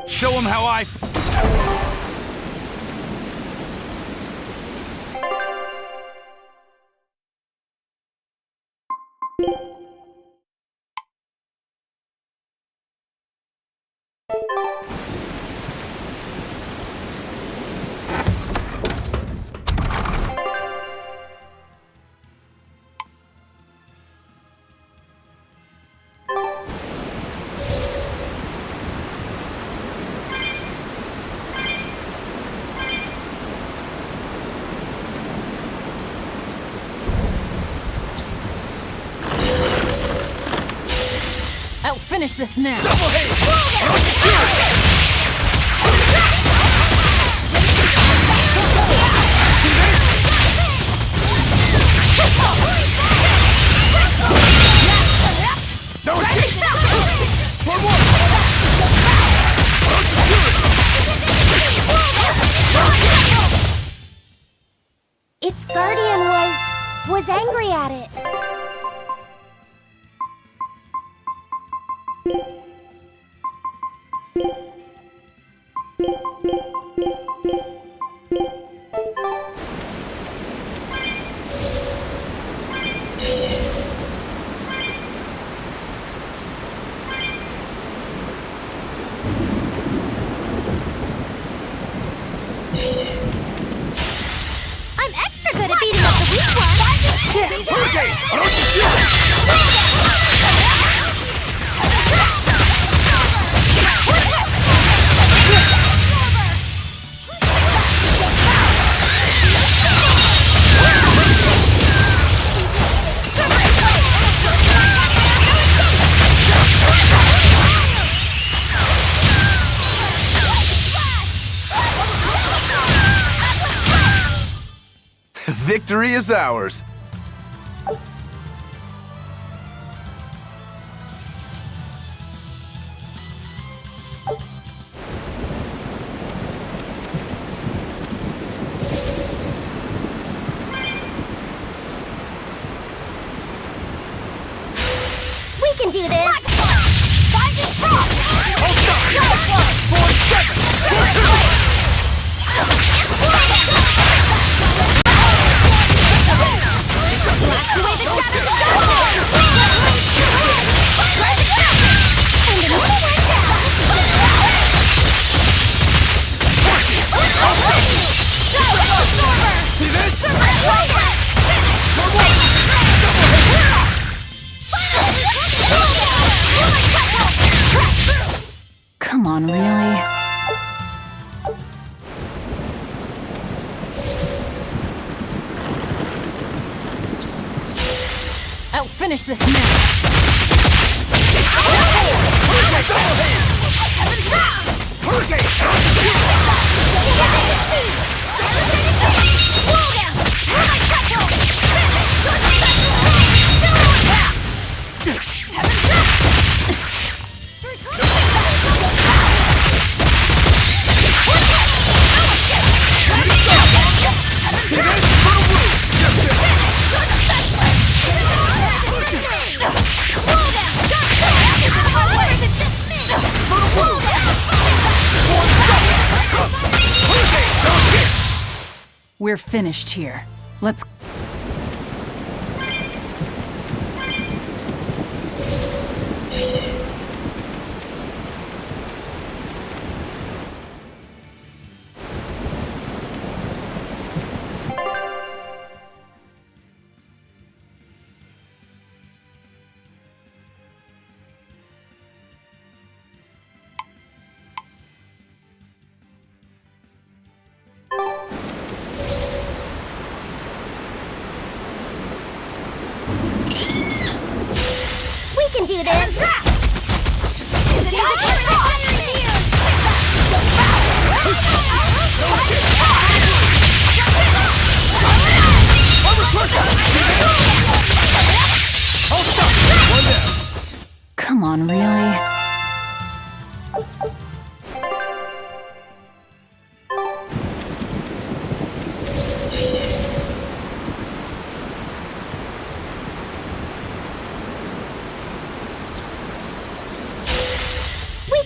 Show him how I... I'll finish this now. Its guardian was angry at it. I'm extra good at beating up the weak ones. Victory is ours. We can do this. Come on, really? I'll finish this now. We're finished here. Let's... We can do this. Come on, really?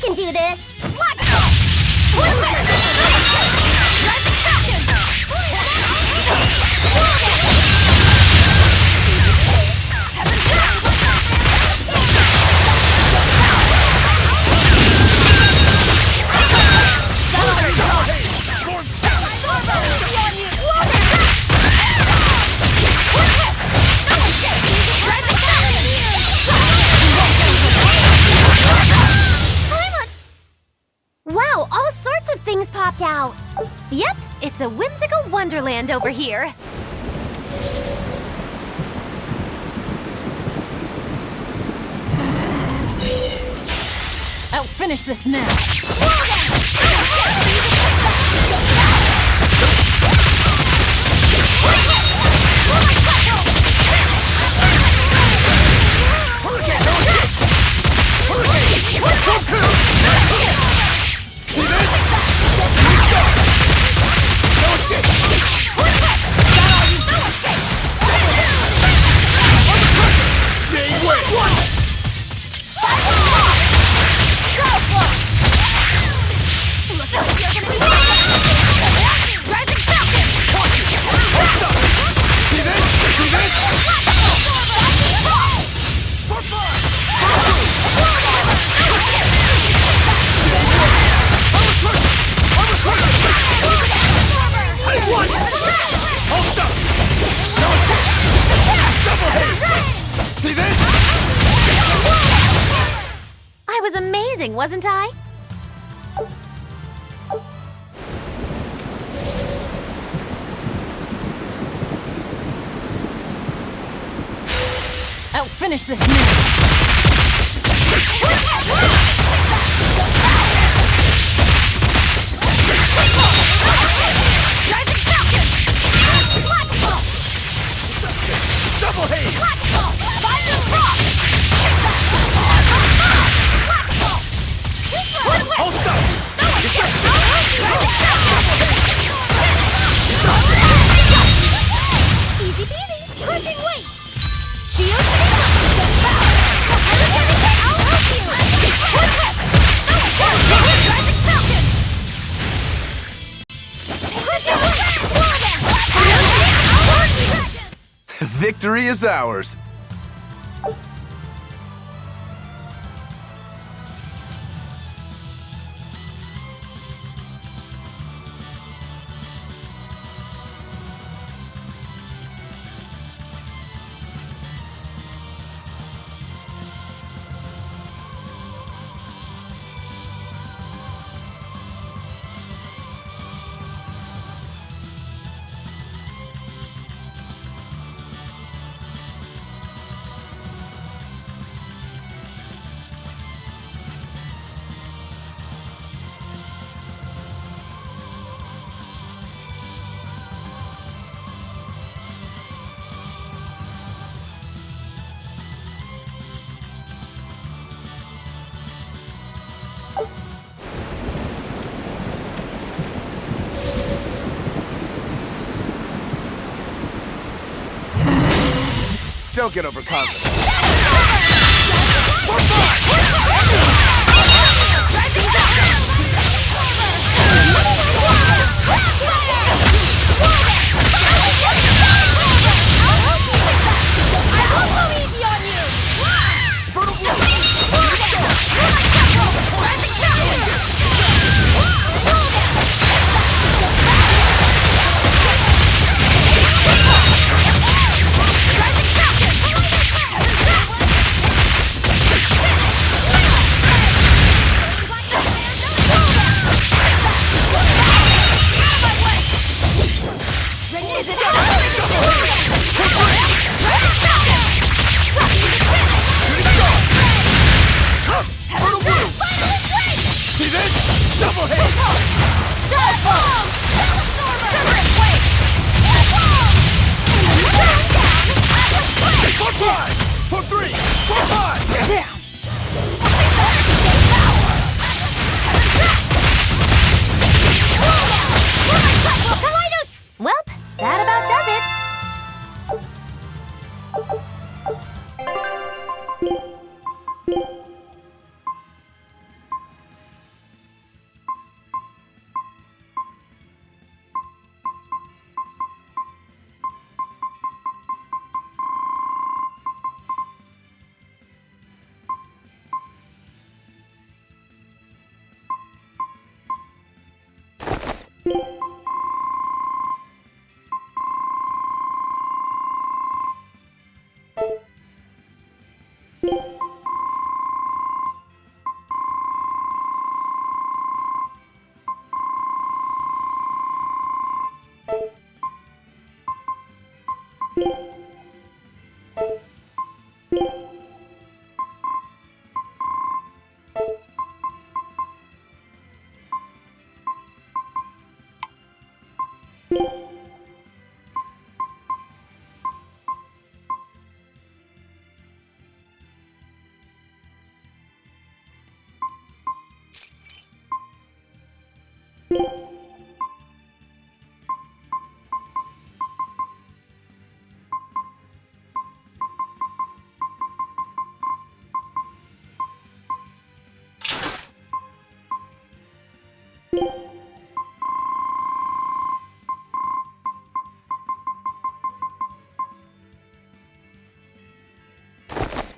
can do this! Wow, all sorts of things popped out! Yep, it's a whimsical wonderland over here. I'll finish this now. I was amazing, wasn't I? I'll finish this now. Easy peasy, crushing weight! Victory is ours. Don't get overconfident. Well, that about does it.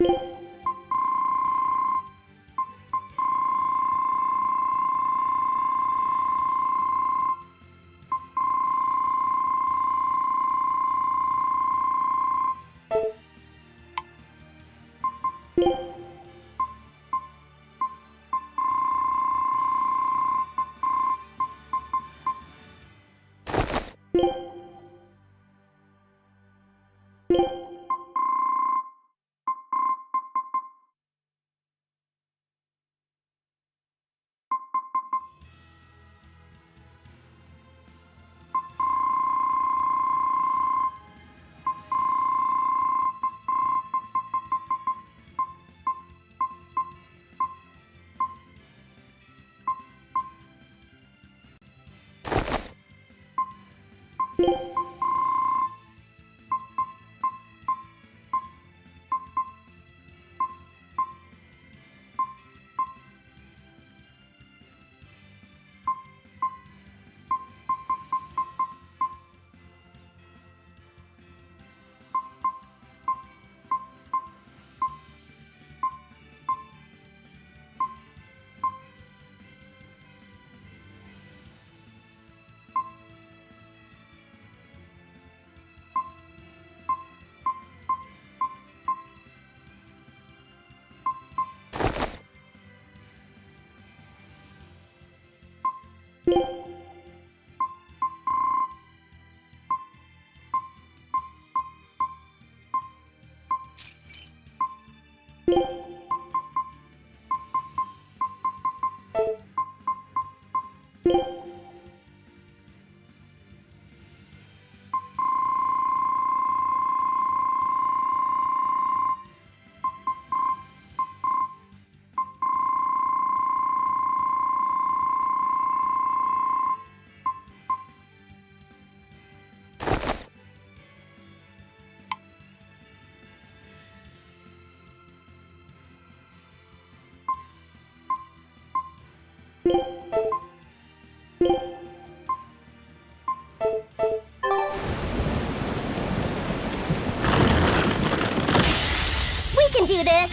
We can do this!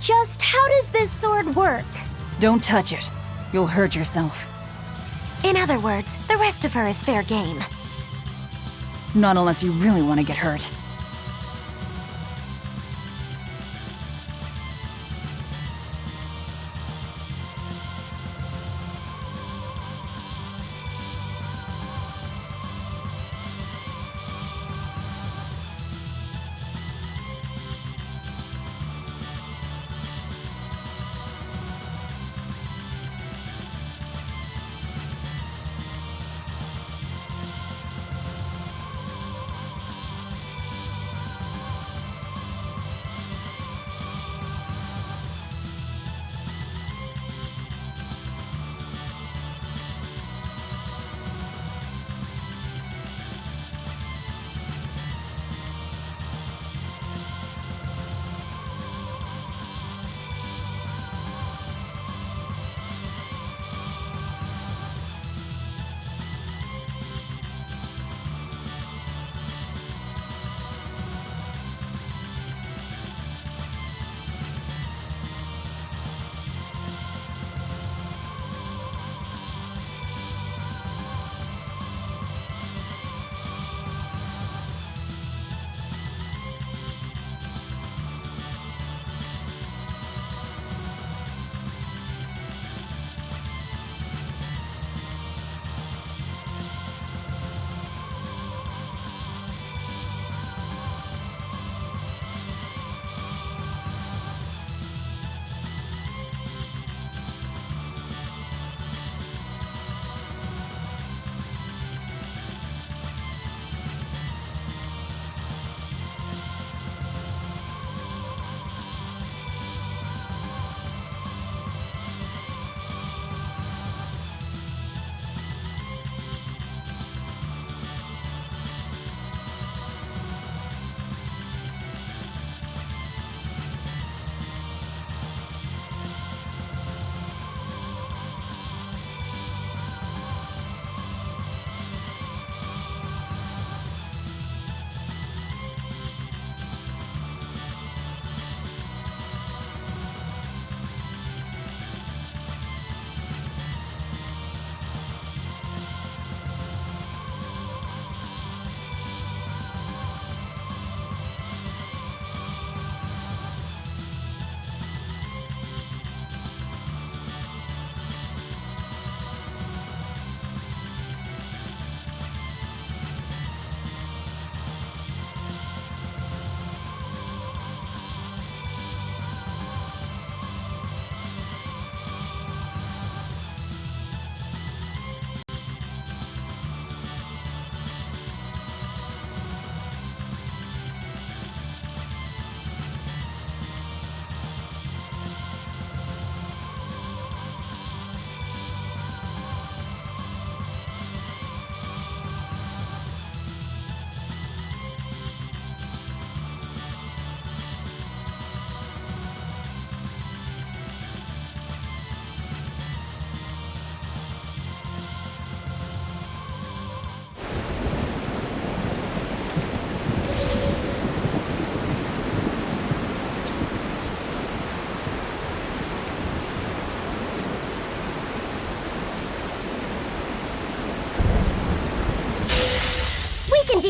Just how does this sword work? Don't touch it. You'll hurt yourself. In other words, the rest of her is fair game. Not unless you really want to get hurt.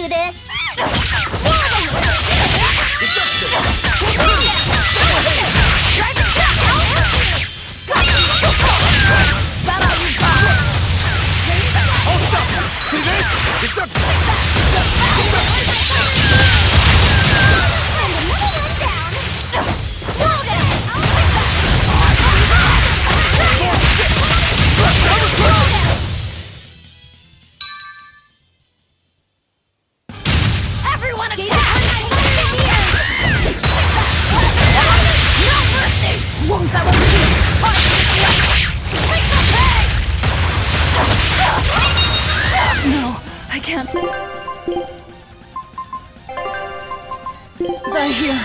this. Everyone attack! Won't that No, I can't. Die here.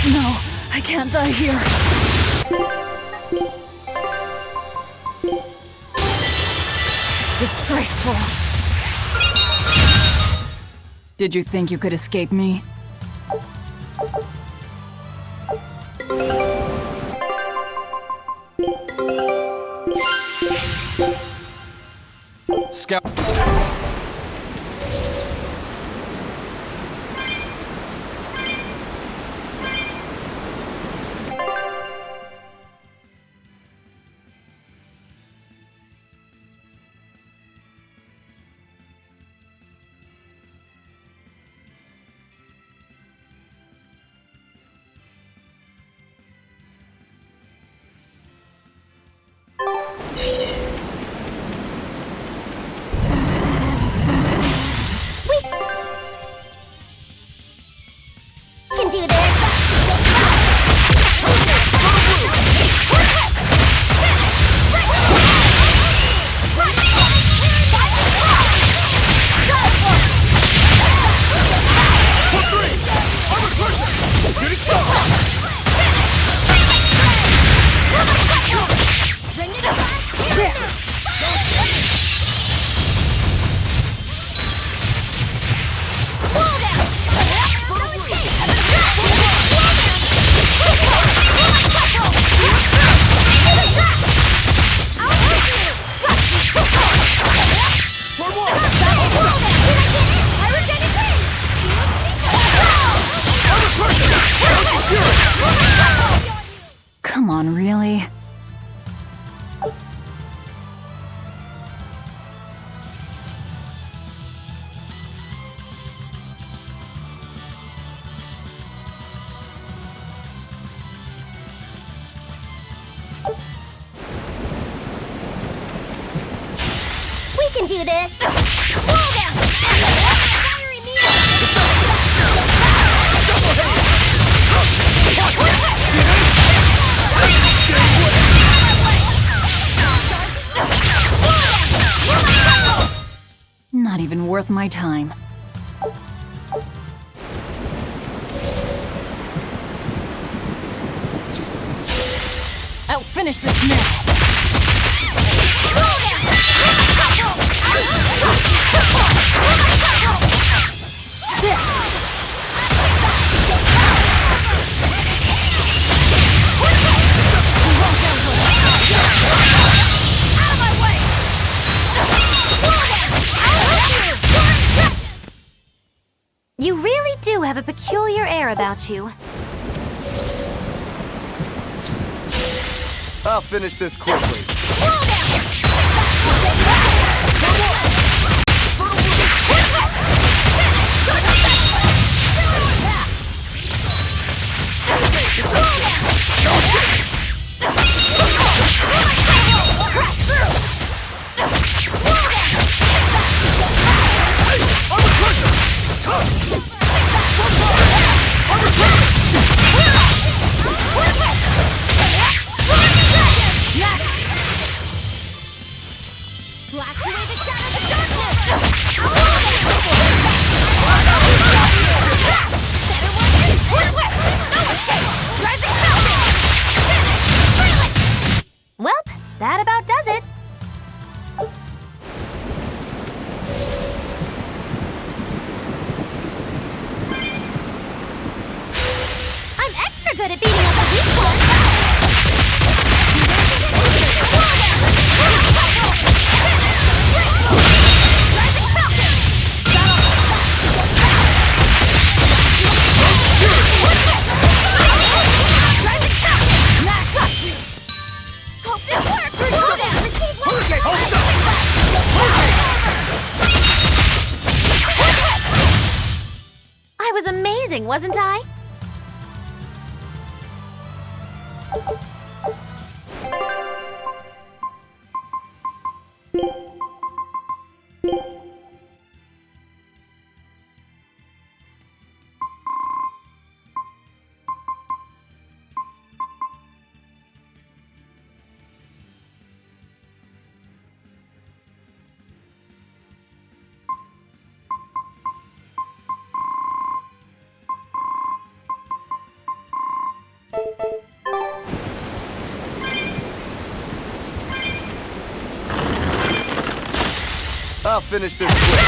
No, I can't die here. Disgraceful. Did you think you could escape me? Scout. Can do this. Come on, really? We can do this. Not even worth my time. I'll finish this now. You really do have a peculiar air about you. I'll finish this quickly. Blast away the shadows of darkness! You're good at beating up the weak ones. I was amazing, wasn't I? I'll finish this quick.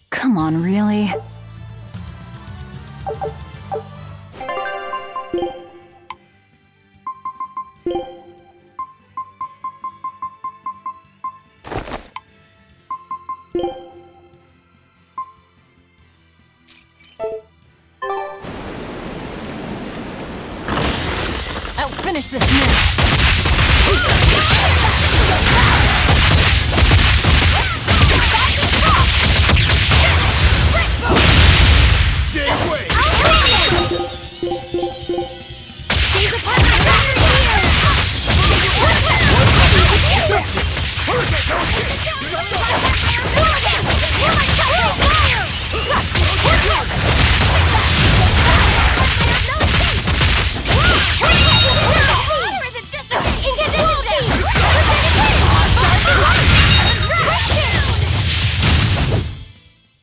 Come on, really? I'll finish this now.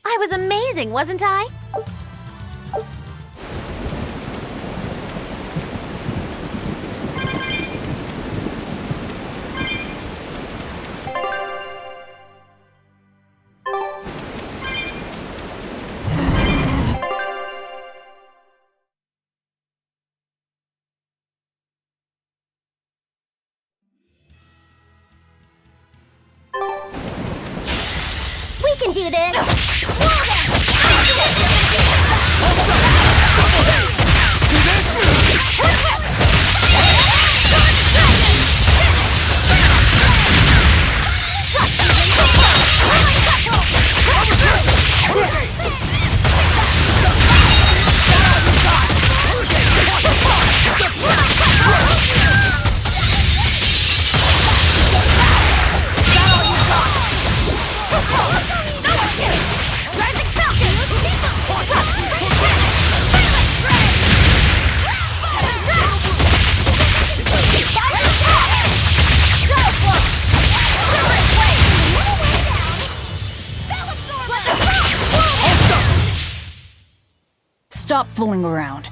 I was amazing, wasn't I? We can do this! Stop fooling around.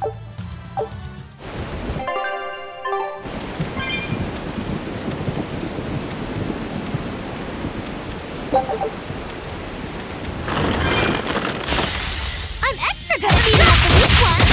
I'm extra good at beating up the weak ones.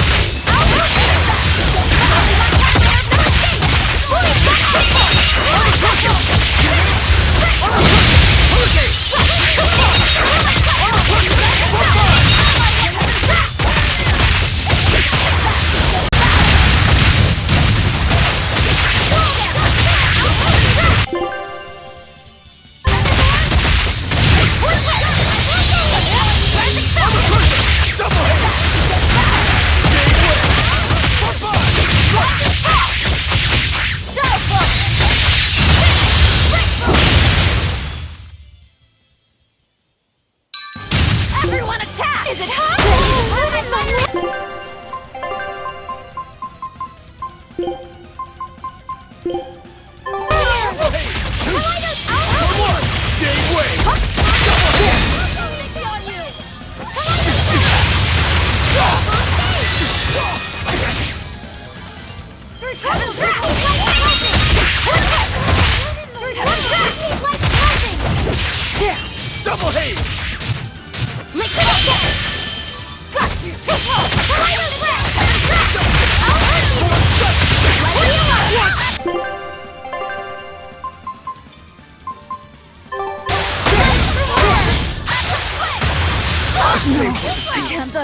Everyone attack! Is it hot?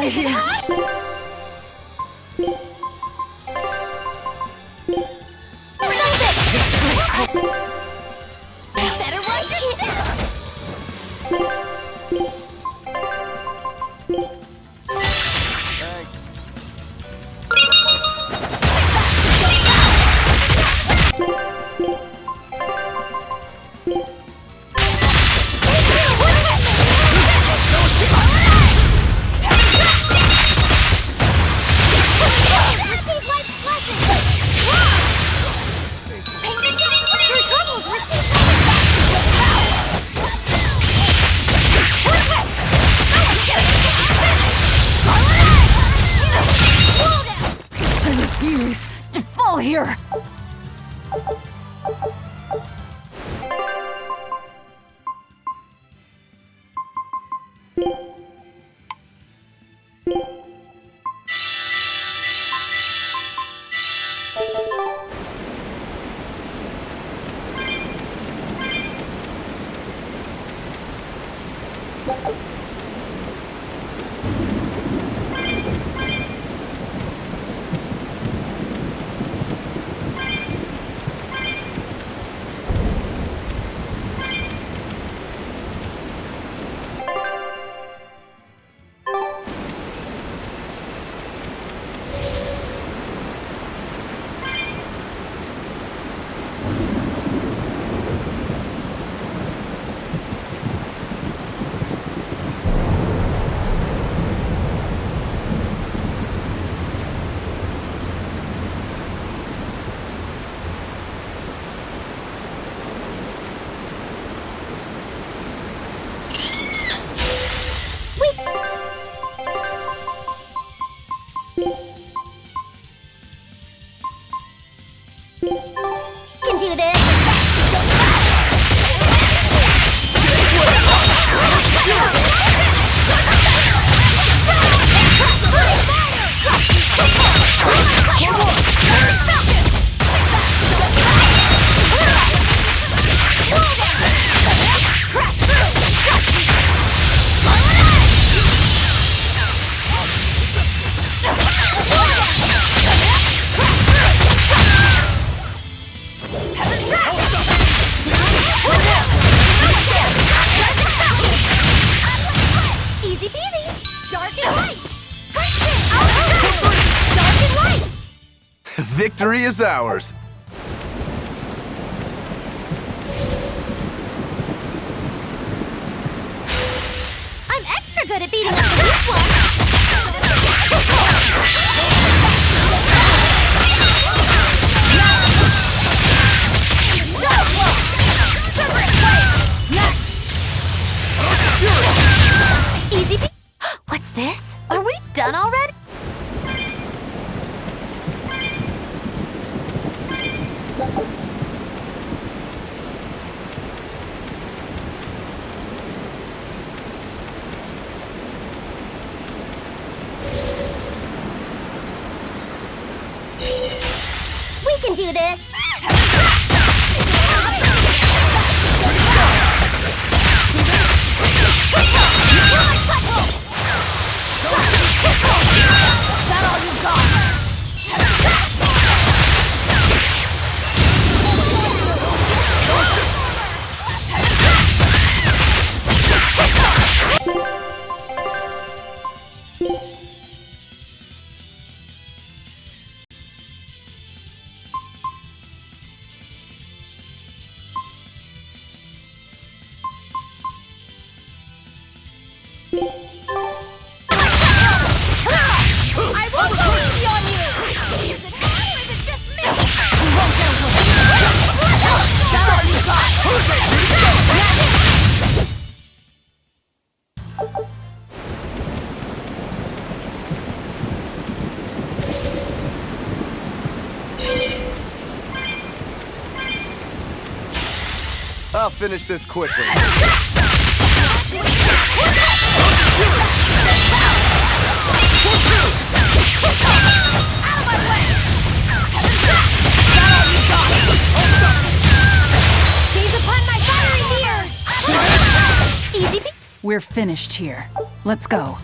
out of here. Better watch your step! I refuse to fall here. Can do this. Easy peasy. Dark and light. Dark and light. Victory is ours. I'm extra good at beating up the weak one. Easy pe- What's this? Are we done already? We can do this. That all you got? I won't go easy on you! Is it hard or is it just me? You won't get away! That's all you got! I'll finish this quickly. We're finished here. Let's go.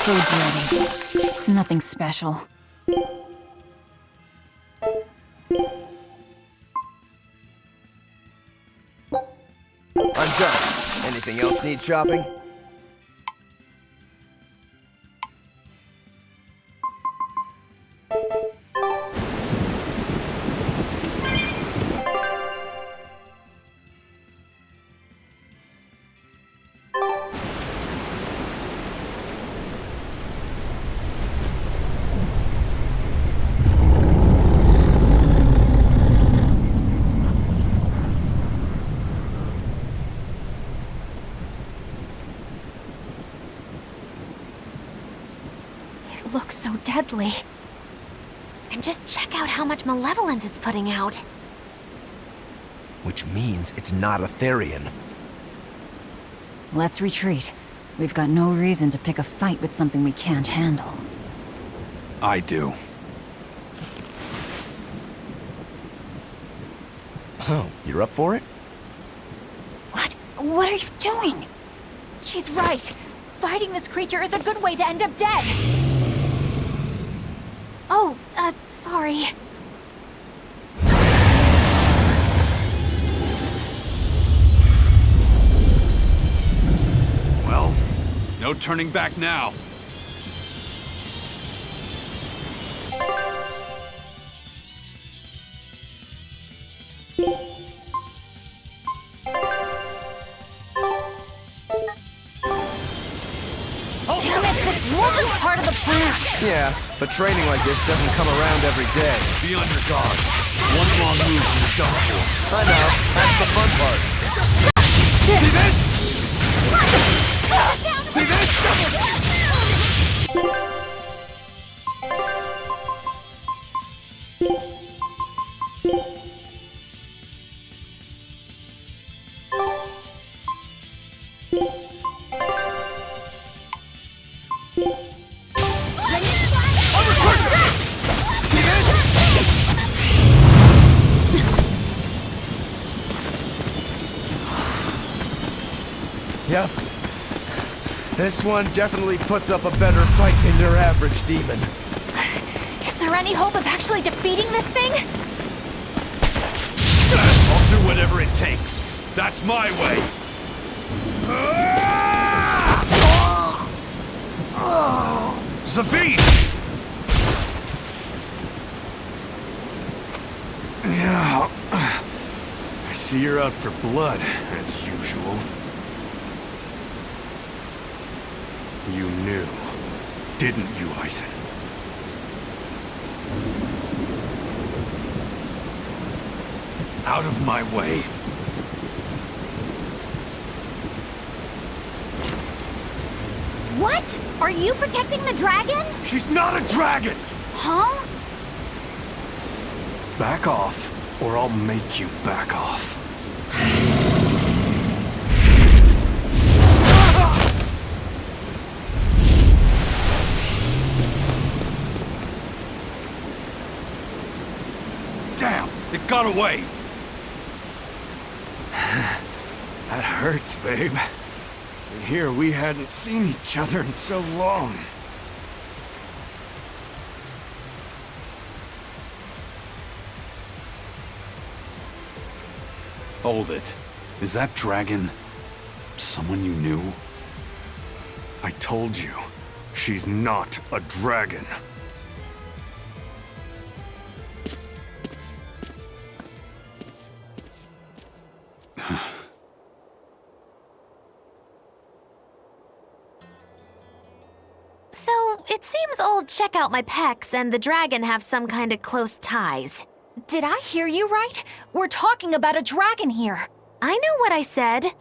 Food's ready. It's nothing special. I'm done. Anything else need chopping? Looks so deadly. And just check out how much malevolence it's putting out. Which means it's not Etherian. Let's retreat. We've got no reason to pick a fight with something we can't handle. I do. Oh, you're up for it? What? What are you doing? She's right. Fighting this creature is a good way to end up dead. Oh, sorry. Well, no turning back now. Damn it, this wasn't part of the plan. Yeah, but training like this doesn't come around every day. Be on your guard. One wrong move and you're done for. I know, that's the fun part. See this? See this? Yep. This one definitely puts up a better fight than your average demon. Is there any hope of actually defeating this thing? I'll do whatever it takes. That's my way. Zabine! Yeah. I see you're out for blood, as usual. You knew, didn't you, Eisen? Out of my way. What? Are you protecting the dragon? She's not a dragon! Huh? Back off, or I'll make you back off. Damn! It got away! That hurts, babe. And here we hadn't seen each other in so long. Hold it. Is that dragon someone you knew? I told you, she's not a dragon. So, it seems old Check Out My Pecs and the dragon have some kind of close ties. Did I hear you right? We're talking about a dragon here. I know what I said.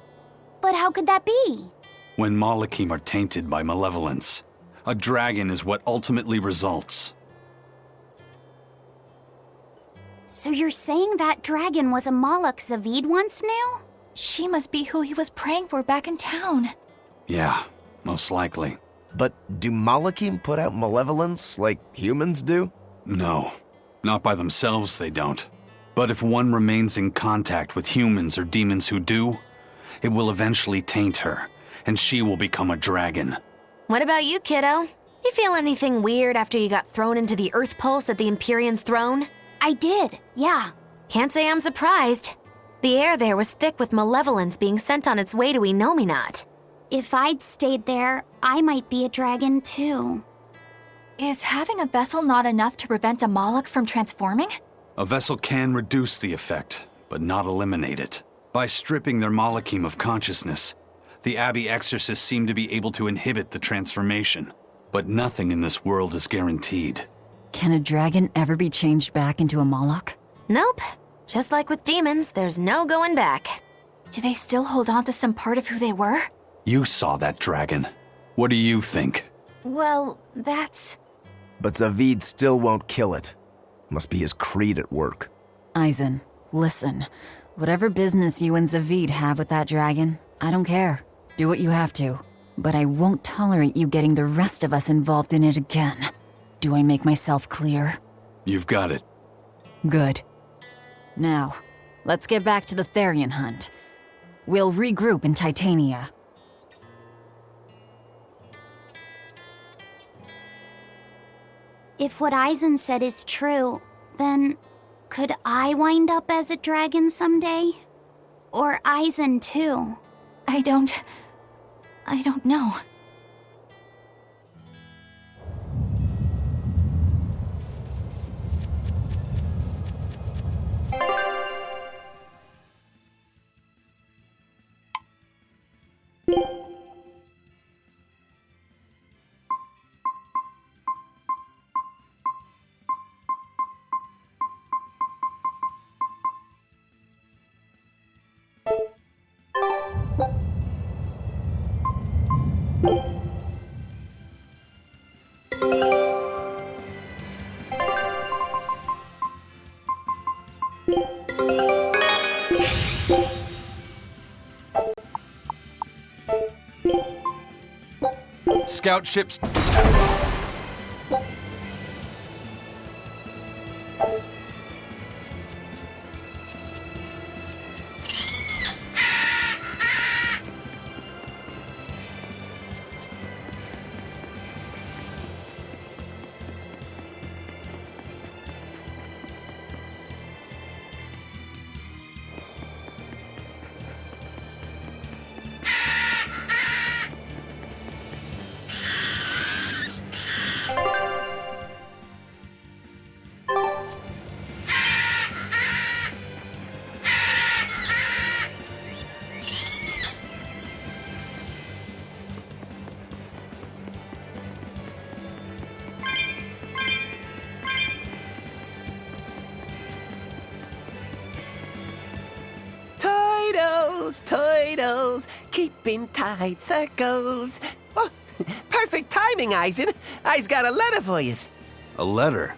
But how could that be? When Malakim are tainted by malevolence, a dragon is what ultimately results. So you're saying that dragon was a Malak Zavid once knew? She must be who he was praying for back in town. Yeah, most likely. But do Malakim put out malevolence like humans do? No, not by themselves they don't. But if one remains in contact with humans or demons who do, it will eventually taint her, and she will become a dragon. What about you, kiddo? You feel anything weird after you got thrown into the Earth Pulse at the Empyrean's throne? I did, yeah. Can't say I'm surprised. The air there was thick with malevolence being sent on its way to Enominat. If I'd stayed there, I might be a dragon too. Is having a vessel not enough to prevent a Moloch from transforming? A vessel can reduce the effect, but not eliminate it. By stripping their molecule of consciousness, the Abbey exorcists seem to be able to inhibit the transformation. But nothing in this world is guaranteed. Can a dragon ever be changed back into a Moloch? Nope. Just like with demons, there's no going back. Do they still hold on to some part of who they were? You saw that dragon. What do you think? Well, that's... But Zavid still won't kill it. Must be his creed at work. Aizen, listen. Whatever business you and Zavid have with that dragon, I don't care. Do what you have to. But I won't tolerate you getting the rest of us involved in it again. Do I make myself clear? You've got it. Good. Now, let's get back to the Therian hunt. We'll regroup in Titania. If what Aizen said is true, then could I wind up as a dragon someday? Or Aizen too? I don't know. Scout ships... Toidles, keeping tight circles. Oh, perfect timing, Aizen. I's got a letter for yous. A letter?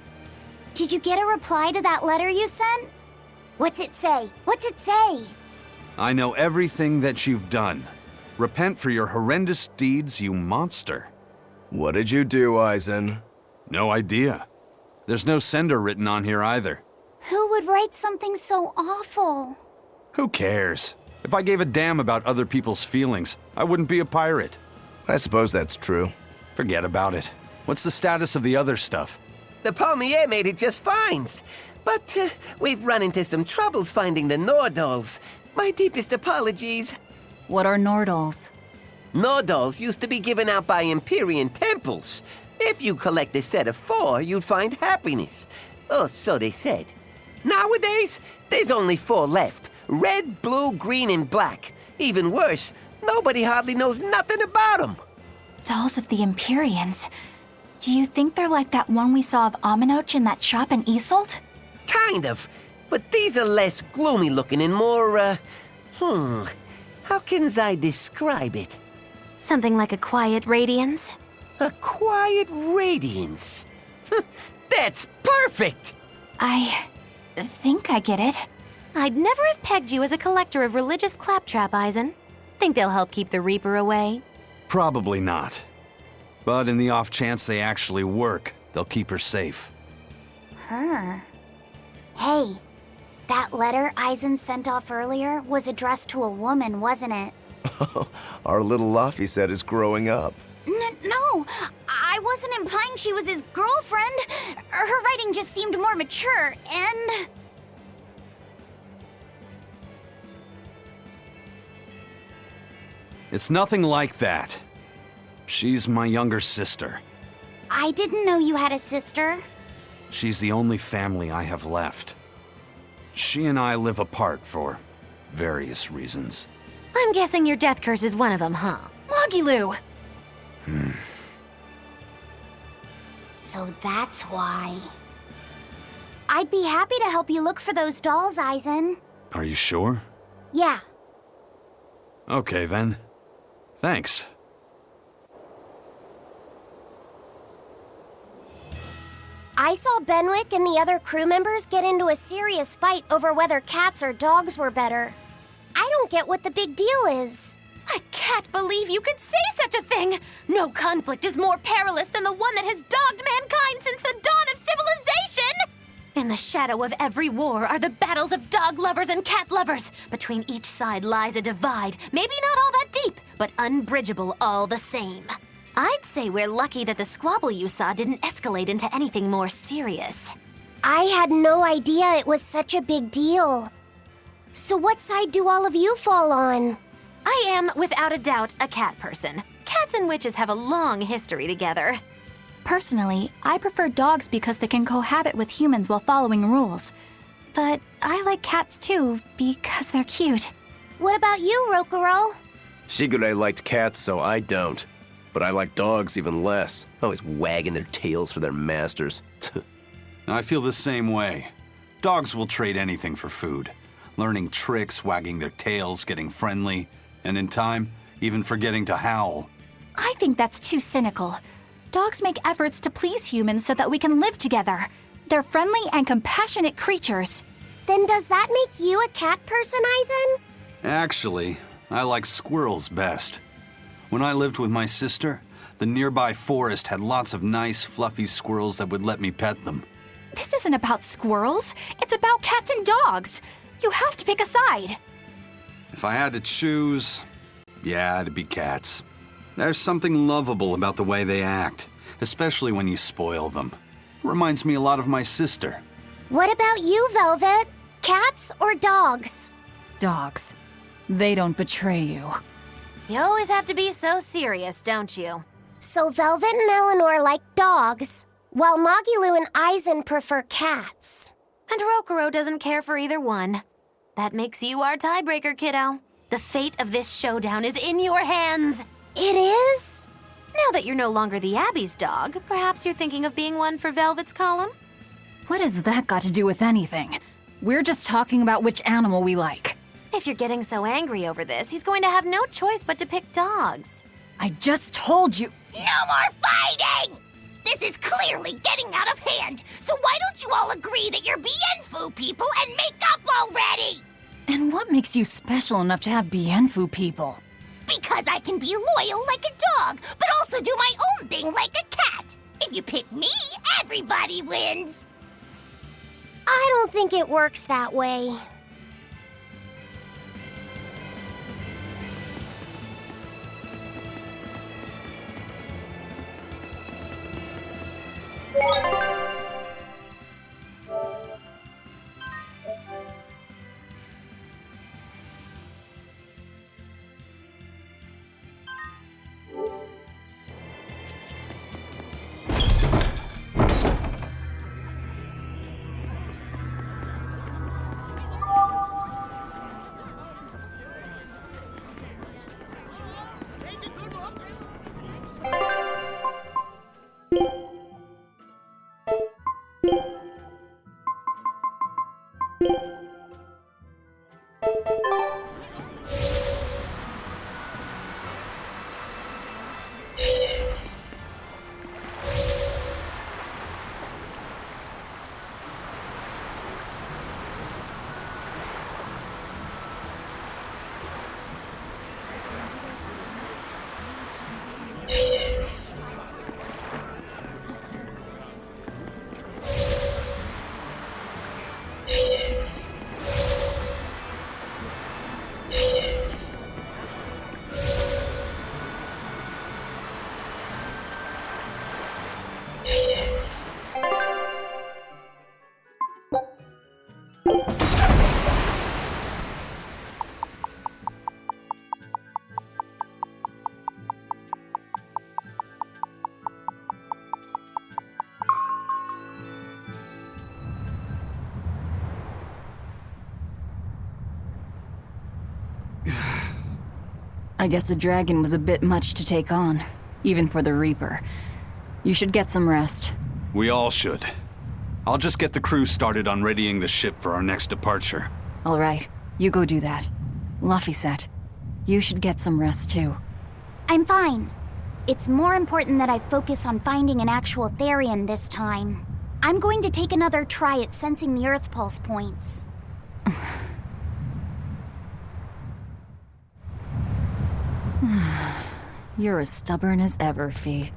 Did you get a reply to that letter you sent? What's it say? What's it say? I know everything that you've done. Repent for your horrendous deeds, you monster. What did you do, Aizen? No idea. There's no sender written on here either. Who would write something so awful? Who cares? If I gave a damn about other people's feelings, I wouldn't be a pirate. I suppose that's true. Forget about it. What's the status of the other stuff? The Palmier made it just fine. But we've run into some troubles finding the Nordals. My deepest apologies. What are Nordals? Nordals used to be given out by Empyrean temples. If you collect a set of 4, you'd find happiness. Oh, so they said. Nowadays, there's only 4 left. Red, blue, green, and black. Even worse, nobody hardly knows nothing about them. Dolls of the Empyreans. Do you think they're like that one we saw of Aminoch in that shop in Isolt? Kind of. But these are less gloomy looking and more, how can I describe it? Something like a quiet radiance? A quiet radiance. That's perfect! I think I get it. I'd never have pegged you as a collector of religious claptrap, Aizen. Think they'll help keep the Reaper away? Probably not. But in the off chance they actually work, they'll keep her safe. Her? Hey, that letter Aizen sent off earlier was addressed to a woman, wasn't it? Our little Laffy set is growing up. No, I wasn't implying she was his girlfriend. Her writing just seemed more mature, and... It's nothing like that. She's my younger sister. I didn't know you had a sister. She's the only family I have left. She and I live apart for various reasons. I'm guessing your death curse is one of them, huh? Mogiloo! So that's why. I'd be happy to help you look for those dolls, Aizen. Are you sure? Yeah. Okay, then. Thanks. I saw Benwick and the other crew members get into a serious fight over whether cats or dogs were better. I don't get what the big deal is. I can't believe you could say such a thing! No conflict is more perilous than the one that has dogged mankind since the dawn of civilization! In the shadow of every war are the battles of dog lovers and cat lovers. Between each side lies a divide, maybe not all that deep, but unbridgeable all the same. I'd say we're lucky that the squabble you saw didn't escalate into anything more serious. I had no idea it was such a big deal. So what side do all of you fall on? I am, without a doubt, a cat person. Cats and witches have a long history together. Personally, I prefer dogs because they can cohabit with humans while following rules. But I like cats too, because they're cute. What about you, Rokuro? Shigure liked cats, so I don't. But I like dogs even less. Always wagging their tails for their masters. I feel the same way. Dogs will trade anything for food. Learning tricks, wagging their tails, getting friendly, and in time, even forgetting to howl. I think that's too cynical. Dogs make efforts to please humans so that we can live together. They're friendly and compassionate creatures. Then does that make you a cat person, Aizen? Actually, I like squirrels best. When I lived with my sister, the nearby forest had lots of nice, fluffy squirrels that would let me pet them. This isn't about squirrels. It's about cats and dogs. You have to pick a side. If I had to choose, yeah, it'd be cats. There's something lovable about the way they act, especially when you spoil them. Reminds me a lot of my sister. What about you, Velvet? Cats or dogs? Dogs. They don't betray you. You always have to be so serious, don't you? So Velvet and Eleanor like dogs, while Mogiloo and Aizen prefer cats. And Rokuro doesn't care for either one. That makes you our tiebreaker, kiddo. The fate of this showdown is in your hands. It is? Now that you're no longer the Abbey's dog, perhaps you're thinking of being one for Velvet's column? What has that got to do with anything? We're just talking about which animal we like. If you're getting so angry over this, he's going to have no choice but to pick dogs. I just told you. No more fighting! This is clearly getting out of hand, so why don't you all agree that you're Bienfu people and make up already? And what makes you special enough to have Bienfu people? Because I can be loyal like a dog, but also do my own thing like a cat. If you pick me, everybody wins. I don't think it works that way. I guess a dragon was a bit much to take on, even for the Reaper. You should get some rest. We all should. I'll just get the crew started on readying the ship for our next departure. All right, you go do that. Laphicet, you should get some rest too. I'm fine. It's more important that I focus on finding an actual Therian this time. I'm going to take another try at sensing the Earth Pulse points. You're as stubborn as ever, Fee.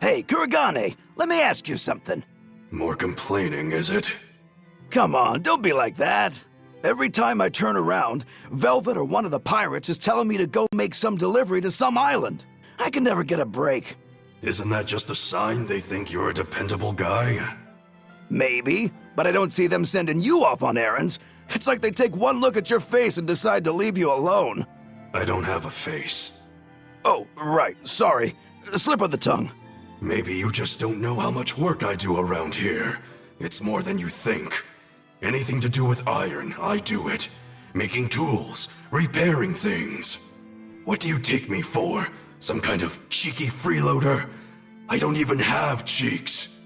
Hey, Kuragane, let me ask you something. More complaining, is it? Come on, don't be like that. Every time I turn around, Velvet or one of the pirates is telling me to go make some delivery to some island. I can never get a break. Isn't that just a sign they think you're a dependable guy? Maybe, but I don't see them sending you off on errands. It's like they take one look at your face and decide to leave you alone. I don't have a face. Oh, right, sorry. Slip of the tongue. Maybe you just don't know how much work I do around here. It's more than you think. Anything to do with iron, I do it. Making tools, repairing things. What do you take me for? Some kind of cheeky freeloader? I don't even have cheeks.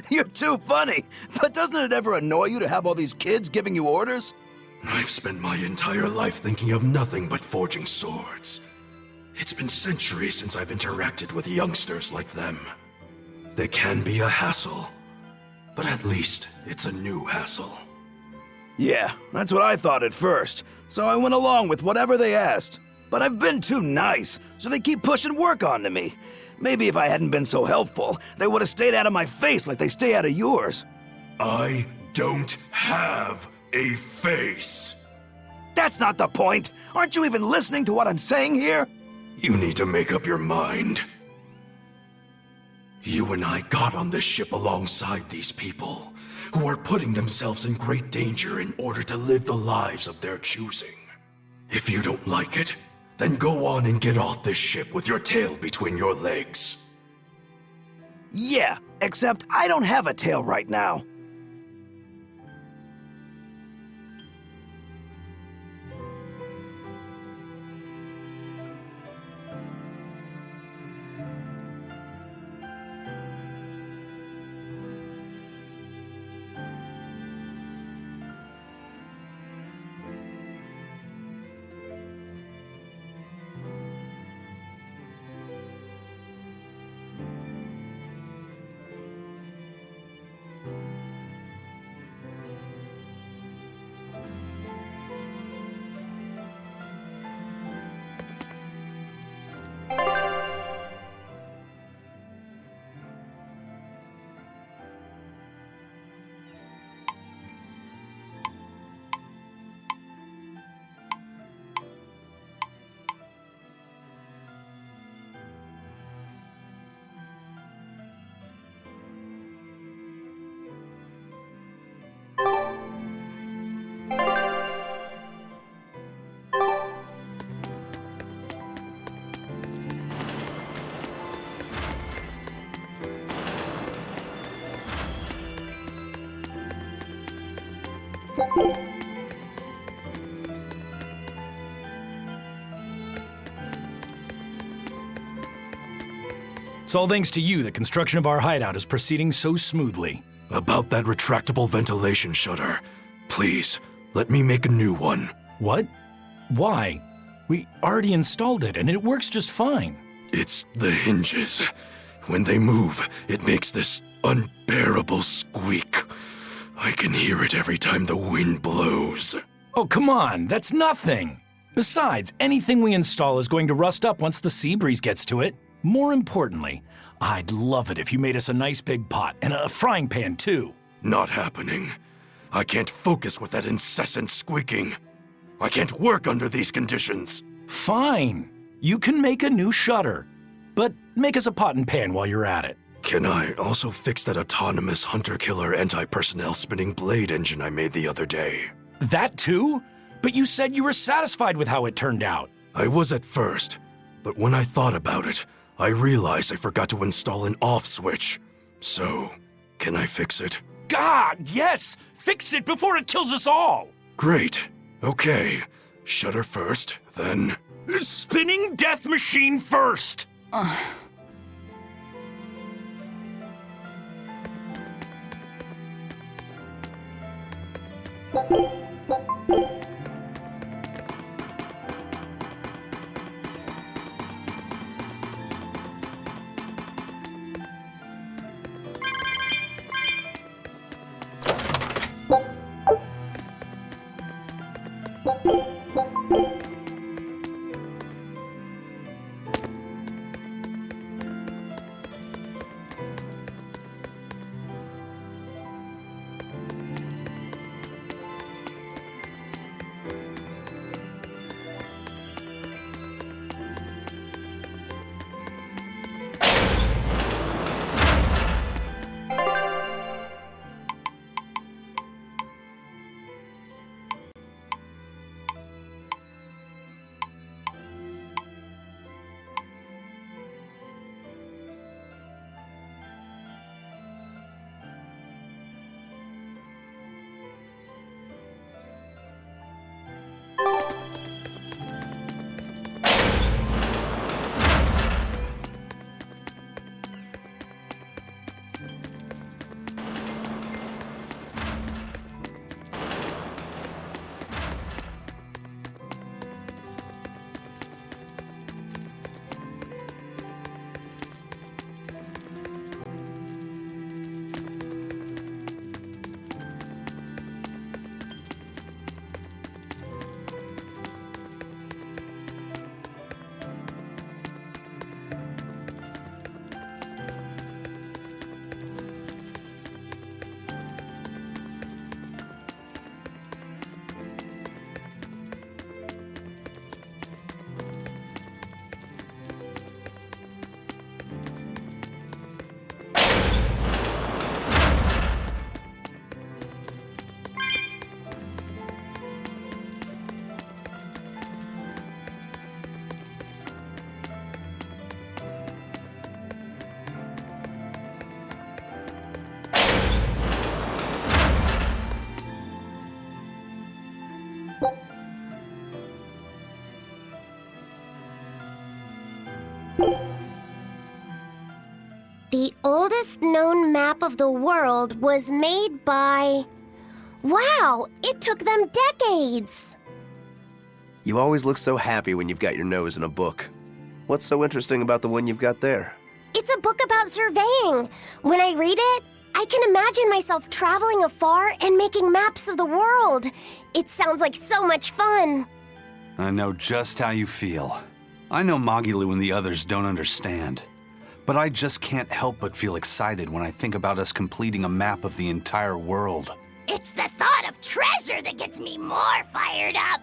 You're too funny. But doesn't it ever annoy you to have all these kids giving you orders? I've spent my entire life thinking of nothing but forging swords. It's been centuries since I've interacted with youngsters like them. They can be a hassle, but at least it's a new hassle. Yeah, that's what I thought at first, so I went along with whatever they asked. But I've been too nice, so they keep pushing work onto me. Maybe if I hadn't been so helpful, they would have stayed out of my face like they stay out of yours. I don't have a face. That's not the point. Aren't you even listening to what I'm saying here? You need to make up your mind. You and I got on this ship alongside these people, who are putting themselves in great danger in order to live the lives of their choosing. If you don't like it, then go on and get off this ship with your tail between your legs. Yeah, except I don't have a tail right now. It's all thanks to you that construction of our hideout is proceeding so smoothly. About that retractable ventilation shutter, please, let me make a new one. What? Why? We already installed it, and it works just fine. It's the hinges. When they move, it makes this unbearable squeak. I can hear it every time the wind blows. Oh, come on, that's nothing. Besides, anything we install is going to rust up once the sea breeze gets to it. More importantly, I'd love it if you made us a nice big pot and a frying pan, too. Not happening. I can't focus with that incessant squeaking. I can't work under these conditions. Fine. You can make a new shutter. But make us a pot and pan while you're at it. Can I also fix that autonomous hunter-killer anti-personnel spinning blade engine I made the other day? That too? But you said you were satisfied with how it turned out. I was at first, but when I thought about it, I realized I forgot to install an off switch. So, can I fix it? God, yes! Fix it before it kills us all! Great. Okay. Shutter first, then... Spinning death machine first! The oldest known map of the world was made by... Wow, it took them decades! You always look so happy when you've got your nose in a book. What's so interesting about the one you've got there? It's a book about surveying. When I read it, I can imagine myself traveling afar and making maps of the world. It sounds like so much fun. I know just how you feel. I know Magilu and the others don't understand. But I just can't help but feel excited when I think about us completing a map of the entire world. It's the thought of treasure that gets me more fired up.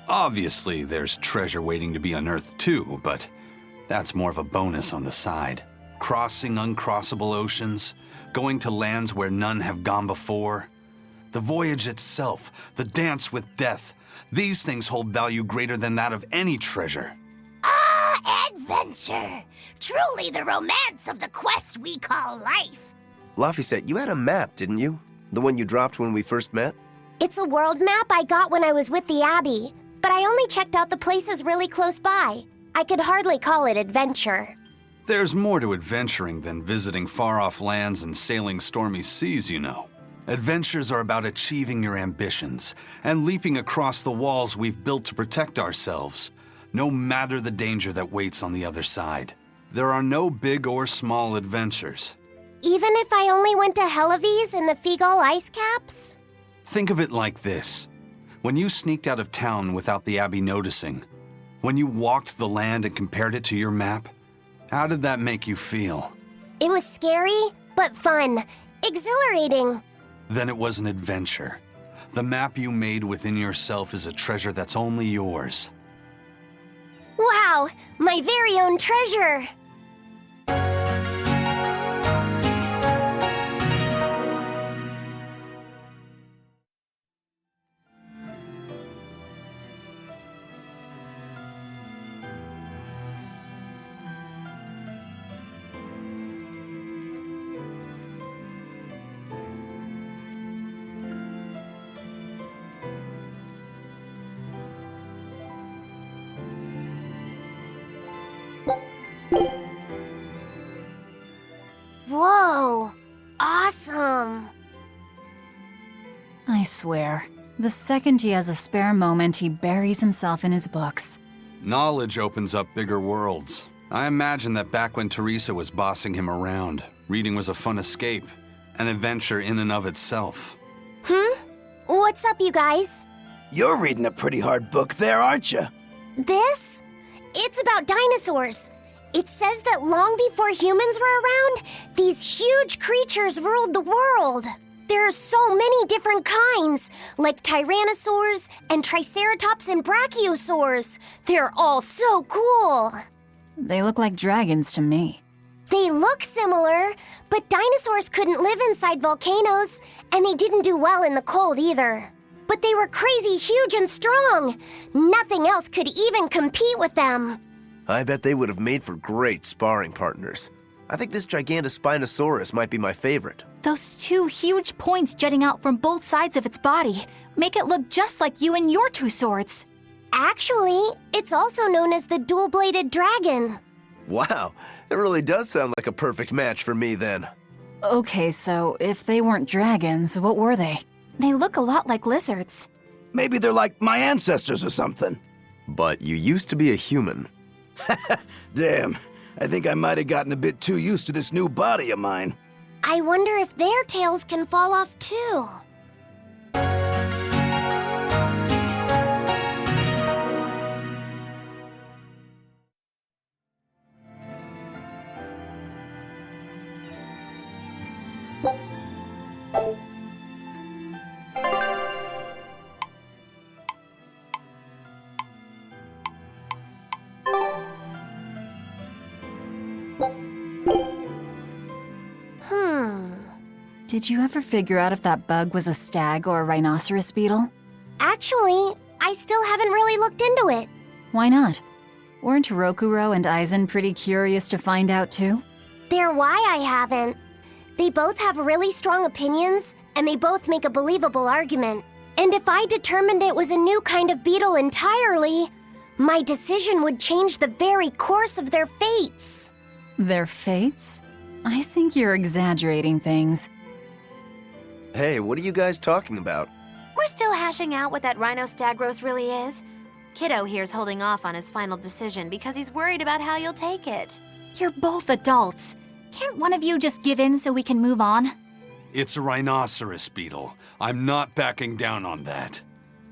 Obviously, there's treasure waiting to be unearthed too, but that's more of a bonus on the side. Crossing uncrossable oceans, going to lands where none have gone before. The voyage itself, the dance with death, these things hold value greater than that of any treasure. Ah, adventure! Truly the romance of the quest we call life. Laphicet, you had a map, didn't you? The one you dropped when we first met? It's a world map I got when I was with the Abbey, but I only checked out the places really close by. I could hardly call it adventure. There's more to adventuring than visiting far-off lands and sailing stormy seas, you know. Adventures are about achieving your ambitions and leaping across the walls we've built to protect ourselves, no matter the danger that waits on the other side. There are no big or small adventures. Even if I only went to Helavies and the Figal ice caps? Think of it like this. When you sneaked out of town without the Abbey noticing, when you walked the land and compared it to your map, how did that make you feel? It was scary, but fun. Exhilarating. Then it was an adventure. The map you made within yourself is a treasure that's only yours. Wow, my very own treasure! Whoa! Awesome! I swear, the second he has a spare moment, he buries himself in his books. Knowledge opens up bigger worlds. I imagine that back when Teresa was bossing him around, reading was a fun escape, an adventure in and of itself. What's up, you guys? You're reading a pretty hard book there, aren't you? This? It's about dinosaurs. It says that long before humans were around, these huge creatures ruled the world. There are so many different kinds, like tyrannosaurs and triceratops and brachiosaurs. They're all so cool. They look like dragons to me. They look similar, but dinosaurs couldn't live inside volcanoes, and they didn't do well in the cold either. But they were crazy huge and strong. Nothing else could even compete with them. I bet they would have made for great sparring partners. I think this Gigantospinosaurus might be my favorite. Those two huge points jutting out from both sides of its body make it look just like you and your two swords. Actually, it's also known as the dual-bladed dragon. Wow, it really does sound like a perfect match for me then. Okay, so if they weren't dragons, what were they? They look a lot like lizards. Maybe they're like my ancestors or something. But you used to be a human. Damn, I think I might have gotten a bit too used to this new body of mine. I wonder if their tails can fall off too. Did you ever figure out if that bug was a stag or a rhinoceros beetle? Actually, I still haven't really looked into it. Why not? Weren't Rokuro and Aizen pretty curious to find out too? They're why I haven't. They both have really strong opinions, and they both make a believable argument. And if I determined it was a new kind of beetle entirely, my decision would change the very course of their fates. Their fates? I think you're exaggerating things. Hey, what are you guys talking about? We're still hashing out what that Rhinostagros really is. Kiddo here's holding off on his final decision because he's worried about how you'll take it. You're both adults. Can't one of you just give in so we can move on? It's a rhinoceros beetle. I'm not backing down on that.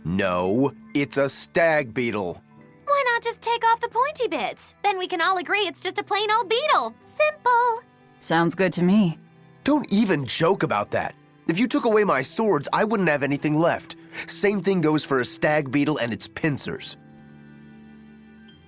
No, it's a stag beetle. Why not just take off the pointy bits? Then we can all agree it's just a plain old beetle. Simple. Sounds good to me. Don't even joke about that. If you took away my swords, I wouldn't have anything left. Same thing goes for a stag beetle and its pincers.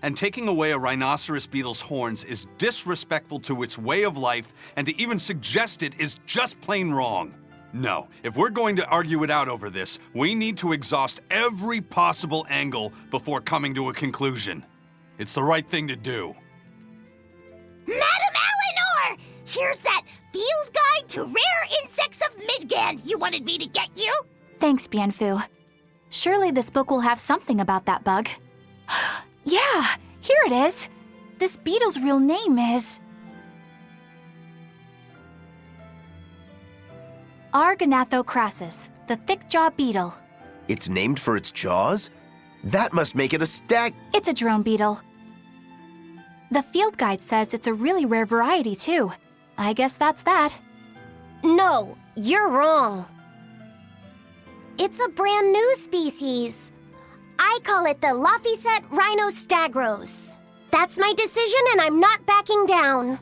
And taking away a rhinoceros beetle's horns is disrespectful to its way of life, and to even suggest it is just plain wrong. No, if we're going to argue it out over this, we need to exhaust every possible angle before coming to a conclusion. It's the right thing to do. Madam Eleanor! Here's that Field Guide to Rare Insects of Midgand you wanted me to get you. Thanks, Bienfu. Surely this book will have something about that bug. Yeah, here it is. This beetle's real name is... Argonatho Crassus, the thick-jawed beetle. It's named for its jaws? That must make it a stag... It's a drone beetle. The field guide says it's a really rare variety, too. I guess that's that. No, you're wrong. It's a brand new species. I call it the Laphicet rhinostagros. That's my decision, and I'm not backing down.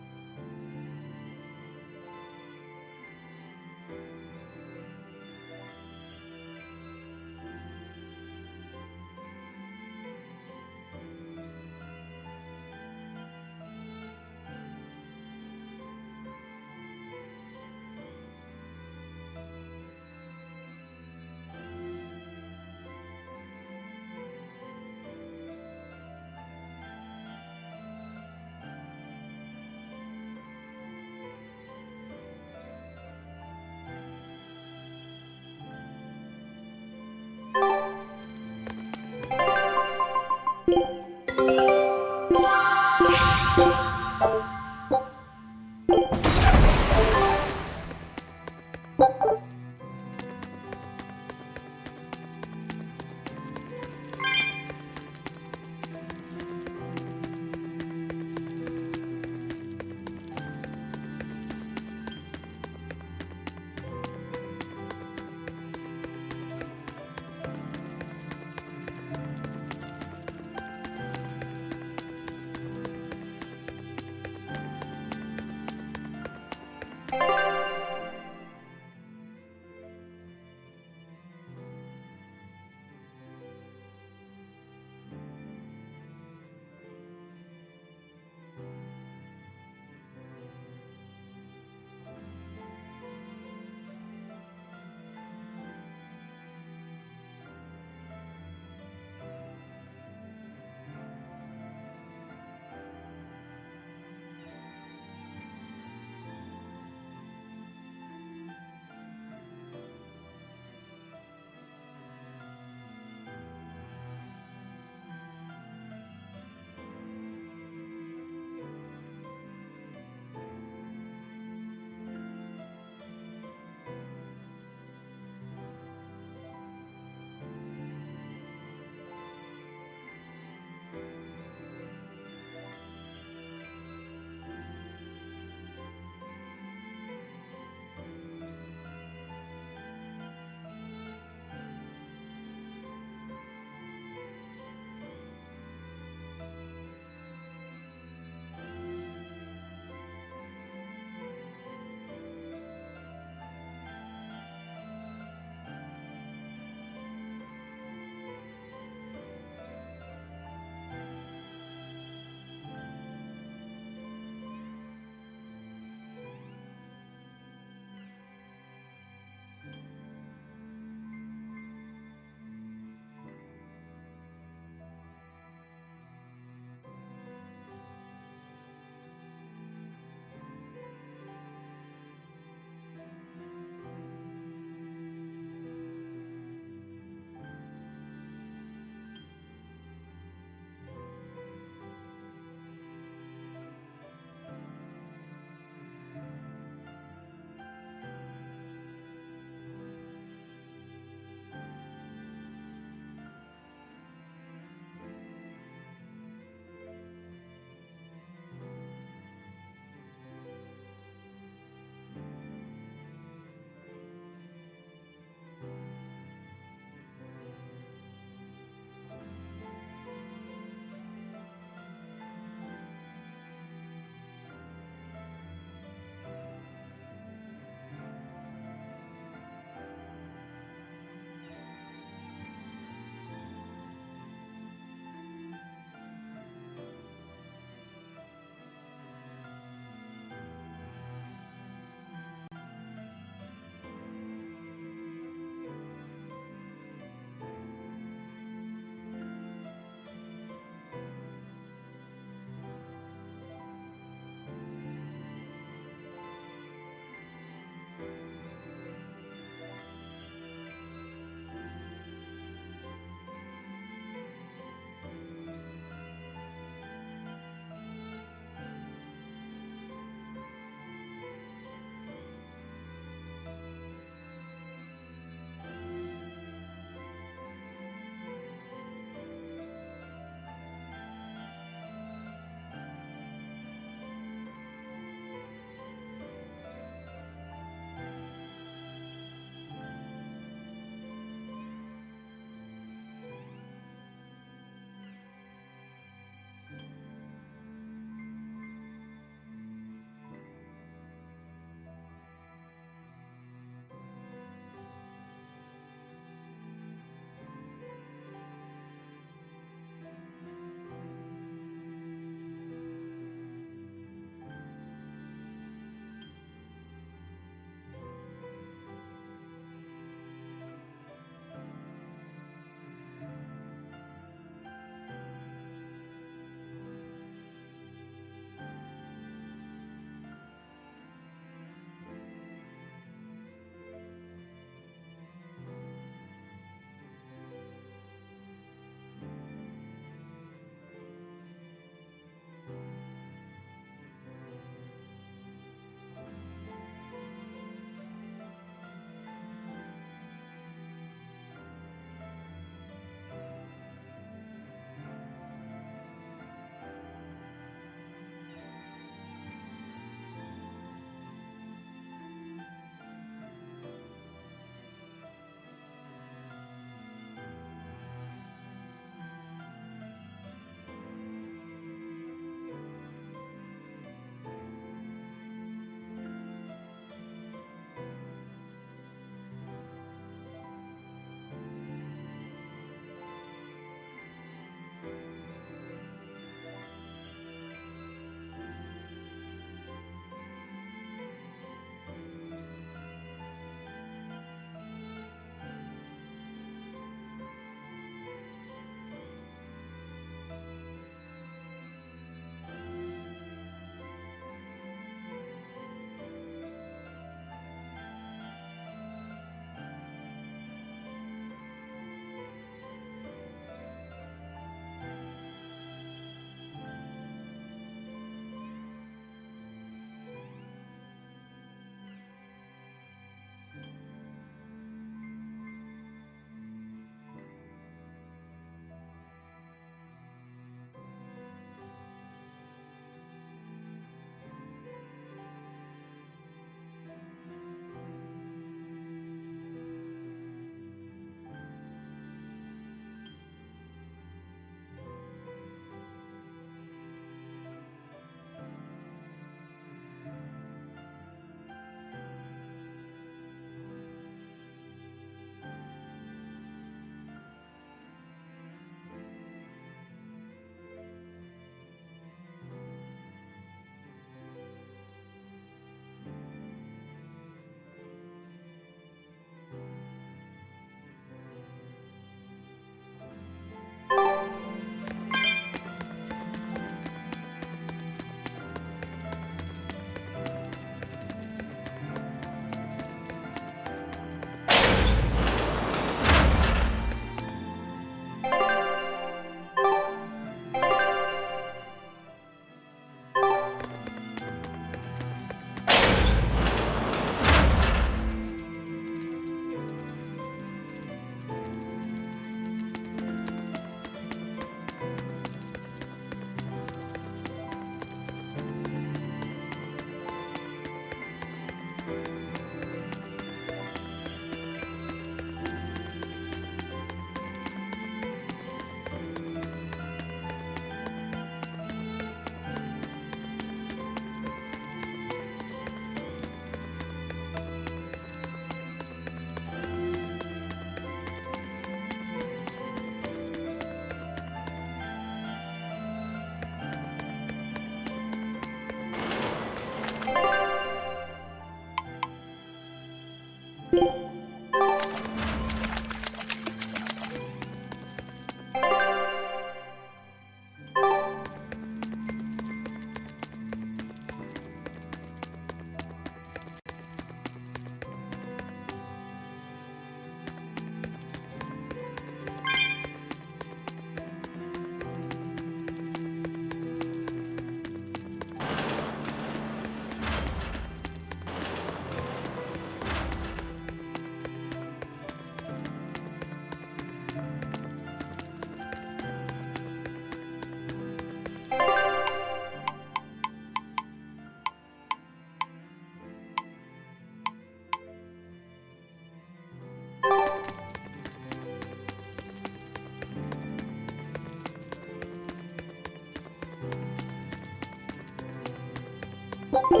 Don't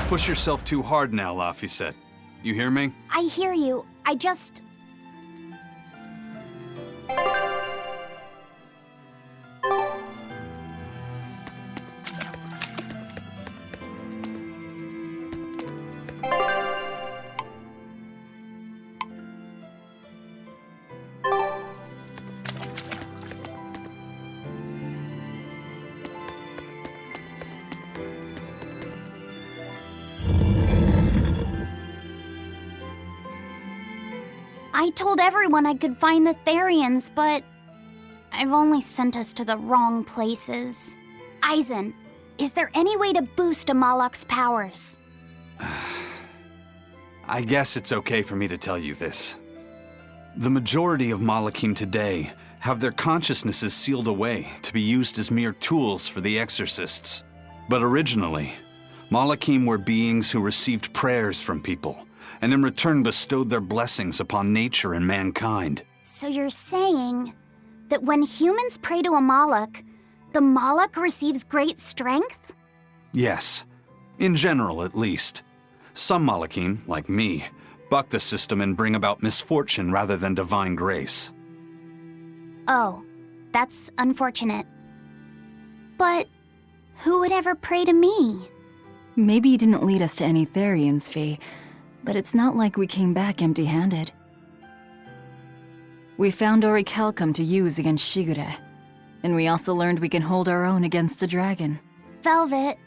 push yourself too hard now, Laphicet. You hear me? I hear you. I just... I told everyone I could find the Therians, but I've only sent us to the wrong places. Aizen, is there any way to boost a Malak's powers? I guess it's okay for me to tell you this. The majority of Malakim today have their consciousnesses sealed away to be used as mere tools for the exorcists. But originally, Malakim were beings who received prayers from people, and in return bestowed their blessings upon nature and mankind. So you're saying that when humans pray to a Malak, the Malak receives great strength? Yes, in general at least. Some Malakim, like me, buck the system and bring about misfortune rather than divine grace. Oh, that's unfortunate. But who would ever pray to me? Maybe you didn't lead us to any Therians, Fee, but it's not like we came back empty-handed. We found Orichalcum to use against Shigure, and we also learned we can hold our own against a dragon. Velvet.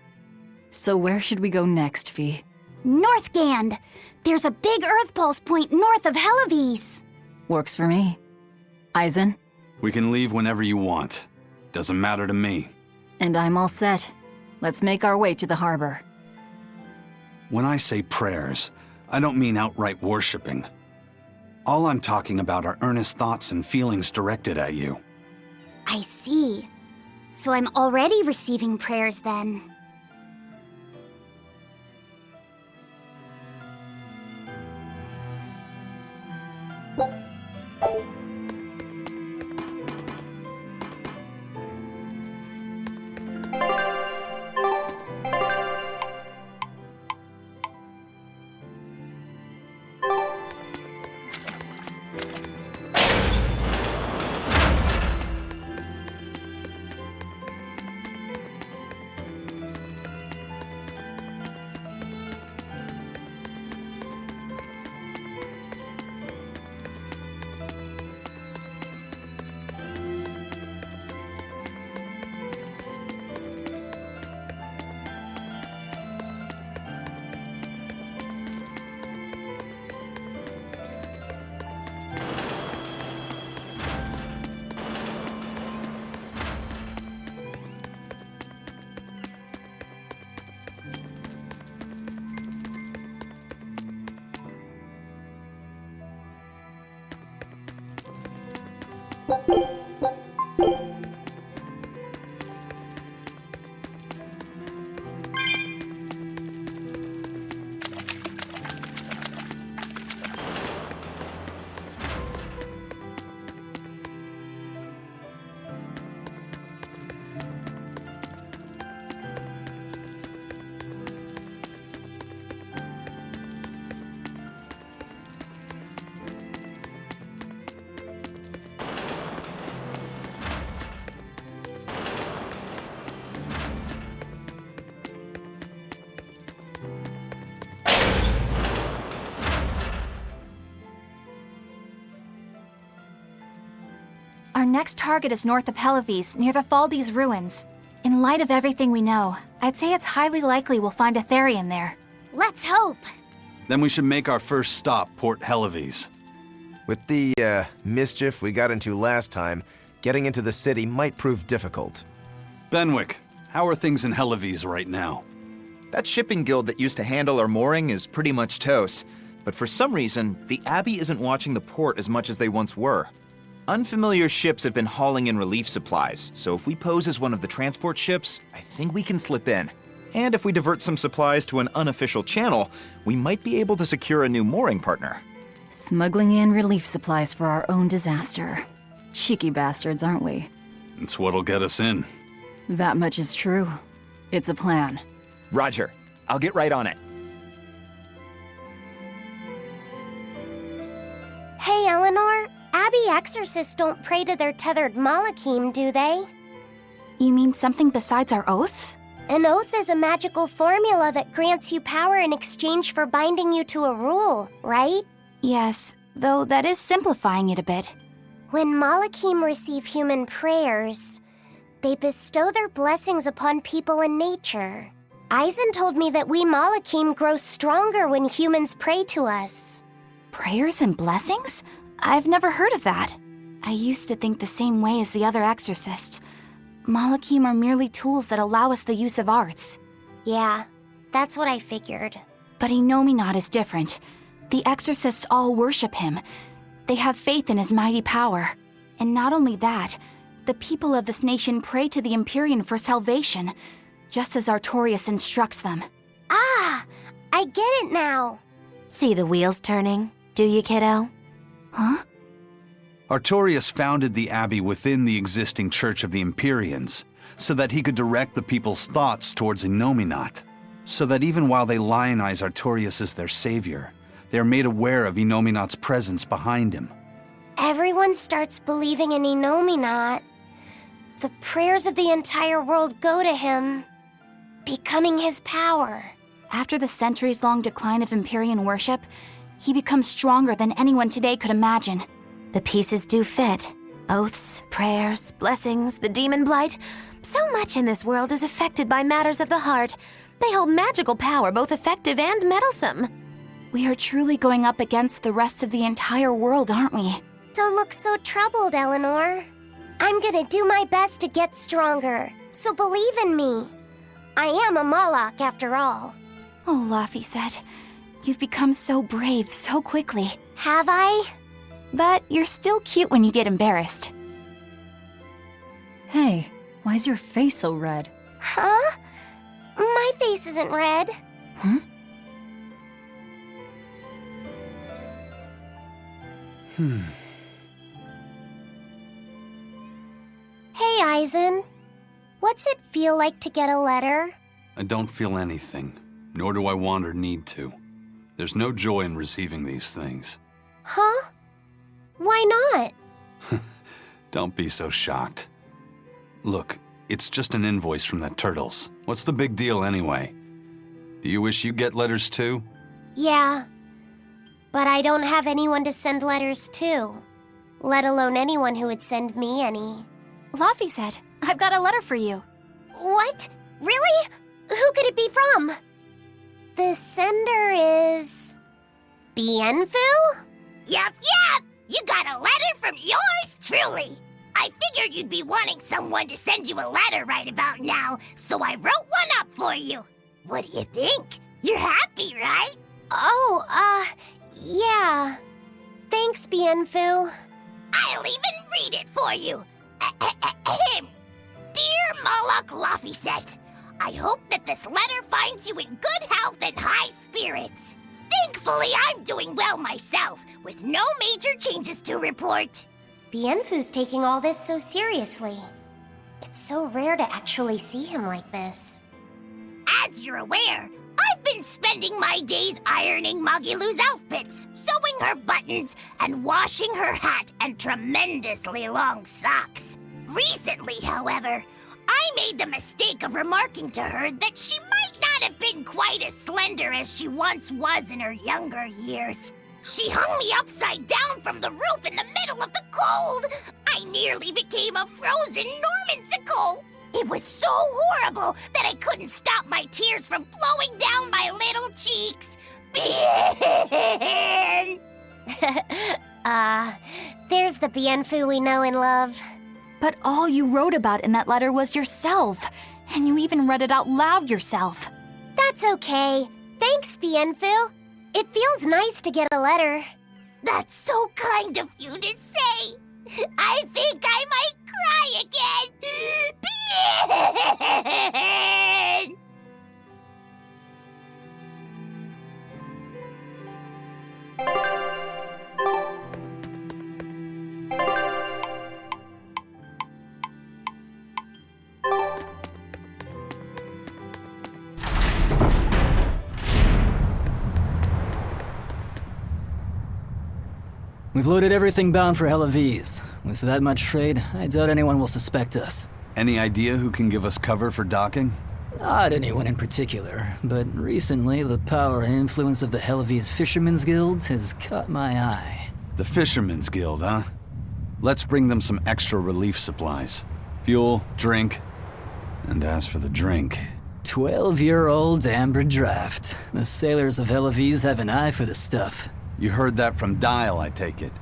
So where should we go next, Fee? Northgand! There's a big Earth Pulse point north of Helivis! Works for me. Aizen? We can leave whenever you want. Doesn't matter to me. And I'm all set. Let's make our way to the harbor. When I say prayers, I don't mean outright worshipping. All I'm talking about are earnest thoughts and feelings directed at you. I see. So I'm already receiving prayers then. Our next target is north of Helivis, near the Faldi's ruins. In light of everything we know, I'd say it's highly likely we'll find a Therian there. Let's hope! Then we should make our first stop, Port Helivis. With the, mischief we got into last time, getting into the city might prove difficult. Benwick, how are things in Helivis right now? That shipping guild that used to handle our mooring is pretty much toast. But for some reason, the Abbey isn't watching the port as much as they once were. Unfamiliar ships have been hauling in relief supplies, so if we pose as one of the transport ships, I think we can slip in. And if we divert some supplies to an unofficial channel, we might be able to secure a new mooring partner. Smuggling in relief supplies for our own disaster. Cheeky bastards, aren't we? It's what'll get us in. That much is true. It's a plan. Roger. I'll get right on it. Hey, Eleanor. Abbey exorcists don't pray to their tethered Malachim, do they? You mean something besides our oaths? An oath is a magical formula that grants you power in exchange for binding you to a rule, right? Yes, though that is simplifying it a bit. When Malachim receive human prayers, they bestow their blessings upon people and nature. Eisen told me that we Malachim grow stronger when humans pray to us. Prayers and blessings? I've never heard of that. I used to think the same way as the other exorcists. Malachim are merely tools that allow us the use of arts. Yeah, that's what I figured. But Innominat is different. The exorcists all worship him. They have faith in his mighty power. And not only that, the people of this nation pray to the Empyrean for salvation, just as Artorias instructs them. Ah, I get it now. See the wheels turning, do you, kiddo? Huh? Artorias founded the Abbey within the existing Church of the Empyreans, so that he could direct the people's thoughts towards Innominat, so that even while they lionize Artorias as their savior, they are made aware of Innominat's presence behind him. Everyone starts believing in Innominat. The prayers of the entire world go to him, becoming his power. After the centuries-long decline of Empyrean worship, he becomes stronger than anyone today could imagine. The pieces do fit. Oaths, prayers, blessings, the demon blight. So much in this world is affected by matters of the heart. They hold magical power, both effective and meddlesome. We are truly going up against the rest of the entire world, aren't we? Don't look so troubled, Eleanor. I'm gonna do my best to get stronger, so believe in me. I am a Malak, after all. Oh, Laphicet, you've become so brave so quickly. Have I? But you're still cute when you get embarrassed. Hey, why's your face so red? Huh? My face isn't red. Huh? Hey, Eisen. What's it feel like to get a letter? I don't feel anything, nor do I want or need to. There's no joy in receiving these things. Huh? Why not? Don't be so shocked. Look, it's just an invoice from the turtles. What's the big deal anyway? Do you wish you get letters too? Yeah. But I don't have anyone to send letters to. Let alone anyone who would send me any. Laphicet, I've got a letter for you. What? Really? Who could it be from? The sender is... Bienfu? Yup. You got a letter from yours truly. I figured you'd be wanting someone to send you a letter right about now, so I wrote one up for you. What do you think? You're happy, right? Oh, yeah. Thanks, Bienfu. I'll even read it for you. Dear Malak Laphicet, I hope that this letter finds you in good health and high spirits. Thankfully, I'm doing well myself, with no major changes to report. Bienfu's taking all this so seriously. It's so rare to actually see him like this. As you're aware, I've been spending my days ironing Magilu's outfits, sewing her buttons, and washing her hat and tremendously long socks. Recently, however, I made the mistake of remarking to her that she might not have been quite as slender as she once was in her younger years. She hung me upside down from the roof in the middle of the cold. I nearly became a frozen Normansicle. It was so horrible that I couldn't stop my tears from flowing down my little cheeks. There's the Bienfu we know and love. But all you wrote about in that letter was yourself, and you even read it out loud yourself. That's okay. Thanks, Bienfu. It feels nice to get a letter. That's so kind of you to say. I think I might cry again. We've loaded everything bound for Hell-Aviz. With that much trade, I doubt anyone will suspect us. Any idea who can give us cover for docking? Not anyone in particular, but recently the power and influence of the Hell-Aviz Fishermen's Guild has caught my eye. The Fishermen's Guild, huh? Let's bring them some extra relief supplies. Fuel, drink. And as for the drink... 12-year-old amber draft. The sailors of Hell-Aviz have an eye for the stuff. You heard that from Dial, I take it.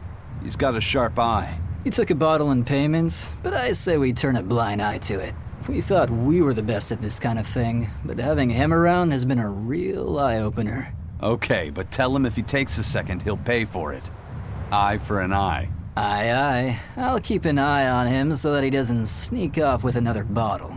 He's got a sharp eye. He took a bottle in payments, but I say we turn a blind eye to it. We thought we were the best at this kind of thing, but having him around has been a real eye-opener. Okay, but tell him if he takes a second, he'll pay for it. Eye for an eye. Aye, aye. I'll keep an eye on him so that he doesn't sneak off with another bottle.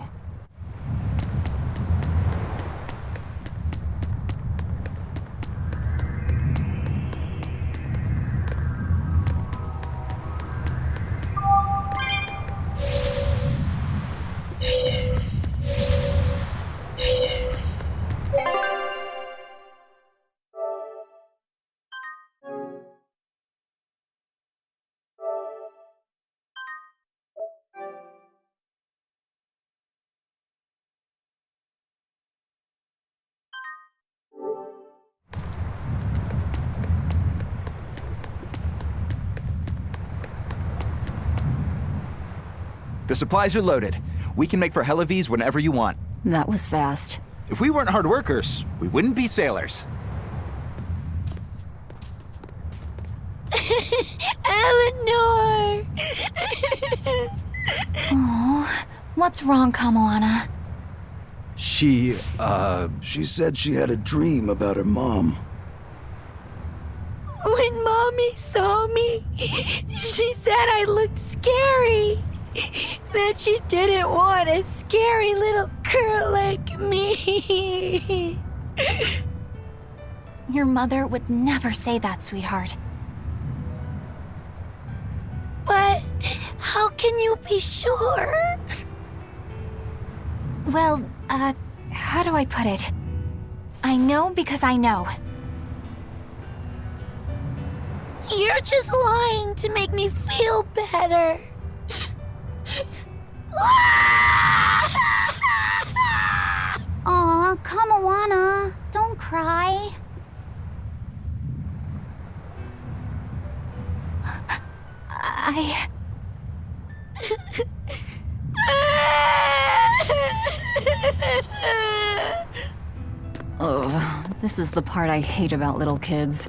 The supplies are loaded. We can make for Hell-Aviz whenever you want. That was fast. If we weren't hard workers, we wouldn't be sailors. Eleanor! Oh, what's wrong, Kamoana? She said she had a dream about her mom. When Mommy saw me, she said I looked scary. That she didn't want a scary little girl like me. Your mother would never say that, sweetheart. But how can you be sure? Well, how do I put it? I know because I know. You're just lying to make me feel better. Aw, Kamoana, don't cry. Oh, this is the part I hate about little kids.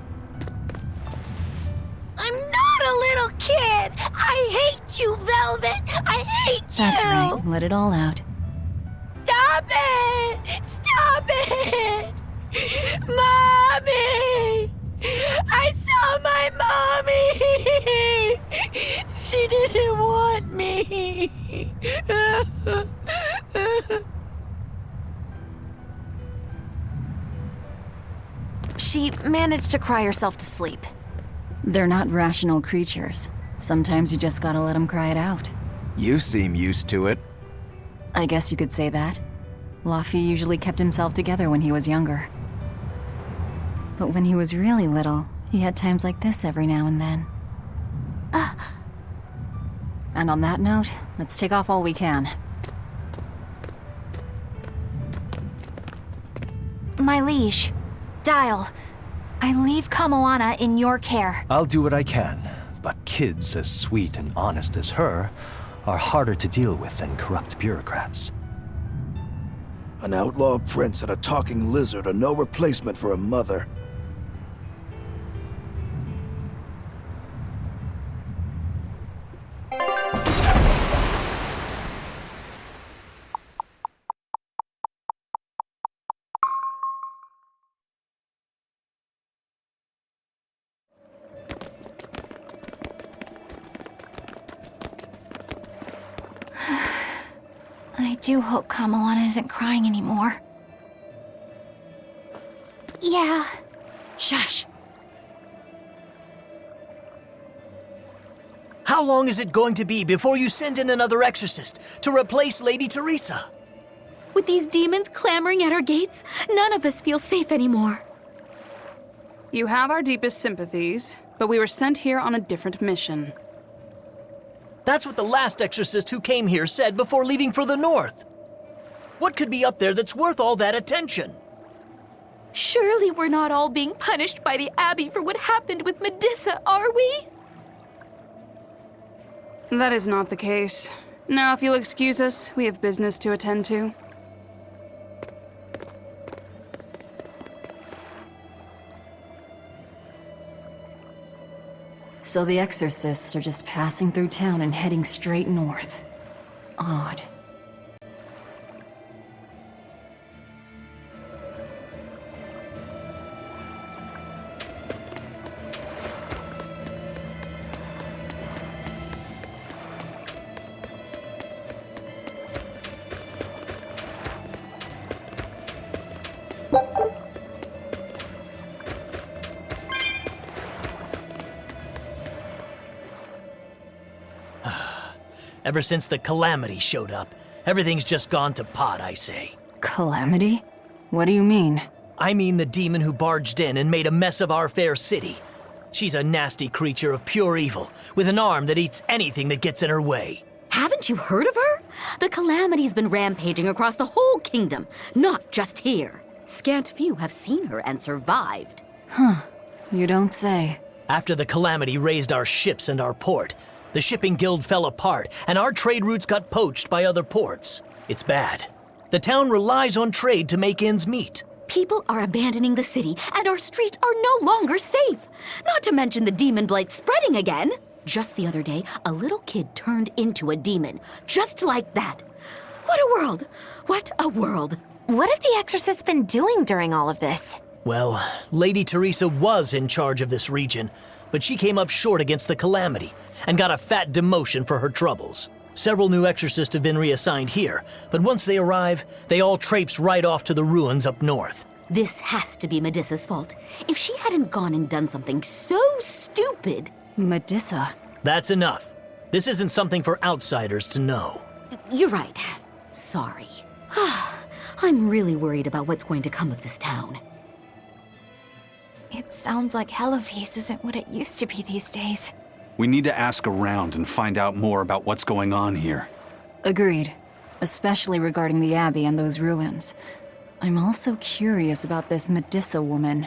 I'm not a little kid. I hate you, Velvet. I hate you. That's right, let it all out. Stop it! Stop it! Mommy! I saw my mommy! She didn't want me. She managed to cry herself to sleep. They're not rational creatures. Sometimes you just gotta let them cry it out. You seem used to it. I guess you could say that. Laffy usually kept himself together when he was younger. But when he was really little, he had times like this every now and then. And on that note, let's take off all we can. My liege, Dial, I leave Kamoana in your care. I'll do what I can, but kids as sweet and honest as her are harder to deal with than corrupt bureaucrats. An outlaw prince and a talking lizard are no replacement for a mother. I do hope Kamoana isn't crying anymore. Yeah. Shush! How long is it going to be before you send in another exorcist to replace Lady Teresa? With these demons clamoring at our gates, none of us feel safe anymore. You have our deepest sympathies, but we were sent here on a different mission. That's what the last exorcist who came here said before leaving for the north. What could be up there that's worth all that attention? Surely we're not all being punished by the Abbey for what happened with Medusa, are we? That is not the case. Now, if you'll excuse us, we have business to attend to. So the exorcists are just passing through town and heading straight north. Odd. Ever since the Calamity showed up, everything's just gone to pot, I say. Calamity? What do you mean? I mean the demon who barged in and made a mess of our fair city. She's a nasty creature of pure evil, with an arm that eats anything that gets in her way. Haven't you heard of her? The Calamity's been rampaging across the whole kingdom, not just here. Scant few have seen her and survived. Huh. You don't say. After the Calamity raised our ships and our port, the shipping guild fell apart, and our trade routes got poached by other ports. It's bad. The town relies on trade to make ends meet. People are abandoning the city, and our streets are no longer safe. Not to mention the demon blight spreading again. Just the other day, a little kid turned into a demon. Just like that. What a world! What a world! What have the exorcists been doing during all of this? Well, Lady Teresa was in charge of this region, but she came up short against the Calamity and got a fat demotion for her troubles. Several new exorcists have been reassigned here, but once they arrive, they all traipse right off to the ruins up north. This has to be Medusa's fault. If she hadn't gone and done something so stupid... Medusa? That's enough. This isn't something for outsiders to know. You're right. Sorry. I'm really worried about what's going to come of this town. It sounds like Hellafeast isn't what it used to be these days. We need to ask around and find out more about what's going on here. Agreed. Especially regarding the Abbey and those ruins. I'm also curious about this Medusa woman.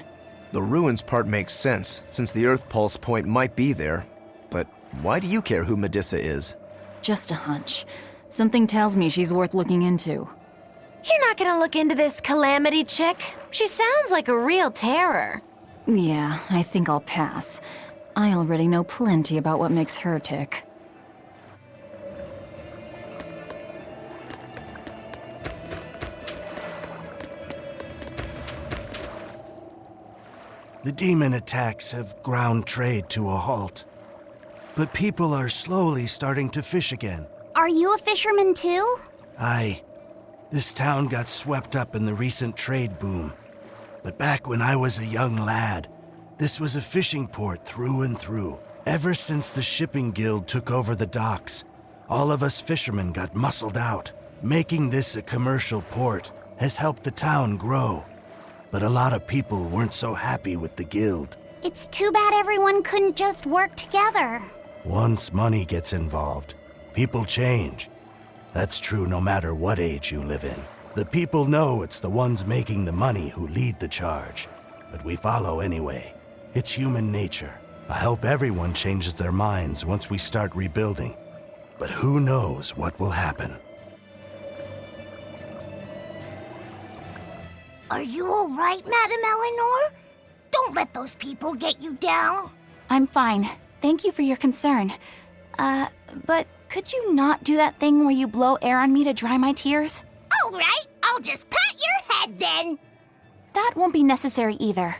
The ruins part makes sense, since the Earth Pulse point might be there. But why do you care who Medusa is? Just a hunch. Something tells me she's worth looking into. You're not gonna look into this Calamity chick? She sounds like a real terror. Yeah, I think I'll pass. I already know plenty about what makes her tick. The demon attacks have ground trade to a halt. But people are slowly starting to fish again. Are you a fisherman too? Aye. This town got swept up in the recent trade boom. But back when I was a young lad, this was a fishing port through and through. Ever since the shipping guild took over the docks, all of us fishermen got muscled out. Making this a commercial port has helped the town grow. But a lot of people weren't so happy with the guild. It's too bad everyone couldn't just work together. Once money gets involved, people change. That's true no matter what age you live in. The people know it's the ones making the money who lead the charge. But we follow anyway. It's human nature. I hope everyone changes their minds once we start rebuilding. But who knows what will happen. Are you all right, Madam Eleanor? Don't let those people get you down. I'm fine. Thank you for your concern. But could you not do that thing where you blow air on me to dry my tears? All right, I'll just pat your head then. That won't be necessary either.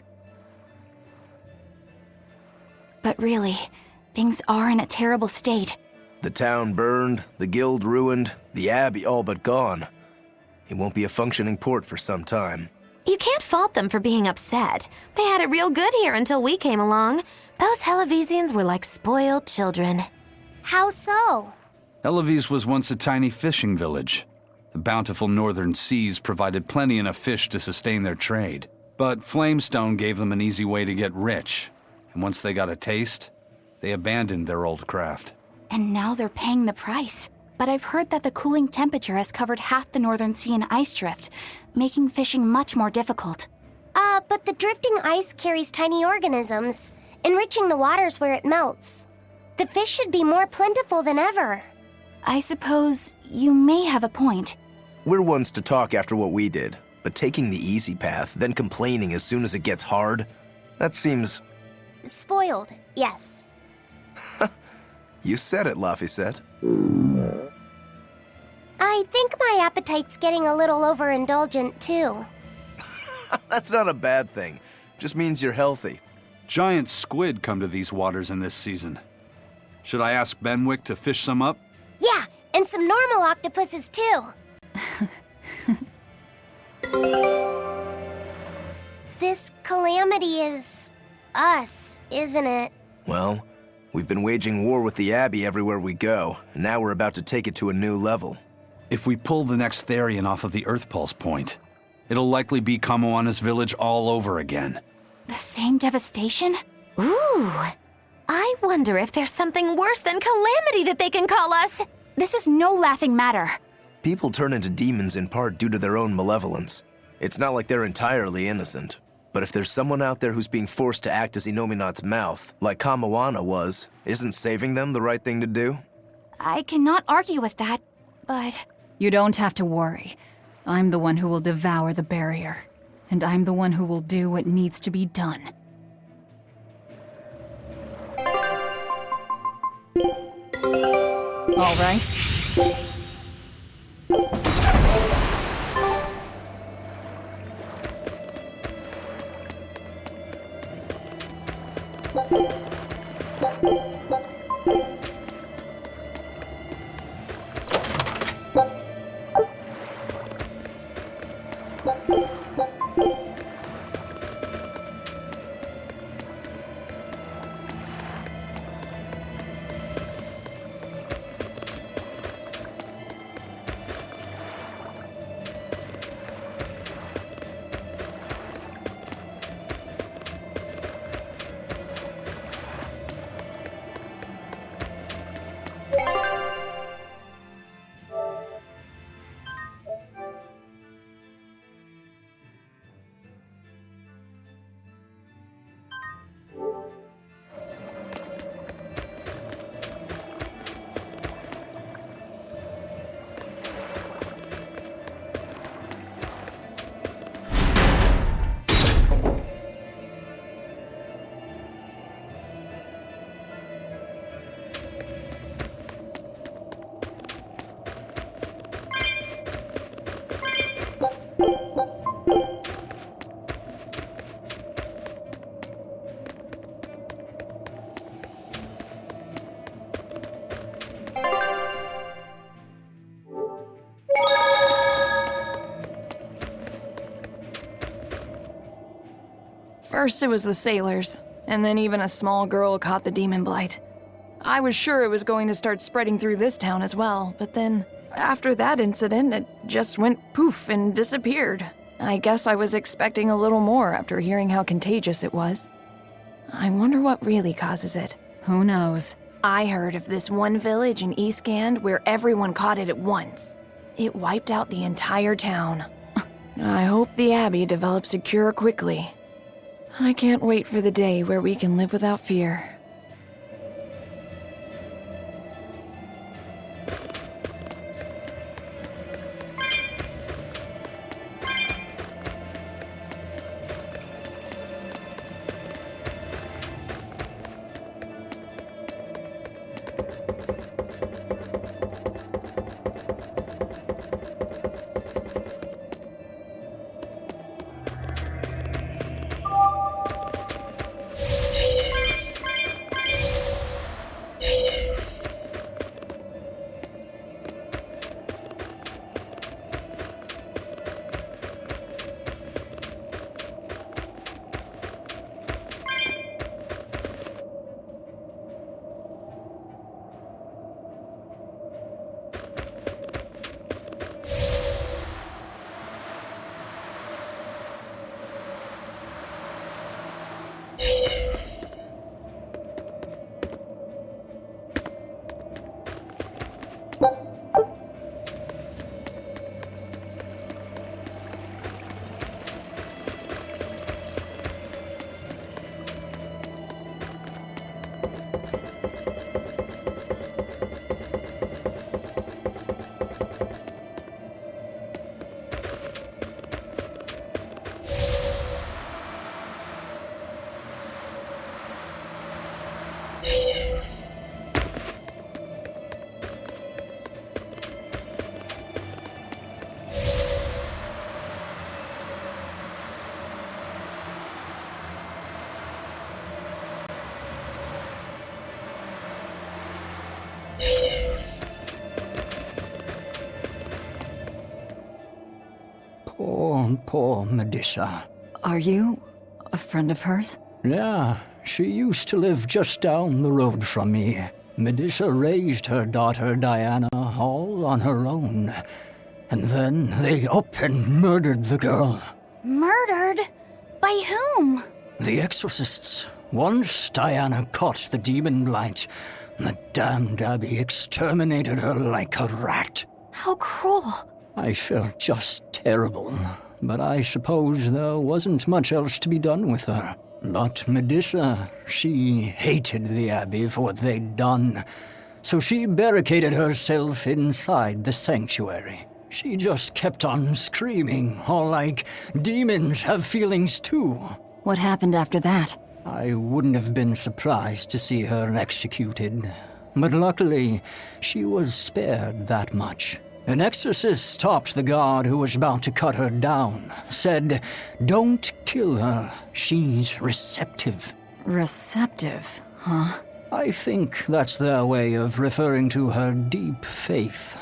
But really, things are in a terrible state. The town burned, the guild ruined, the abbey all but gone. It won't be a functioning port for some time. You can't fault them for being upset. They had it real good here until we came along. Those Hellavesians were like spoiled children. How so? Hellafeast was once a tiny fishing village. The bountiful northern seas provided plenty enough fish to sustain their trade. But Flamestone gave them an easy way to get rich, And once they got a taste, they abandoned their old craft. And now they're paying the price. But I've heard that the cooling temperature has covered half the northern sea in ice drift, making fishing much more difficult. But the drifting ice carries tiny organisms, enriching the waters where it melts. The fish should be more plentiful than ever. I suppose you may have a point. We're ones to talk after what we did, but taking the easy path, then complaining as soon as it gets hard, that seems... Spoiled, yes. You said it, Laphicet. I think my appetite's getting a little overindulgent, too. That's not a bad thing. Just means you're healthy. Giant squid come to these waters in this season. Should I ask Benwick to fish some up? Yeah, and some normal octopuses, too. This calamity is... us, isn't it? Well, we've been waging war with the Abbey everywhere we go, and now we're about to take it to a new level. If we pull the next Therian off of the Earth Pulse point, it'll likely be Kamoana's village all over again. The same devastation? Ooh. I wonder if there's something worse than calamity that they can call us. This is no laughing matter. People turn into demons in part due to their own malevolence. It's not like they're entirely innocent. But if there's someone out there who's being forced to act as Inominat's mouth, like Kamoana was, isn't saving them the right thing to do? I cannot argue with that, but... You don't have to worry. I'm the one who will devour the barrier. And I'm the one who will do what needs to be done. All right. First it was the sailors, and then even a small girl caught the demon blight. I was sure it was going to start spreading through this town as well, but then, after that incident, it just went poof and disappeared. I guess I was expecting a little more after hearing how contagious it was. I wonder what really causes it. Who knows? I heard of this one village in Eastgand where everyone caught it at once. It wiped out the entire town. I hope the Abbey develops a cure quickly. I can't wait for the day where we can live without fear. Poor Medusa. Are you a friend of hers? Yeah, she used to live just down the road from me. Medusa raised her daughter Diana all on her own. And then they up and murdered the girl. Murdered? By whom? The exorcists. Once Diana caught the demon blight, the damned abbey exterminated her like a rat. How cruel. I felt just terrible, but I suppose there wasn't much else to be done with her. But Medusa, she hated the abbey for what they'd done, so she barricaded herself inside the sanctuary. She just kept on screaming, all like, demons have feelings too. What happened after that? I wouldn't have been surprised to see her executed, but luckily, she was spared that much. An exorcist stopped the guard who was about to cut her down, said, "Don't kill her, she's receptive." Receptive, huh? I think that's their way of referring to her deep faith.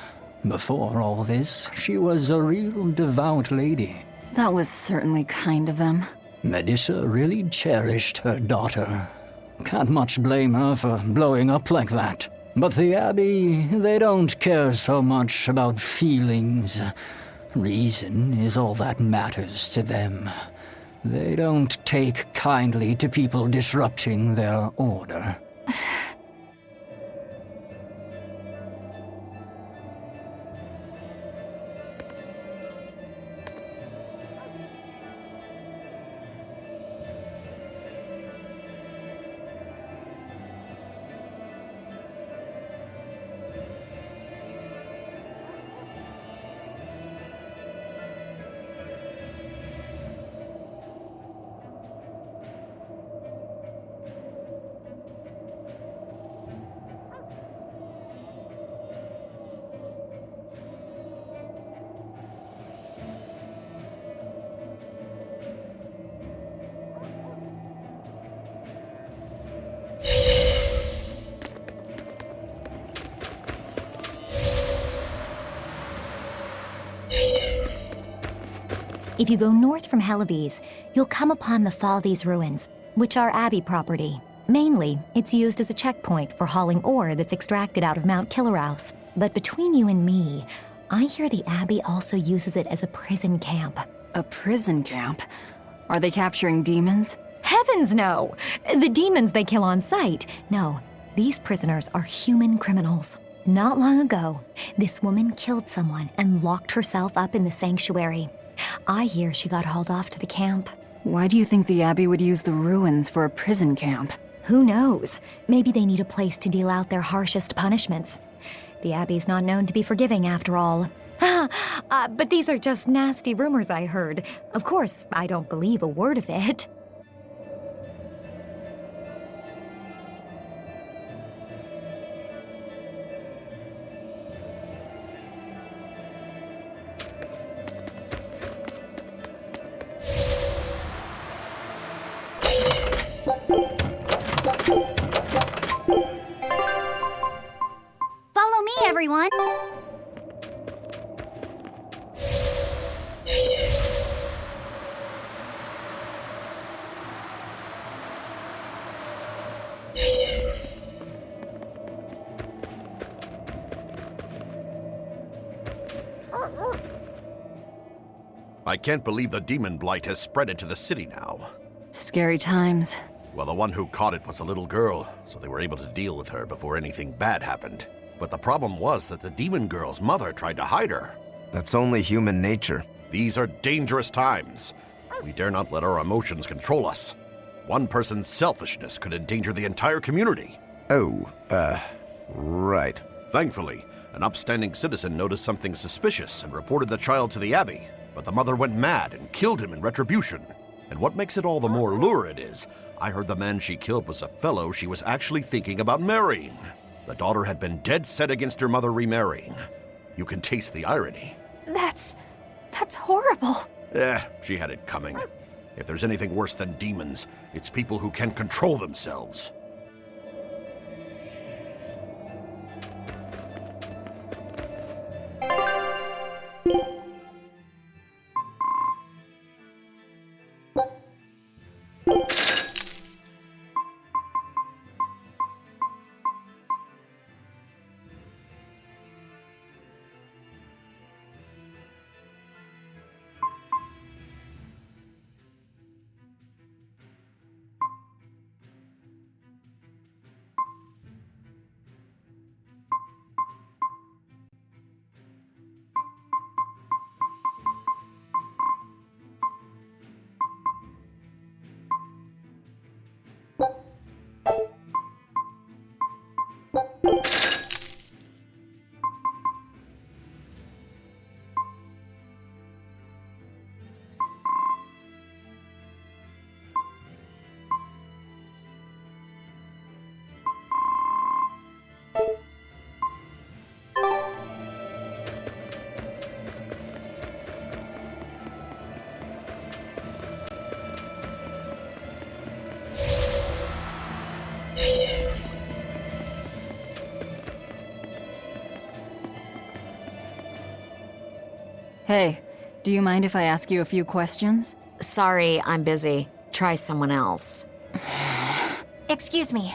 Before all this, she was a real devout lady. That was certainly kind of them. Medusa really cherished her daughter. Can't much blame her for blowing up like that. But the Abbey, they don't care so much about feelings. Reason is all that matters to them. They don't take kindly to people disrupting their order. If you go north from Helleves, you'll come upon the Faldi's ruins, which are Abbey property. Mainly, it's used as a checkpoint for hauling ore that's extracted out of Mount Killerhouse. But between you and me, I hear the Abbey also uses it as a prison camp. A prison camp? Are they capturing demons? Heavens no! The demons they kill on sight. No, these prisoners are human criminals. Not long ago, this woman killed someone and locked herself up in the sanctuary. I hear she got hauled off to the camp. Why do you think the Abbey would use the ruins for a prison camp? Who knows? Maybe they need a place to deal out their harshest punishments. The Abbey's not known to be forgiving after all. But these are just nasty rumors I heard. Of course, I don't believe a word of it. Follow me, everyone! I can't believe the demon blight has spread into the city now. Scary times. Well, the one who caught it was a little girl, so they were able to deal with her before anything bad happened. But the problem was that the demon girl's mother tried to hide her. That's only human nature. These are dangerous times. We dare not let our emotions control us. One person's selfishness could endanger the entire community. Right. Thankfully, an upstanding citizen noticed something suspicious and reported the child to the Abbey. But the mother went mad and killed him in retribution. And what makes it all the more lurid is, I heard the man she killed was a fellow she was actually thinking about marrying. The daughter had been dead set against her mother remarrying. You can taste the irony. That's horrible. She had it coming. If there's anything worse than demons, it's people who can't control themselves. Hey, do you mind if I ask you a few questions? Sorry, I'm busy. Try someone else. Excuse me.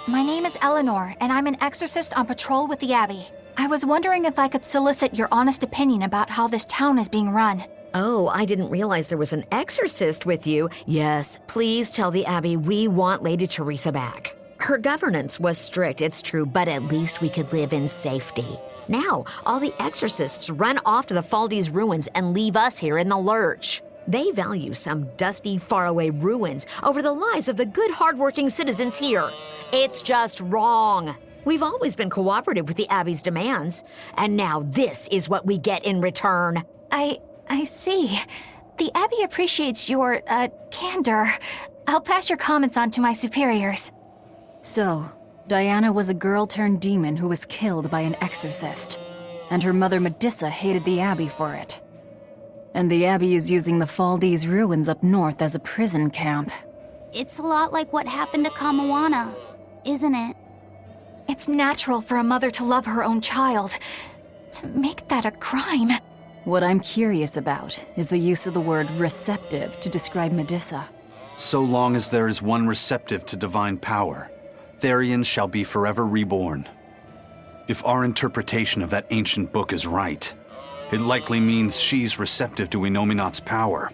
My name is Eleanor, and I'm an exorcist on patrol with the Abbey. I was wondering if I could solicit your honest opinion about how this town is being run. Oh, I didn't realize there was an exorcist with you. Yes, please tell the Abbey we want Lady Teresa back. Her governance was strict, it's true, but at least we could live in safety. Now, all the exorcists run off to the Faldi's ruins and leave us here in the lurch. They value some dusty, faraway ruins over the lives of the good, hardworking citizens here. It's just wrong. We've always been cooperative with the Abbey's demands, and now this is what we get in return. I see. The Abbey appreciates your, candor. I'll pass your comments on to my superiors. So, Diana was a girl-turned-demon who was killed by an exorcist, and her mother Medissa hated the Abbey for it. And the Abbey is using the Faldi's ruins up north as a prison camp. It's a lot like what happened to Kamawana, isn't it? It's natural for a mother to love her own child. To make that a crime. What I'm curious about is the use of the word receptive to describe Medissa. So long as there is one receptive to divine power, Therians shall be forever reborn. If our interpretation of that ancient book is right, it likely means she's receptive to Inominat's power.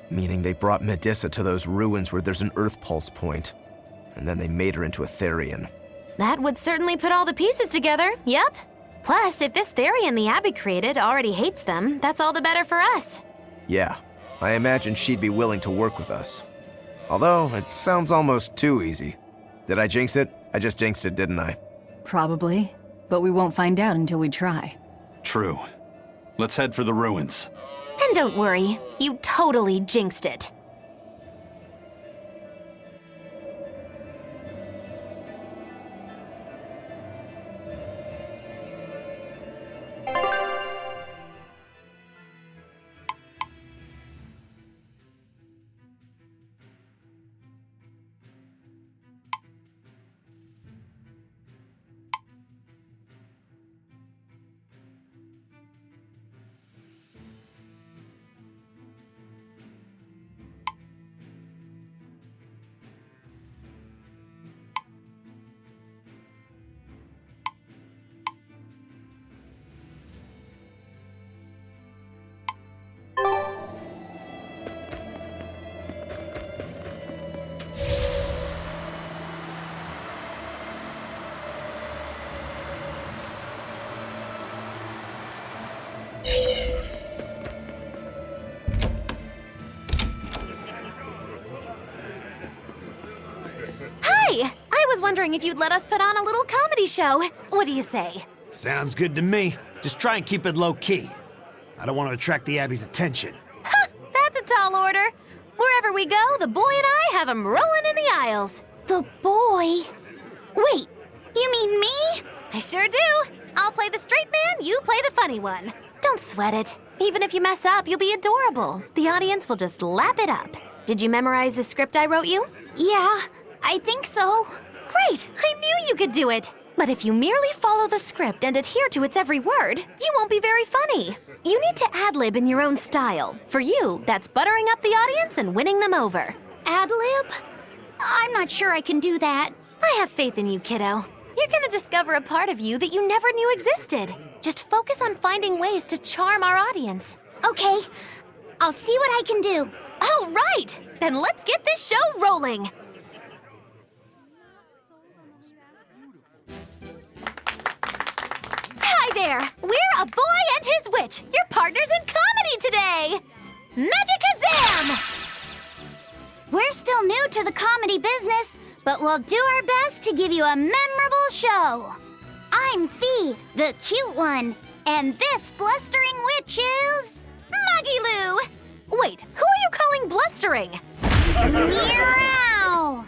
Meaning they brought Medissa to those ruins where there's an Earth Pulse point, and then they made her into a Therian. That would certainly put all the pieces together, yep. Plus, if this Therian the Abbey created already hates them, that's all the better for us. Yeah, I imagine she'd be willing to work with us. Although, it sounds almost too easy. Did I jinx it? I just jinxed it, didn't I? Probably, but we won't find out until we try. True. Let's head for the ruins. And don't worry, you totally jinxed it. I was wondering if you'd let us put on a little comedy show. What do you say? Sounds good to me. Just try and keep it low-key. I don't want to attract the Abbey's attention. Ha! That's a tall order. Wherever we go, the boy and I have him rolling in the aisles. The boy? Wait, you mean me? I sure do. I'll play the straight man, you play the funny one. Don't sweat it. Even if you mess up, you'll be adorable. The audience will just lap it up. Did you memorize the script I wrote you? Yeah, I think so. Great! I knew you could do it! But if you merely follow the script and adhere to its every word, you won't be very funny. You need to ad-lib in your own style. For you, that's buttering up the audience and winning them over. Ad-lib? I'm not sure I can do that. I have faith in you, kiddo. You're gonna discover a part of you that you never knew existed. Just focus on finding ways to charm our audience. Okay, I'll see what I can do. Oh, right! Then let's get this show rolling! Hi there! We're a boy and his witch, your partners in comedy today! Magicazam! We're still new to the comedy business, but we'll do our best to give you a memorable show. I'm Fee, the cute one, and this blustering witch is... Maggie-Lou! Wait, who are you calling blustering? Meow!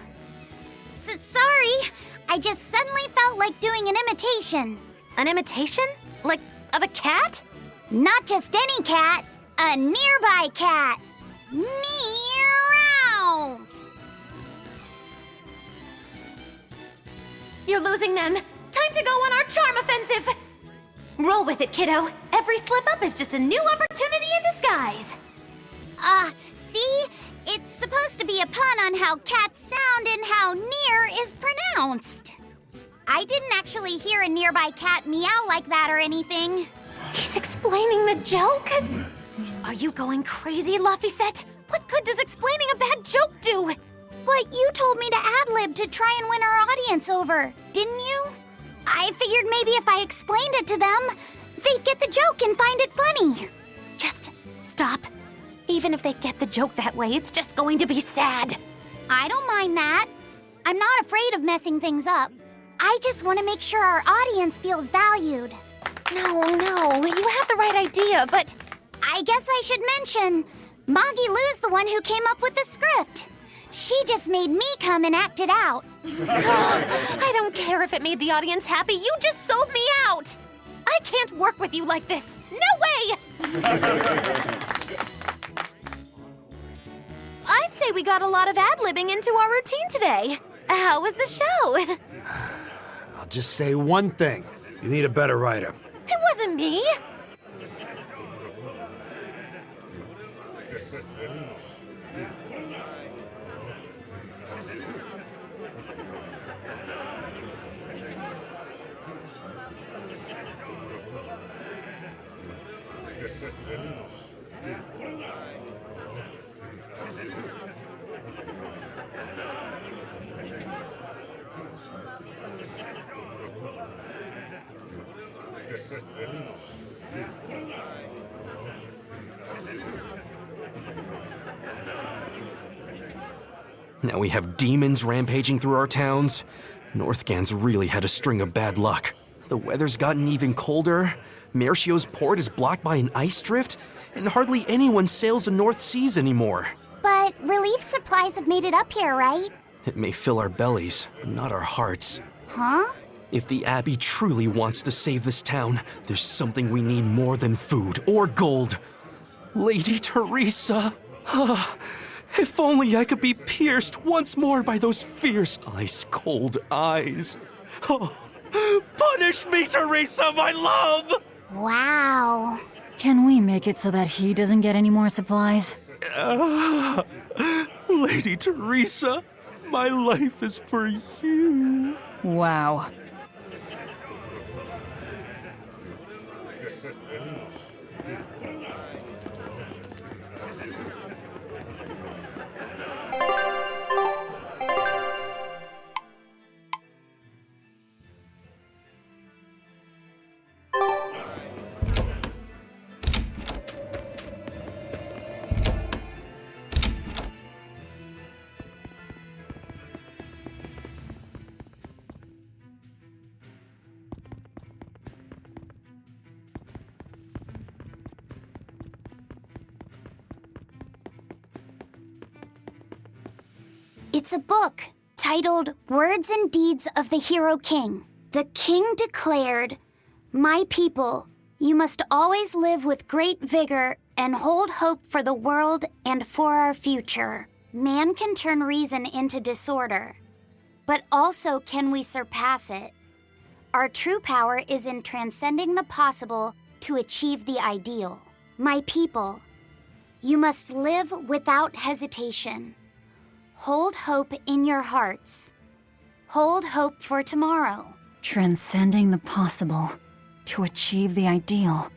Sorry, I just suddenly felt like doing an imitation. An imitation? Like, of a cat? Not just any cat, a nearby cat. Meow! You're losing them. Time to go on our charm offensive. Roll with it, kiddo. Every slip-up is just a new opportunity in disguise. See? It's supposed to be a pun on how cats sound and how near is pronounced. I didn't actually hear a nearby cat meow like that or anything. He's explaining the joke? Are you going crazy, Laphicet? What good does explaining a bad joke do? But you told me to ad-lib to try and win our audience over, didn't you? I figured maybe if I explained it to them, they'd get the joke and find it funny. Just stop. Even if they get the joke that way, it's just going to be sad. I don't mind that. I'm not afraid of messing things up. I just want to make sure our audience feels valued. No, you have the right idea, but... I guess I should mention, Moggy Lou's the one who came up with the script. She just made me come and act it out. I don't care if it made the audience happy, you just sold me out! I can't work with you like this. No way! I'd say we got a lot of ad-libbing into our routine today. How was the show? I'll just say one thing. You need a better writer. It wasn't me. Now we have demons rampaging through our towns. Northgan's really had a string of bad luck. The weather's gotten even colder, Mercio's port is blocked by an ice drift, and hardly anyone sails the North Seas anymore. But relief supplies have made it up here, right? It may fill our bellies, but not our hearts. Huh? If the Abbey truly wants to save this town, there's something we need more than food or gold. Lady Teresa! If only I could be pierced once more by those fierce, ice-cold eyes. Oh, punish me, Teresa, my love! Wow. Can we make it so that he doesn't get any more supplies? Lady Teresa, my life is for you. Wow. It's a book titled Words and Deeds of the Hero King. The king declared, "My people, you must always live with great vigor and hold hope for the world and for our future. Man can turn reason into disorder, but also can we surpass it? Our true power is in transcending the possible to achieve the ideal. My people, you must live without hesitation. Hold hope in your hearts. Hold hope for tomorrow." Transcending the possible to achieve the ideal.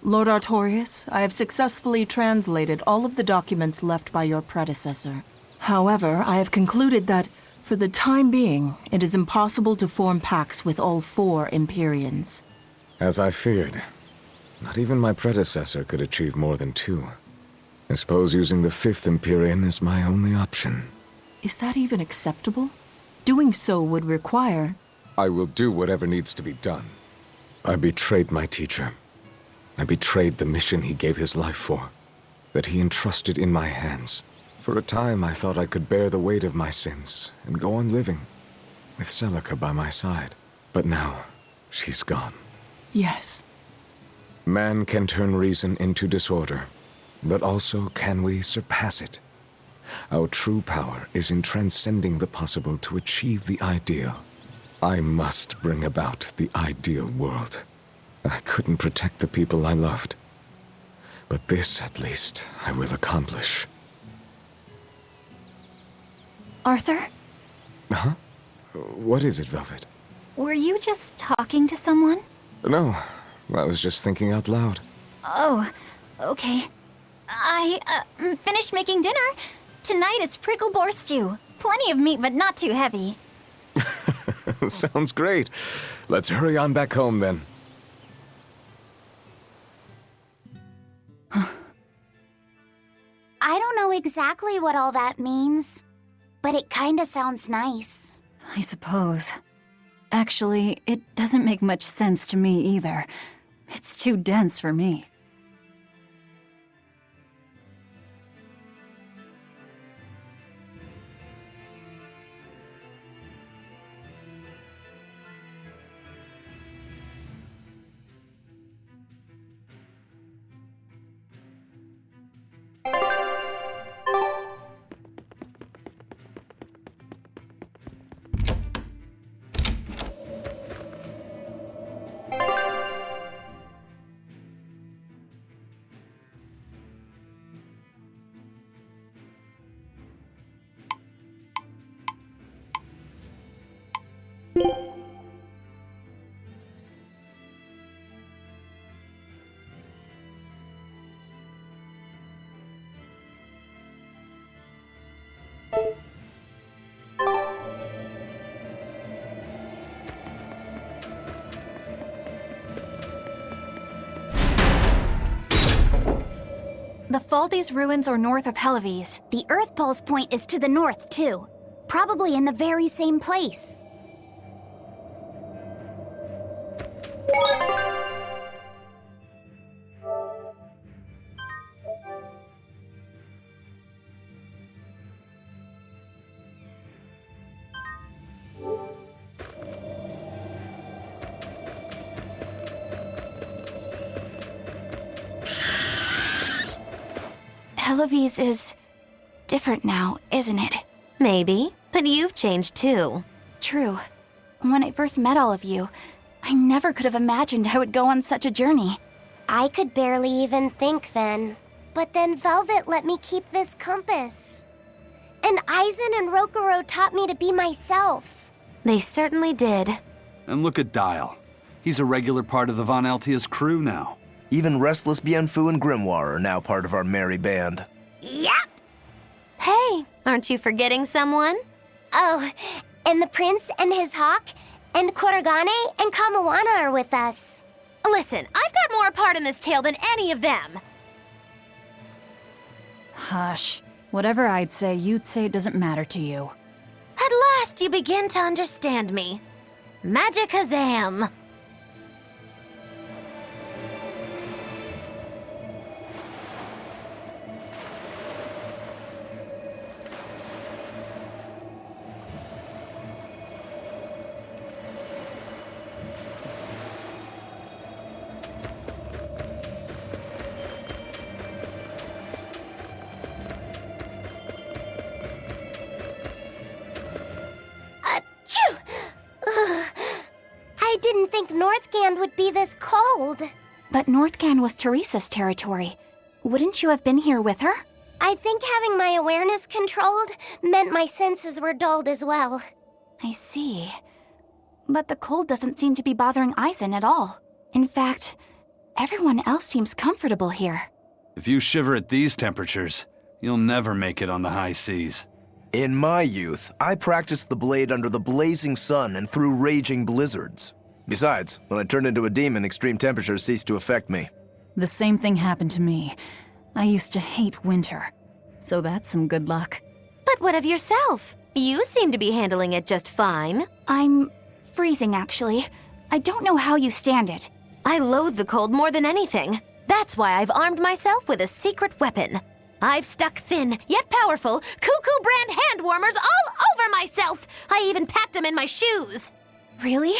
Lord Artorius, I have successfully translated all of the documents left by your predecessor. However, I have concluded that, for the time being, it is impossible to form pacts with all 4 Empyreans. As I feared, not even my predecessor could achieve more than 2. I suppose using the 5th Empyrean is my only option. Is that even acceptable? Doing so would require... I will do whatever needs to be done. I betrayed my teacher. I betrayed the mission he gave his life for, that he entrusted in my hands. For a time, I thought I could bear the weight of my sins and go on living, with Celica by my side. But now, she's gone. Yes. Man can turn reason into disorder, but also can we surpass it? Our true power is in transcending the possible to achieve the ideal. I must bring about the ideal world. I couldn't protect the people I loved. But this, at least, I will accomplish. Arthur? Huh? What is it, Velvet? Were you just talking to someone? No, I was just thinking out loud. Oh, okay. I finished making dinner. Tonight is prickle boar stew. Plenty of meat, but not too heavy. Sounds great. Let's hurry on back home, then. I don't know exactly what all that means, but it kinda sounds nice. I suppose. Actually, it doesn't make much sense to me either. It's too dense for me. The Faldi's ruins are north of Helives. The Earth Pulse point is to the north, too. Probably in the very same place. Helives is different now, isn't it? Maybe, but you've changed too. True. When I first met all of you, I never could have imagined I would go on such a journey. I could barely even think then. But then Velvet let me keep this compass. And Aizen and Rokuro taught me to be myself. They certainly did. And look at Dial. He's a regular part of the Von Altia's crew now. Even Restless Bienfu and Grimoire are now part of our merry band. Yep. Hey, aren't you forgetting someone? Oh, and the prince and his hawk, and Kurogane and Kamawana are with us. Listen, I've got more part in this tale than any of them. Hush. Whatever I'd say, you'd say it doesn't matter to you. At last you begin to understand me. Magicazam! I didn't think Northgand would be this cold. But Northgand was Teresa's territory. Wouldn't you have been here with her? I think having my awareness controlled meant my senses were dulled as well. I see. But the cold doesn't seem to be bothering Aizen at all. In fact, everyone else seems comfortable here. If you shiver at these temperatures, you'll never make it on the high seas. In my youth, I practiced the blade under the blazing sun and through raging blizzards. Besides, when I turned into a demon, extreme temperatures ceased to affect me. The same thing happened to me. I used to hate winter. So that's some good luck. But what of yourself? You seem to be handling it just fine. I'm freezing, actually. I don't know how you stand it. I loathe the cold more than anything. That's why I've armed myself with a secret weapon. I've stuck thin, yet powerful, Cuckoo brand hand warmers all over myself! I even packed them in my shoes! Really?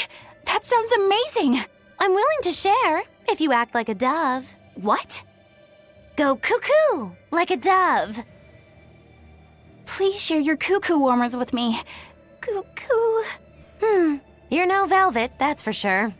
That sounds amazing! I'm willing to share, if you act like a dove. What? Go cuckoo, like a dove. Please share your cuckoo warmers with me. Cuckoo. You're no velvet, that's for sure.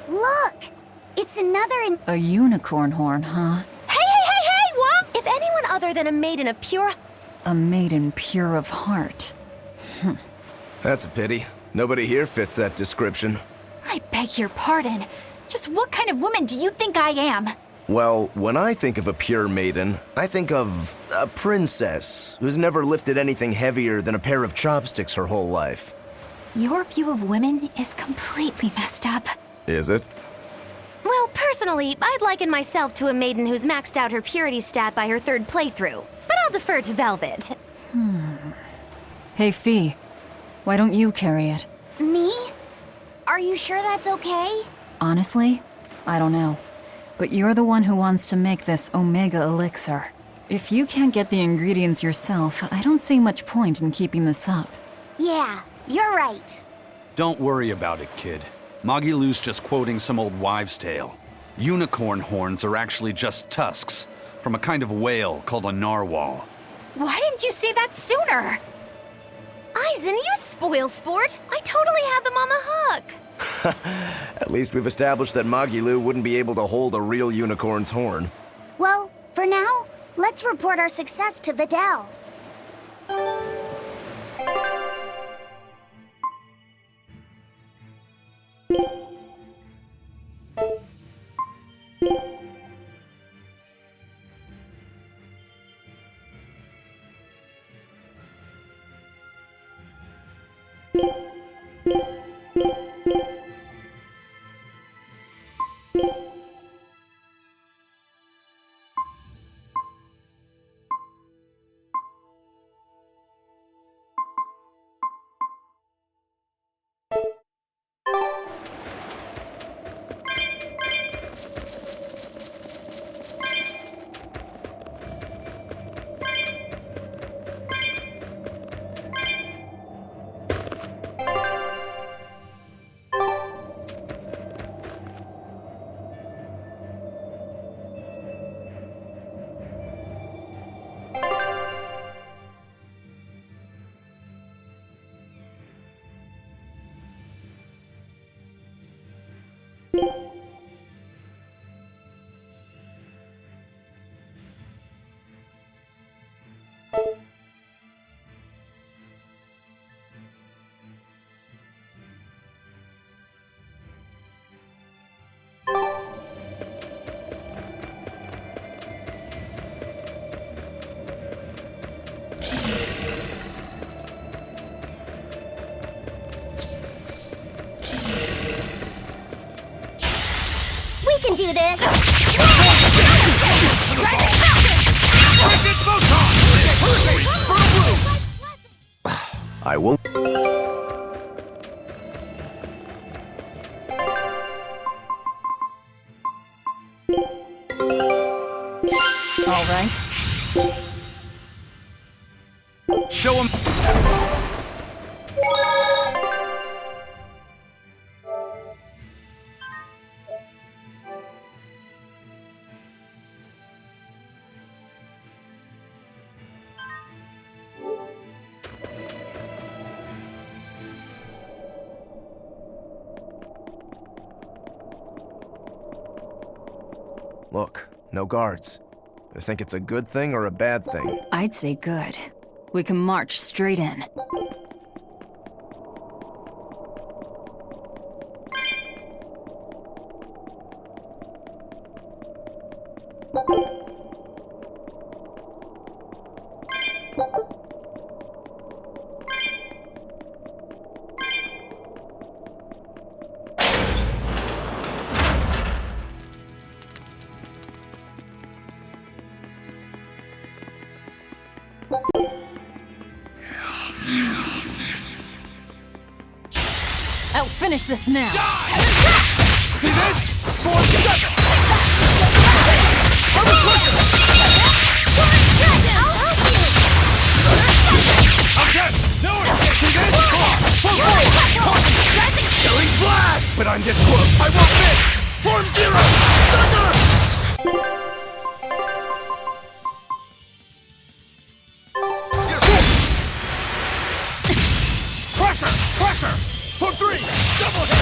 Look! It's another A unicorn horn, huh? Hey, what? If anyone other than a maiden of pure... A maiden pure of heart. That's a pity. Nobody here fits that description. I beg your pardon. Just what kind of woman do you think I am? Well, when I think of a pure maiden, I think of a princess who's never lifted anything heavier than a pair of chopsticks her whole life. Your view of women is completely messed up. Is it? Well, personally, I'd liken myself to a maiden who's maxed out her purity stat by her third playthrough. But I'll defer to Velvet. Hey, Fee. Why don't you carry it? Me? Are you sure that's okay? Honestly, I don't know. But you're the one who wants to make this Omega Elixir. If you can't get the ingredients yourself, I don't see much point in keeping this up. Yeah, you're right. Don't worry about it, kid. Magilou's just quoting some old wives' tale. Unicorn horns are actually just tusks from a kind of whale called a narwhal. Why didn't you say that sooner? Eisen, you spoil sport. I totally had them on the hook. At least we've established that Magilou wouldn't be able to hold a real unicorn's horn. Well, for now, let's report our success to Vidal. We can do this! I won't. All right. Show him. Look, no guards. I think it's a good thing or a bad thing. I'd say good. We can march straight in. I'll finish this now. See this? 4-7! Okay, no escape! See this? 4-4! Killing flash! But I'm this close, I won't miss! Form 0! Thunder! Pressure! Form 3! Double hit!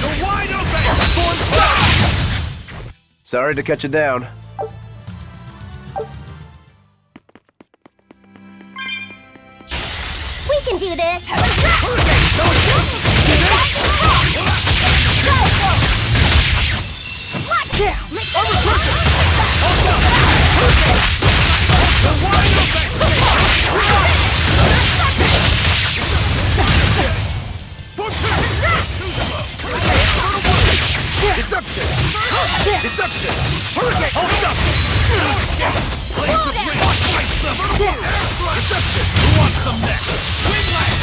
You're wide open! Form 7! Sorry to cut you down. We can do this! Deception! Deception! Hurricane! Hold up! Slow down! Deception! Who wants some next? Windlash!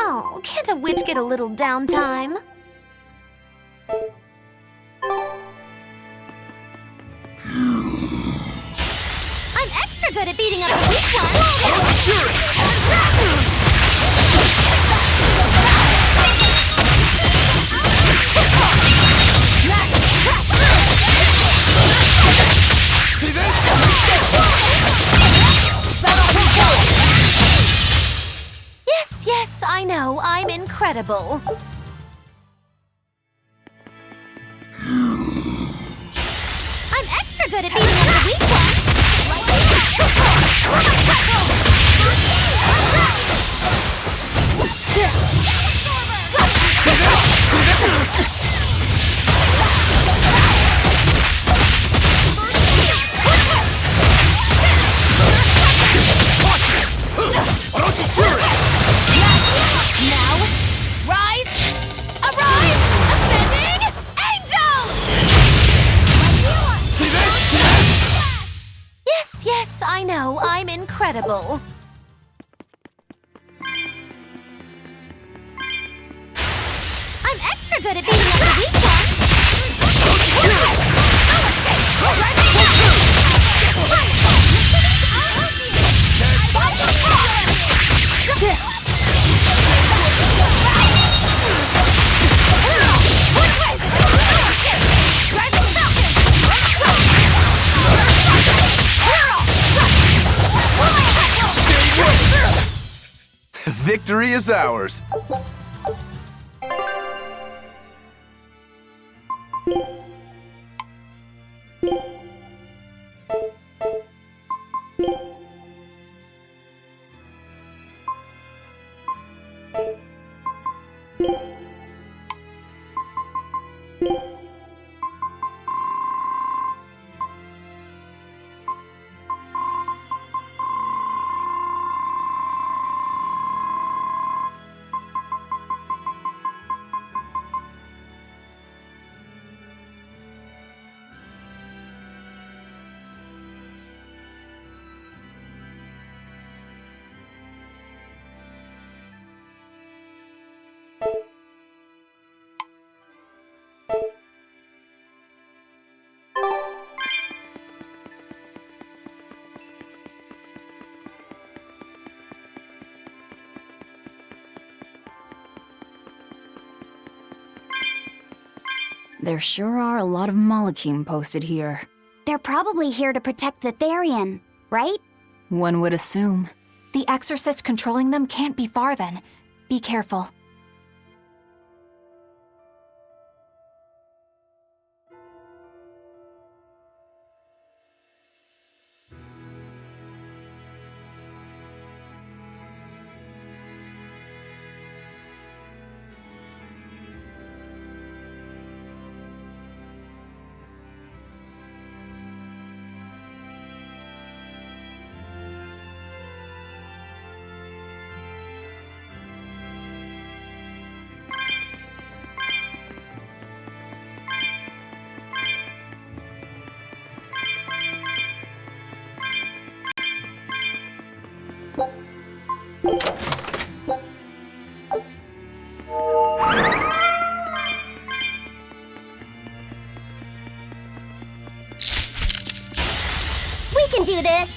Oh, can't a witch get a little downtime? I'm extra good at beating up the weak ones! See this? Yes, I know. I'm incredible. I'm extra good at beating up the weak ones! Now, rise! Arise! Ascending angels! Yes, I know. I'm incredible. I'm extra good at beating up the weak ones! Victory is ours. There sure are a lot of Malachim posted here. They're probably here to protect the Therian, right? One would assume. The exorcist controlling them can't be far then. Be careful. We can do this!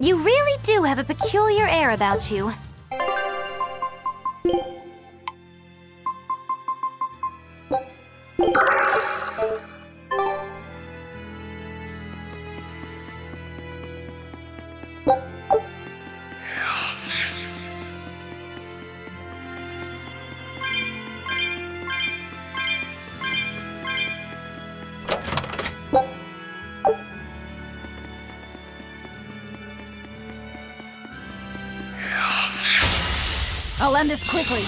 You really do have a peculiar air about you. I'll end this quickly.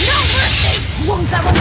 No mercy! Won't that one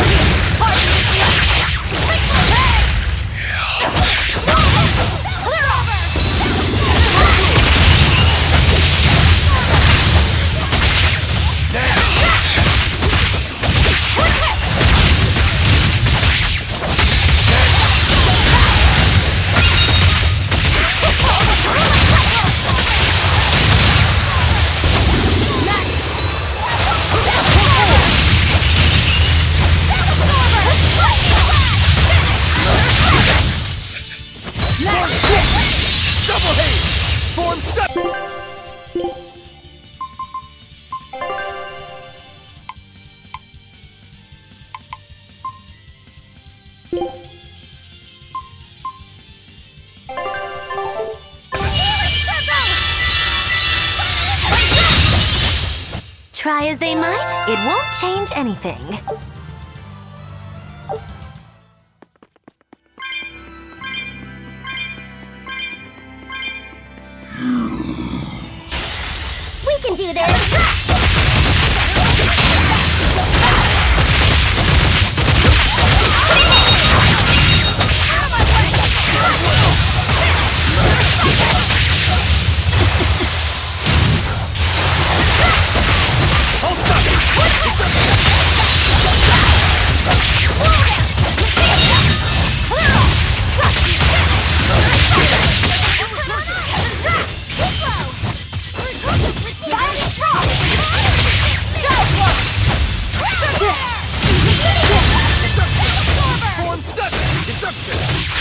Try as they might, it won't change anything. We can do this!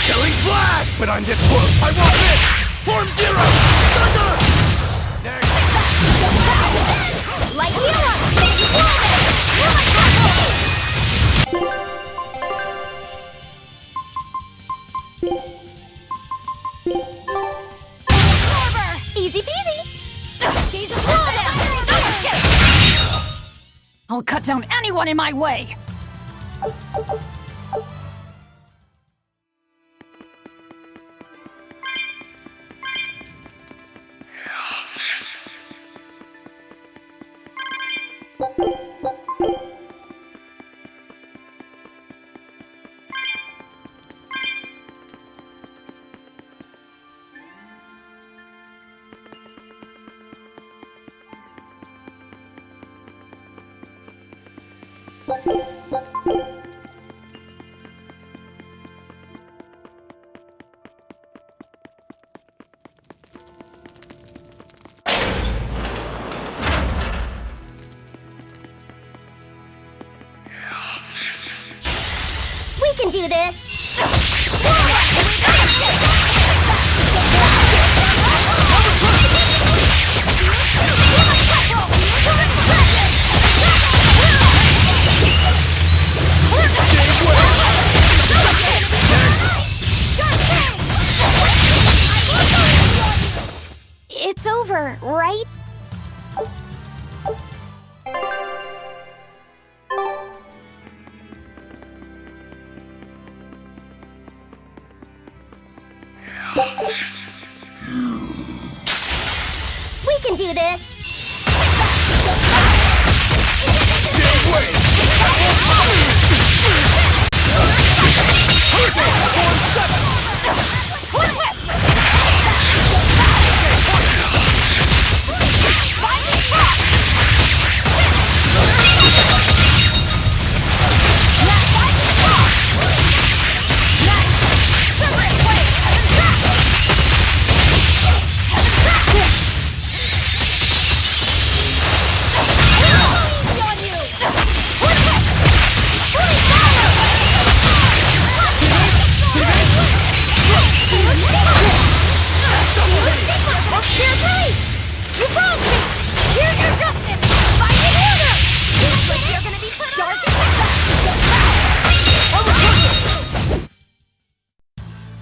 Killing flash! But I'm this close, I won't miss! Form zero! Thunder! Next! Light you up! Easy peasy! I'll cut down anyone in my way! We can do this! It's over, right? We can do this!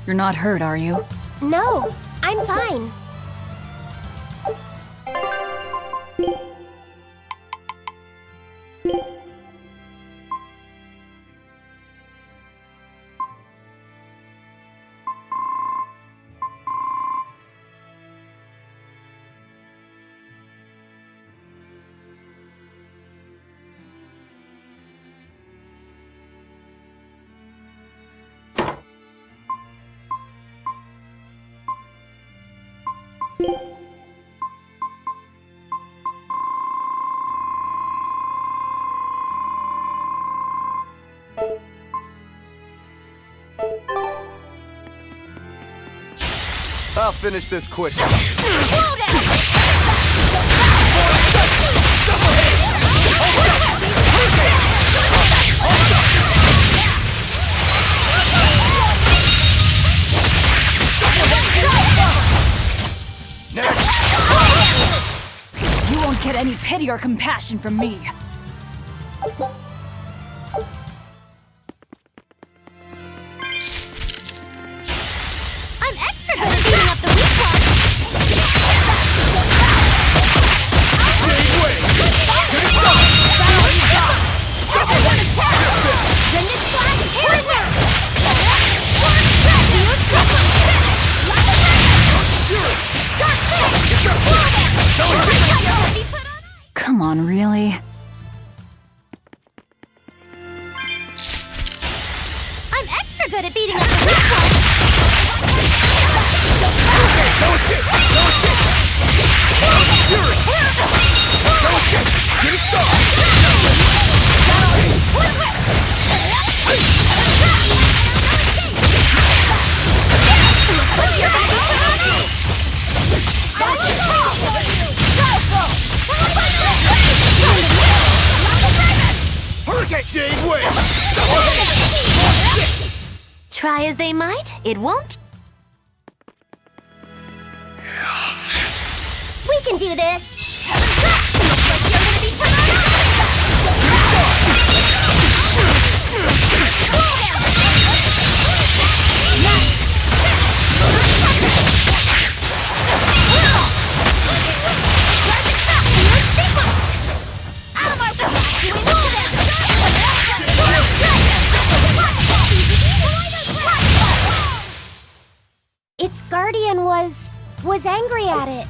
You're not hurt, are you? No, I'm fine. I'll finish this quick. You won't get any pity or compassion from me. I'm extra good at beating up the weak ones! Come on, really? I'm extra good at beating up the weak ones! Try as they might, it won't. We can do this! Its guardian was angry at it.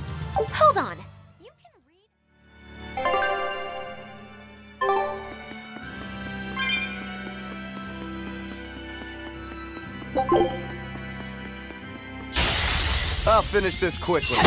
Hold on. You can read. I'll finish this quickly.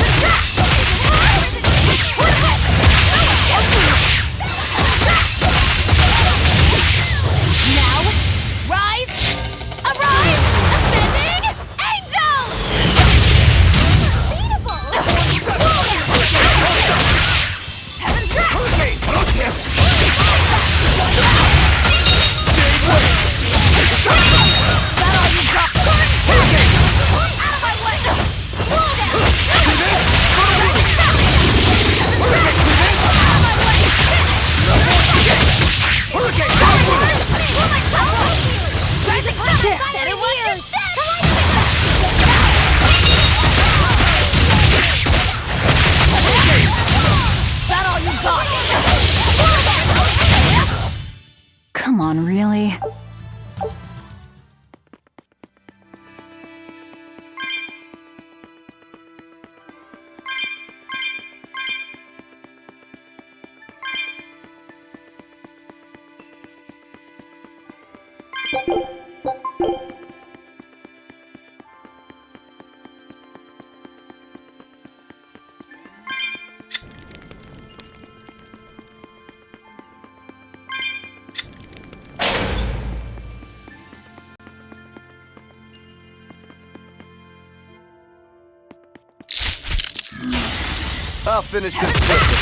I'll finish this quickly.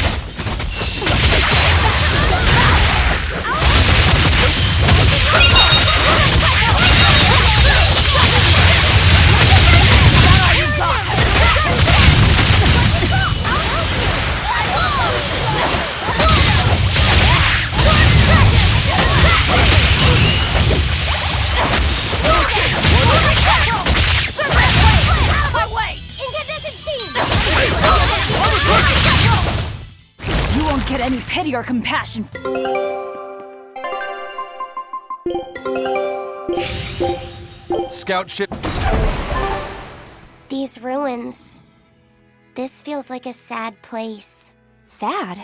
You won't get any pity or compassion. Scout ship. These ruins. This feels like a sad place. Sad?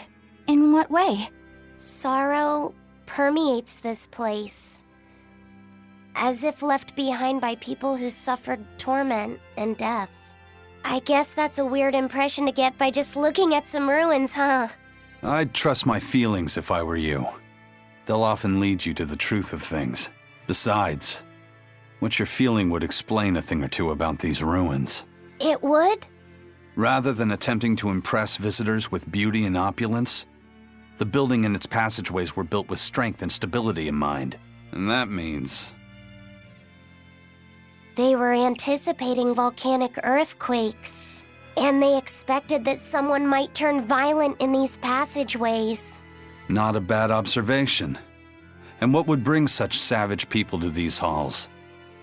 In what way? Sorrow permeates this place. As if left behind by people who suffered torment and death. I guess that's a weird impression to get by just looking at some ruins, huh? I'd trust my feelings if I were you. They'll often lead you to the truth of things. Besides, what you're feeling would explain a thing or two about these ruins. It would? Rather than attempting to impress visitors with beauty and opulence, the building and its passageways were built with strength and stability in mind. And that means... They were anticipating volcanic earthquakes. And they expected that someone might turn violent in these passageways. Not a bad observation. And what would bring such savage people to these halls?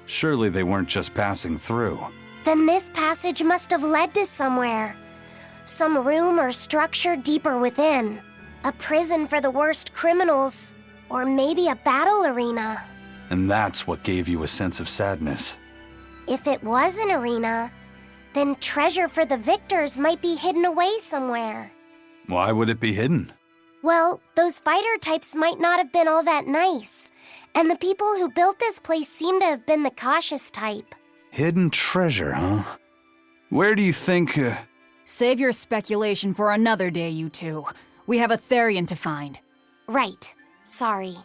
Surely they weren't just passing through. Then this passage must have led to somewhere. Some room or structure deeper within. A prison for the worst criminals. Or maybe a battle arena. And that's what gave you a sense of sadness. If it was an arena, then treasure for the victors might be hidden away somewhere. Why would it be hidden? Well, those fighter types might not have been all that nice. And the people who built this place seem to have been the cautious type. Hidden treasure, huh? Where do you think... Save your speculation for another day, you two. We have a Therian to find. Right. Sorry.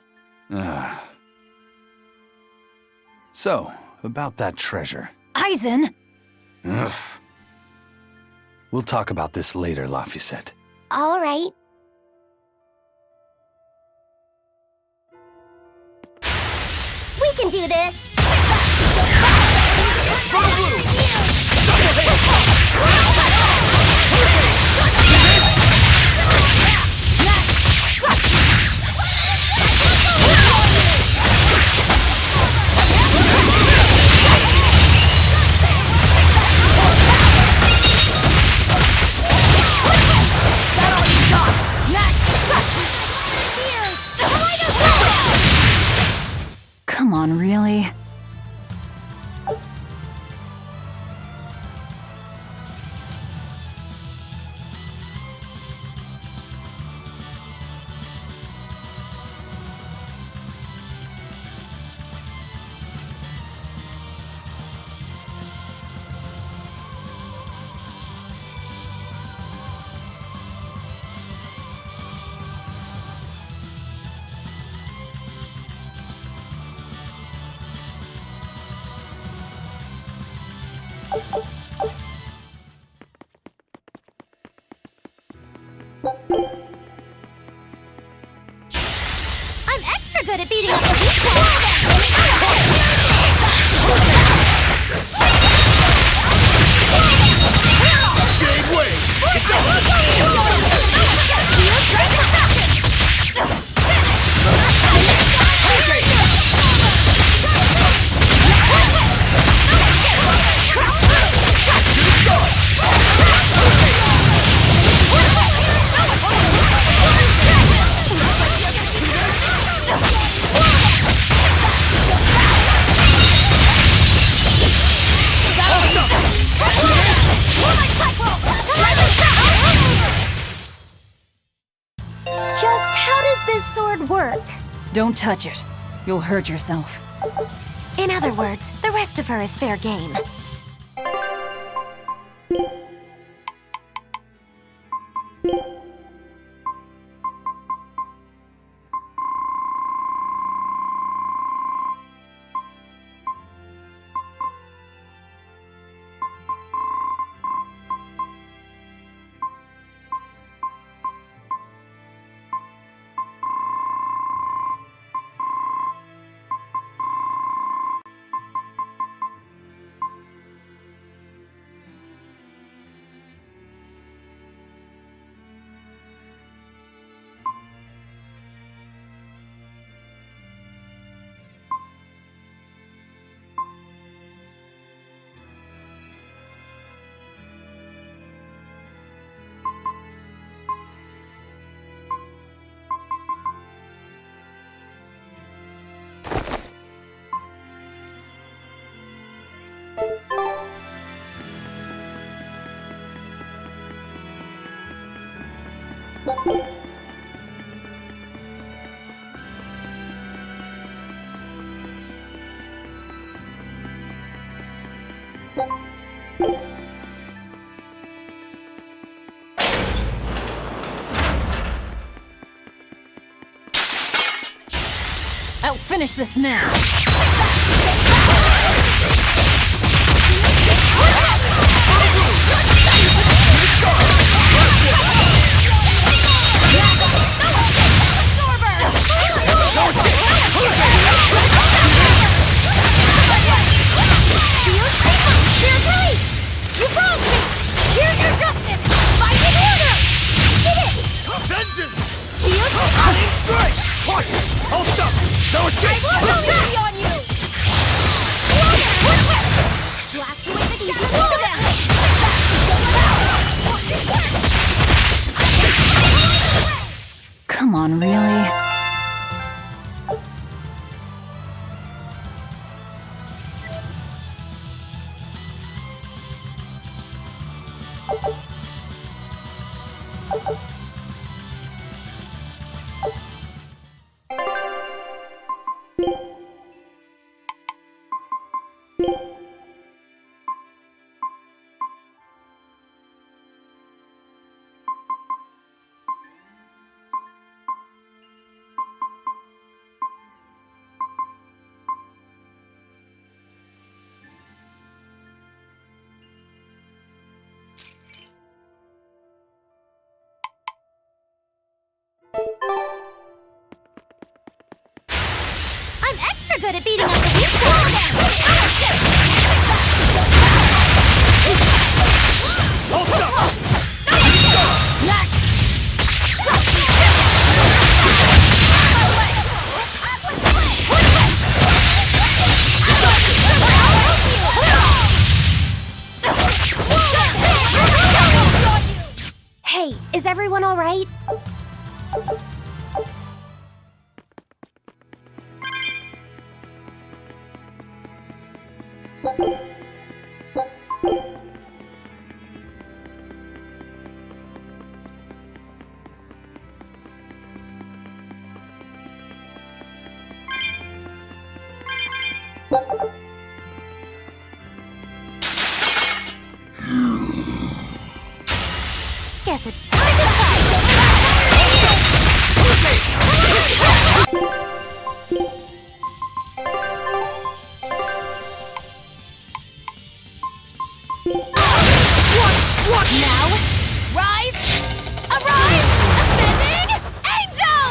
So, about that treasure. Eisen! Ugh. We'll talk about this later, Laphicet. All right. We can do this! Come on, really? I'm extra good at beating up the people! Gave way! Just how does this sword work? Don't touch it. You'll hurt yourself. In other words, the rest of her is fair game. I'll finish this now. Come on, really? I'm extra good at beating up the weak side. Hey, is everyone all right? Guess it's time to fight. What now? Rise! Arise! Ascending! Angel!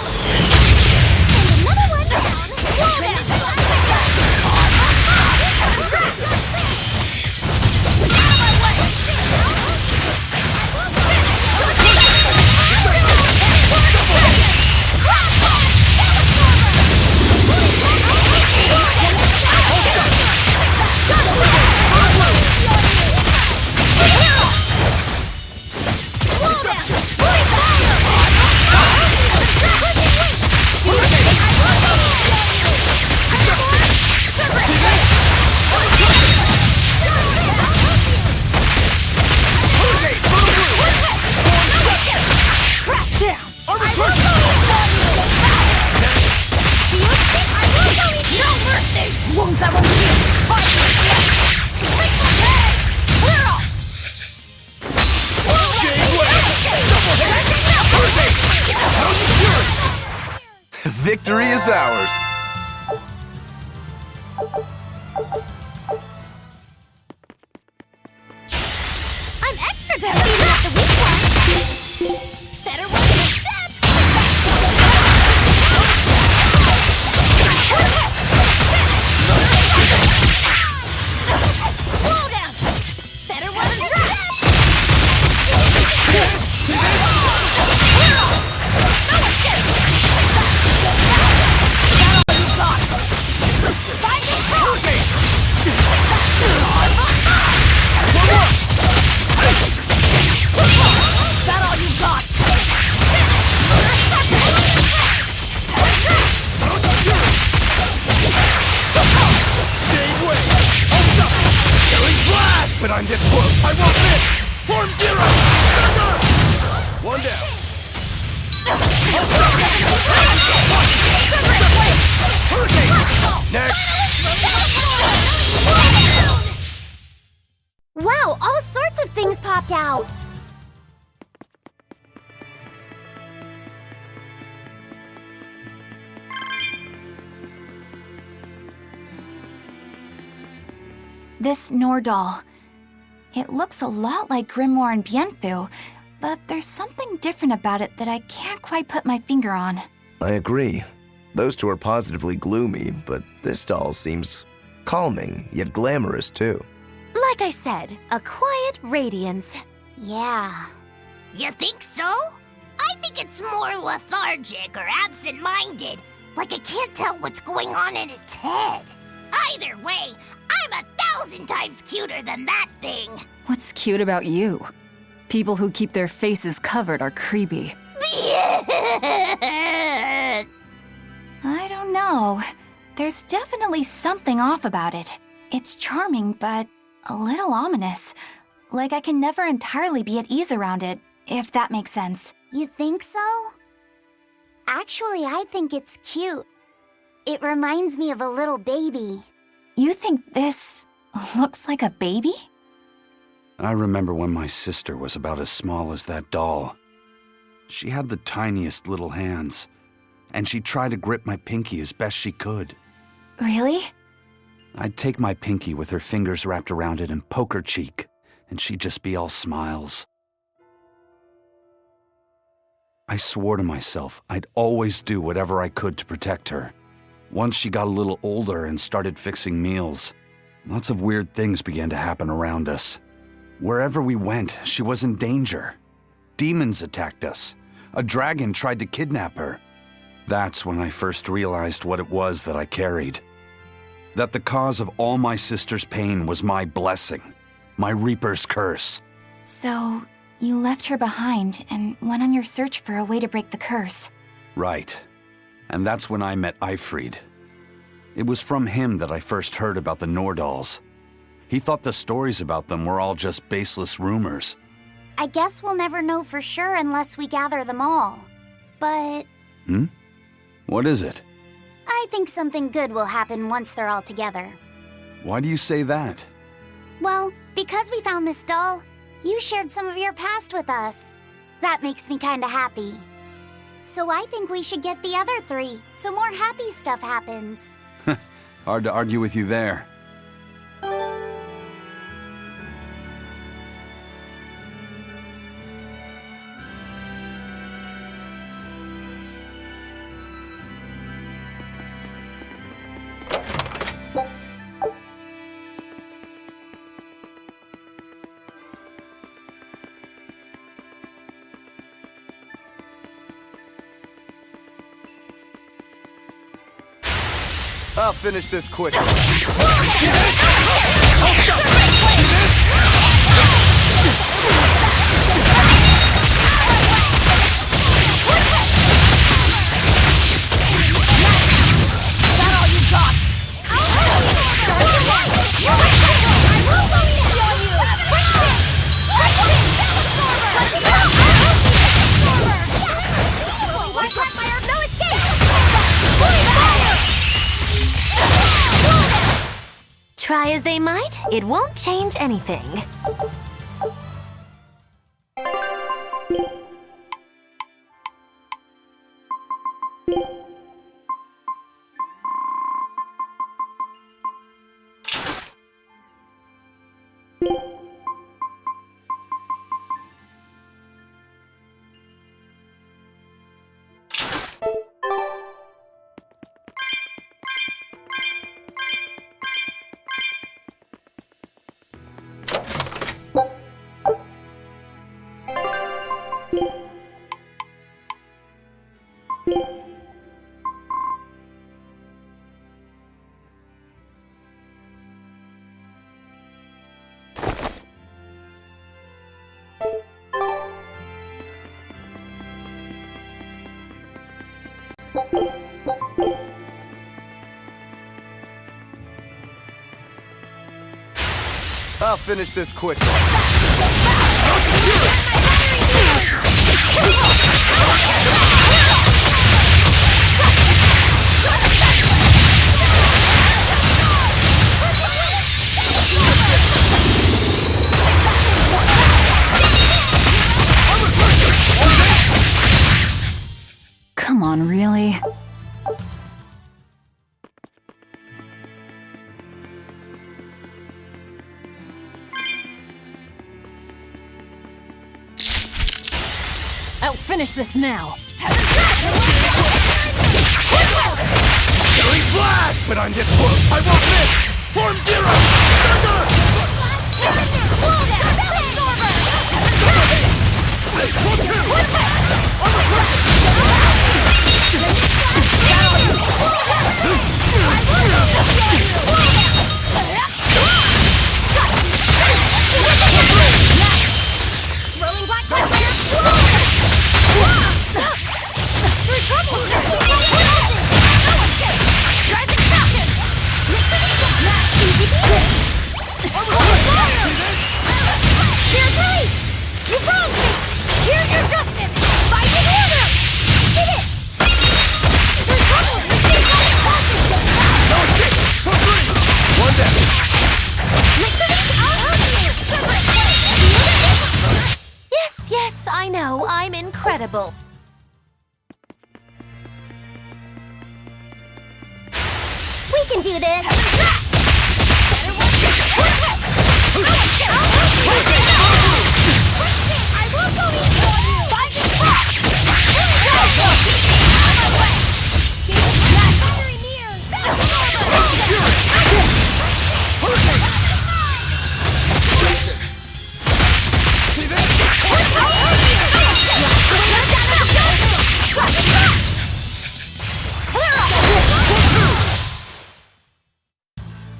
And another one down! Slow down! Out of my way! Victory is ours. I'm extra good at beating up the weak ones. Better watch your step. Slow down. Better watch your step. But I'm this close, I won't miss! Form zero! One down. Wow, all sorts of things popped out! This Nordal. It looks a lot like Grimoire and Bienfu, but there's something different about it that I can't quite put my finger on. I agree. Those two are positively gloomy, but this doll seems calming, yet glamorous too. Like I said, a quiet radiance. Yeah. You think so? I think it's more lethargic or absent-minded, like it can't tell what's going on in its head. Either way, I'm 1,000 times cuter than that thing. What's cute about you? People who keep their faces covered are creepy. I don't know. There's definitely something off about it. It's charming, but a little ominous. Like I can never entirely be at ease around it, if that makes sense. You think so? Actually, I think it's cute. It reminds me of a little baby. You think this looks like a baby? I remember when my sister was about as small as that doll. She had the tiniest little hands, and she tried to grip my pinky as best she could. Really? I'd take my pinky with her fingers wrapped around it and poke her cheek, and she'd just be all smiles. I swore to myself I'd always do whatever I could to protect her. Once she got a little older and started fixing meals, lots of weird things began to happen around us. Wherever we went, she was in danger. Demons attacked us. A dragon tried to kidnap her. That's when I first realized what it was that I carried. That the cause of all my sister's pain was my blessing, my Reaper's curse. So, you left her behind and went on your search for a way to break the curse. Right. And that's when I met Eifried. It was from him that I first heard about the Nordals. He thought the stories about them were all just baseless rumors. I guess we'll never know for sure unless we gather them all. But... What is it? I think something good will happen once they're all together. Why do you say that? Well, because we found this doll, you shared some of your past with us. That makes me kinda happy. So I think we should get the other three, so more happy stuff happens. Hard to argue with you there. I'll finish this quickly. Try as they might, it won't change anything. I'll finish this quickly. I'll finish this now. Killing flash! But on this course, I won't miss! Form zero! Yes, I know. I'm incredible. We can do this!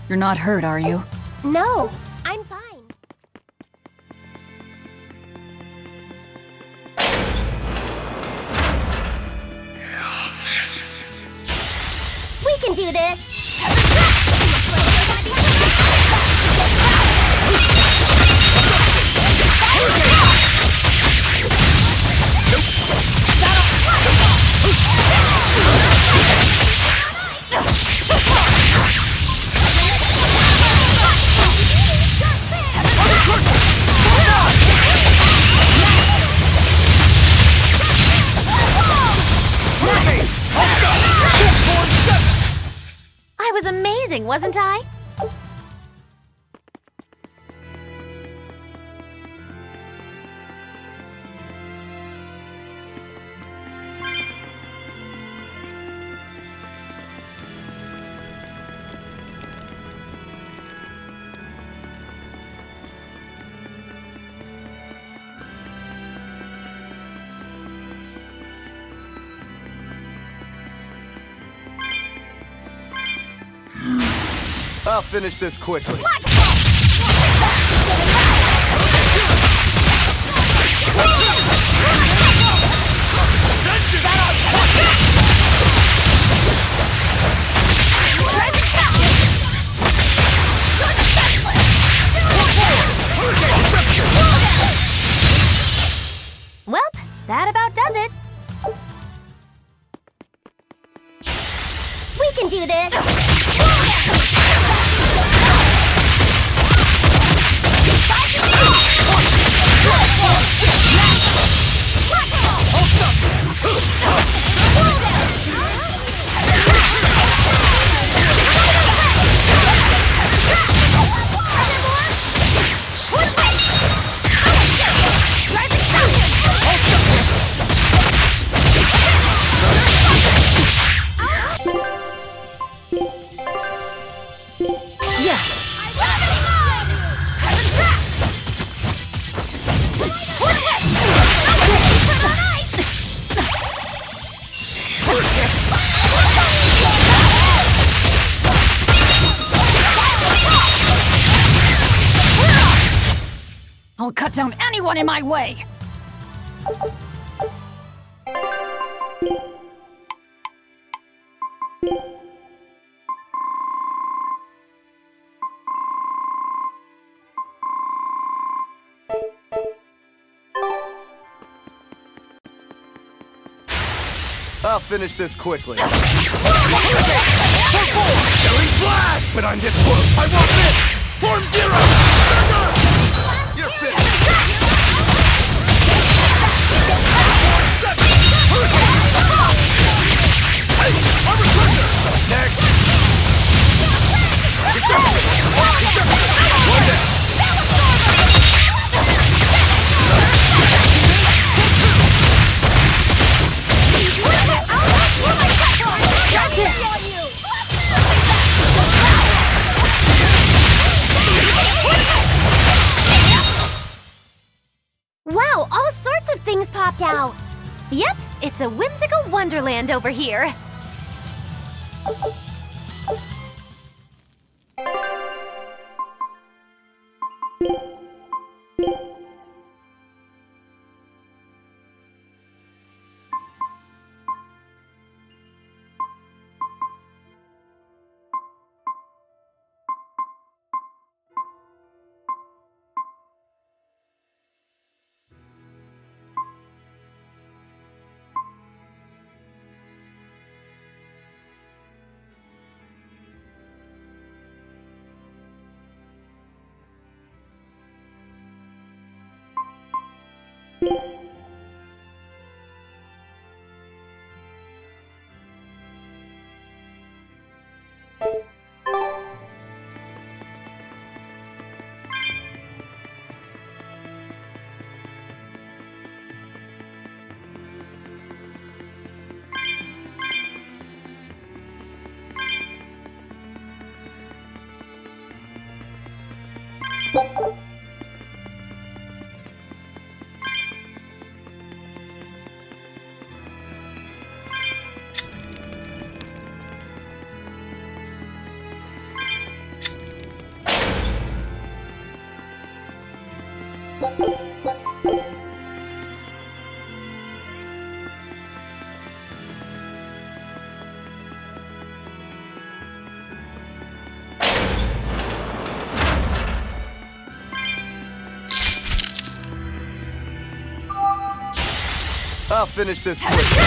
You're not hurt, are you? No, I'm fine. We can do this! I was amazing, wasn't I? I'll finish this quickly. Well, that about does it. We can do this! I'll cut down anyone in my way! I'll finish this quickly. Killing flash! But on this course, I won't miss! Form zero! You're finished! Next! sorts of things popped out. Yep, it's a whimsical wonderland over here. I'll finish this quickly.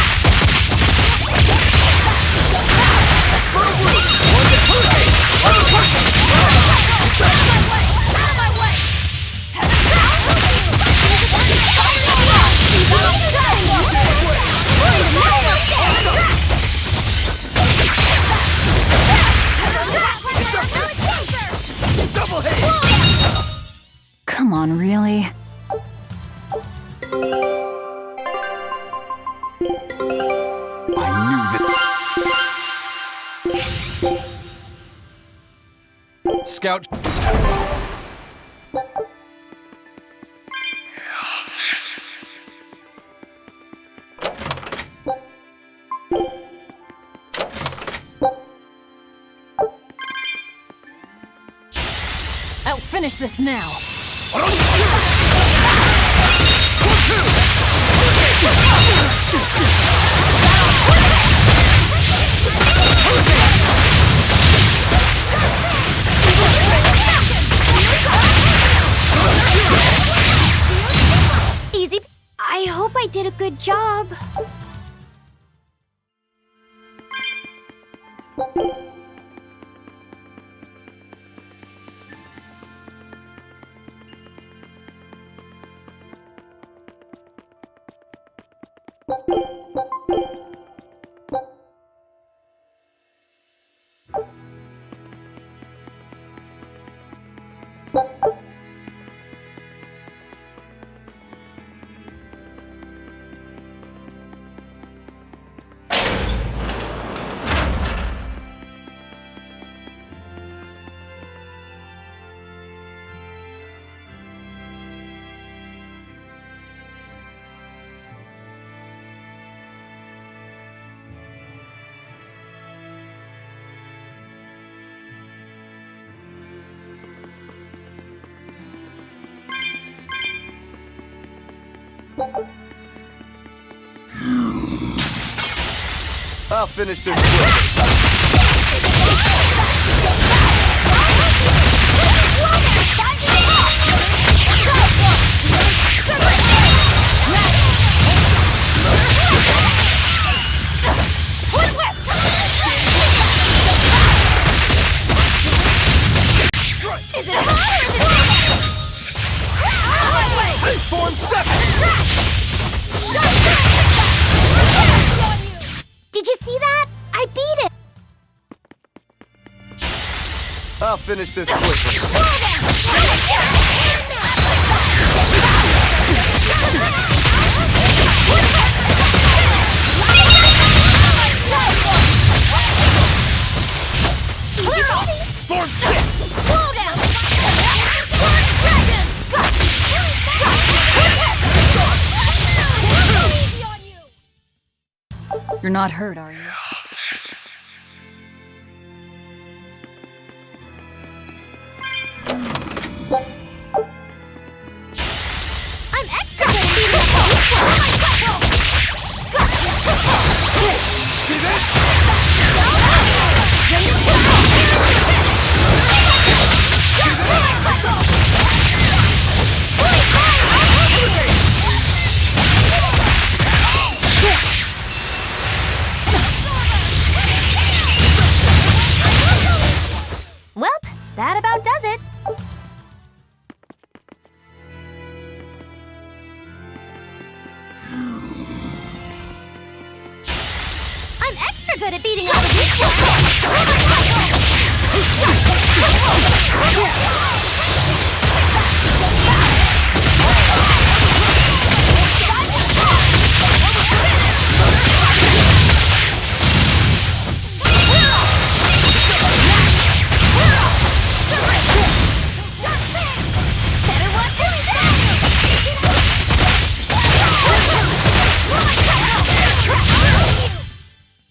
Come on, really? Scout. I'll finish this now. Easy. I hope I did a good job. I'll finish this quickly. Did you see that? I beat it! I'll finish this quickly. Form 6! Slow down! You're not hurt, are you? I'm extra good at beating up all Well, that about does it. I'm extra good at beating all the people.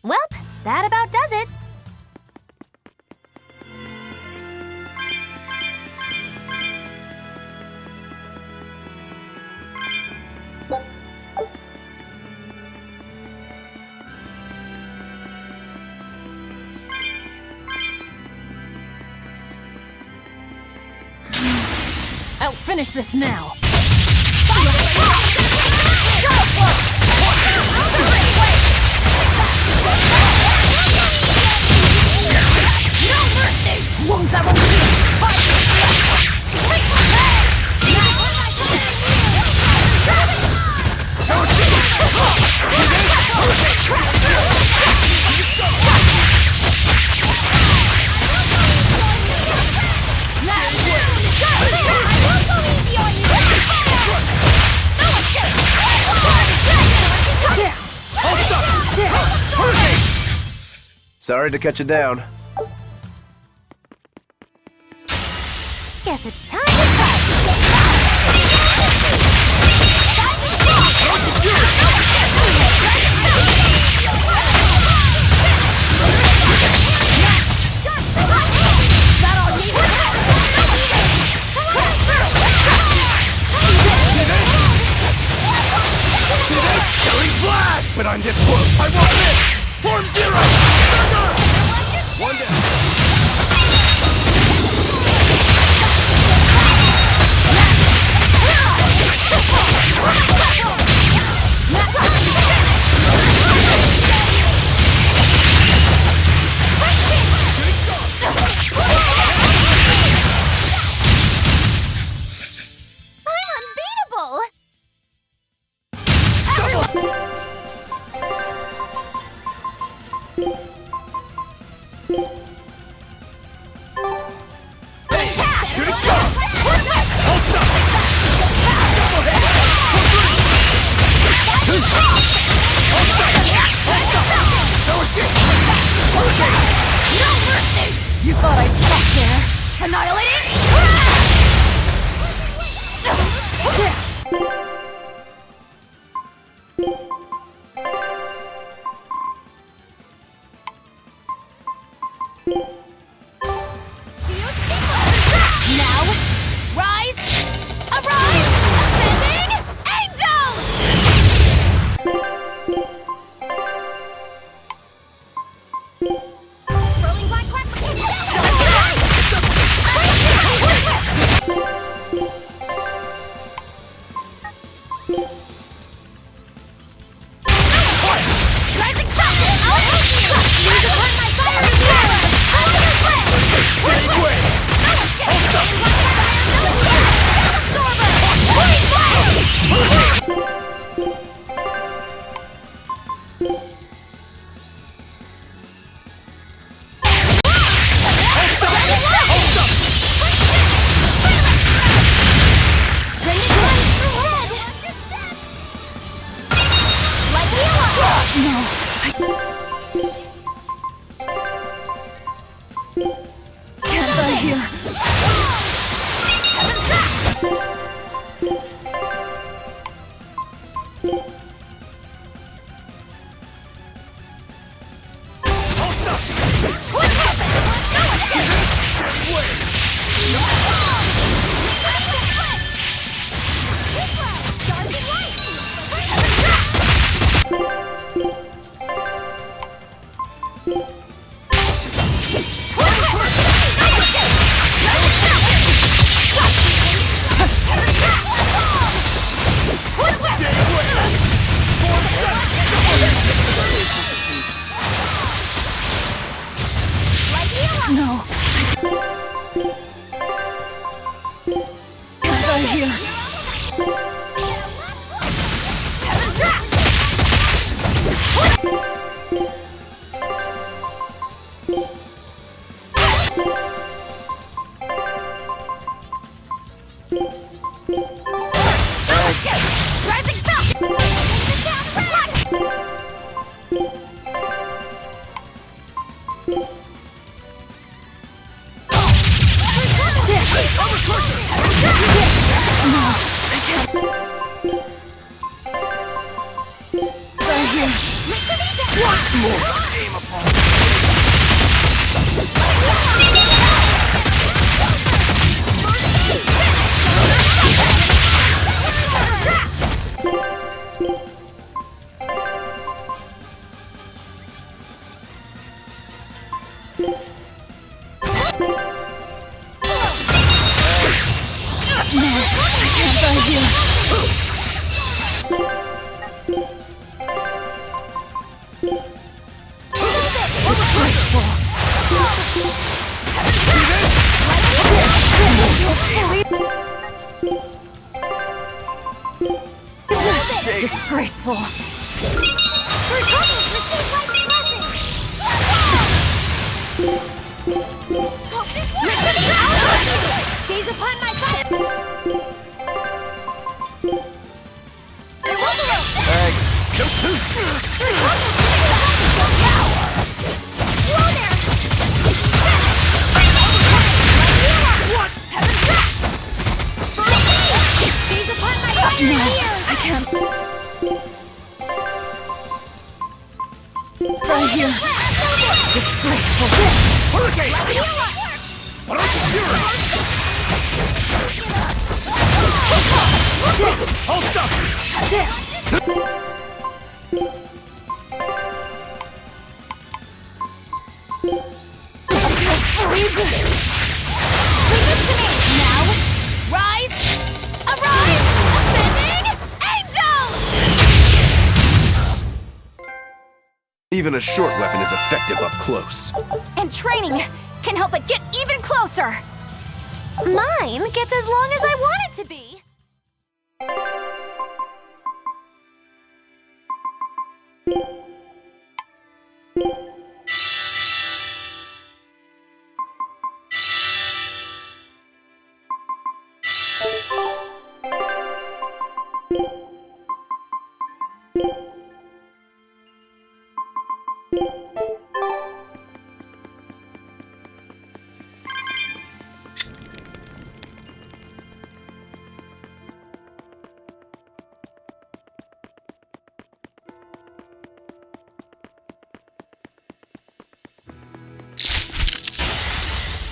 Well, that about does it. I'll finish this now. Won't that Sorry to cut you down. Guess it's time to fight. Killing blast! But I'm this close, I won't miss! Form zero! Thunder! One down. You thought I'd stop there? Annihilating? Now, rise! Arise! Ascending angels! Rolling black quack. Rising sun! I'll help you! Use upon my fiery power! Disgraceful. Gaze upon my fire! I can't. Right here. Disgraceful. Hold up! Now, rise! Arise! Ascending angels! Even a short weapon is effective up close. And training can help it get even closer. Mine gets as long as I want it to be.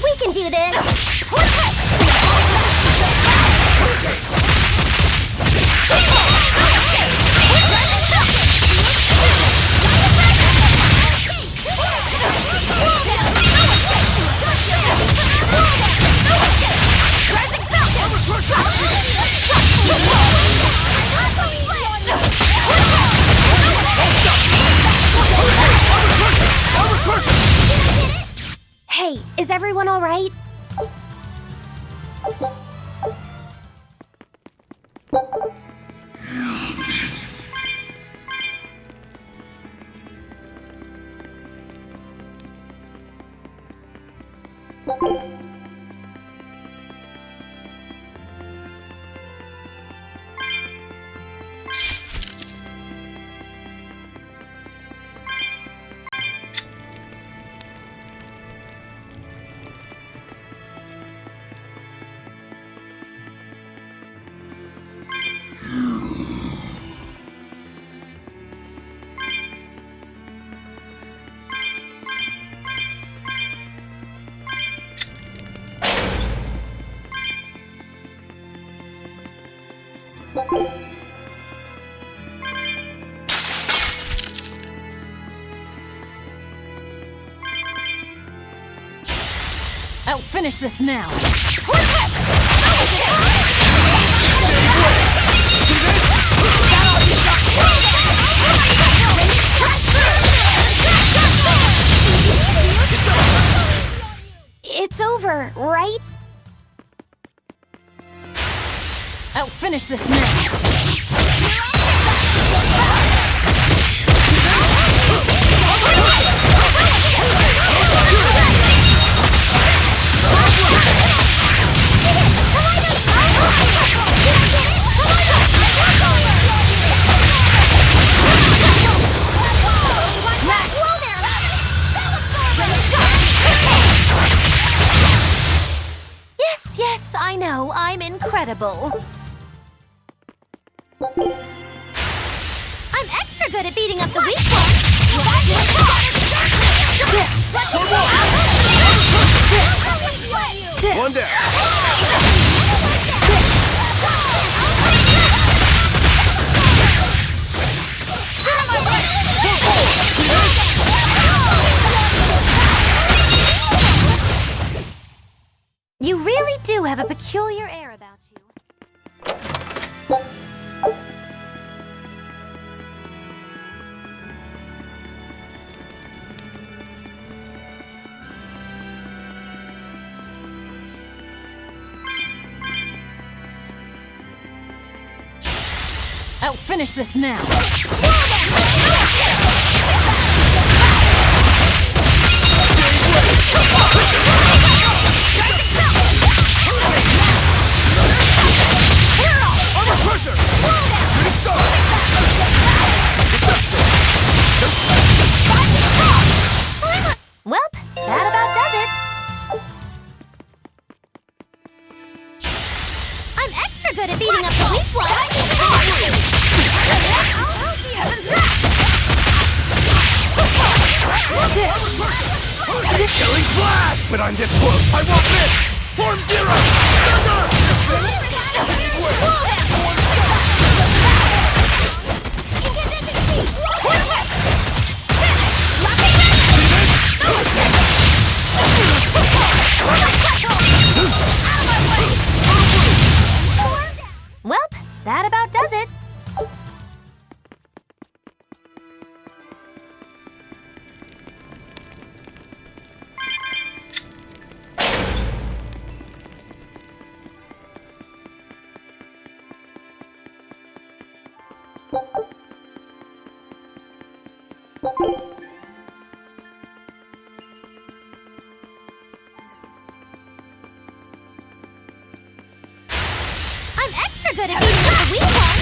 We can do this! Hey, is everyone all right? I'll finish this now. It's over, right? I'll finish this now. Yes, I know. I'm incredible. I'm extra good at beating up the weak ones. One down. You really do have a peculiar air about you. I'll finish this now. Well, that about does it. I'm extra good at beating up the weak ones. Killing blast! But I'm this close, I won't miss! Form zero! Well, that about does it. I'm extra good at beating up the weak ones.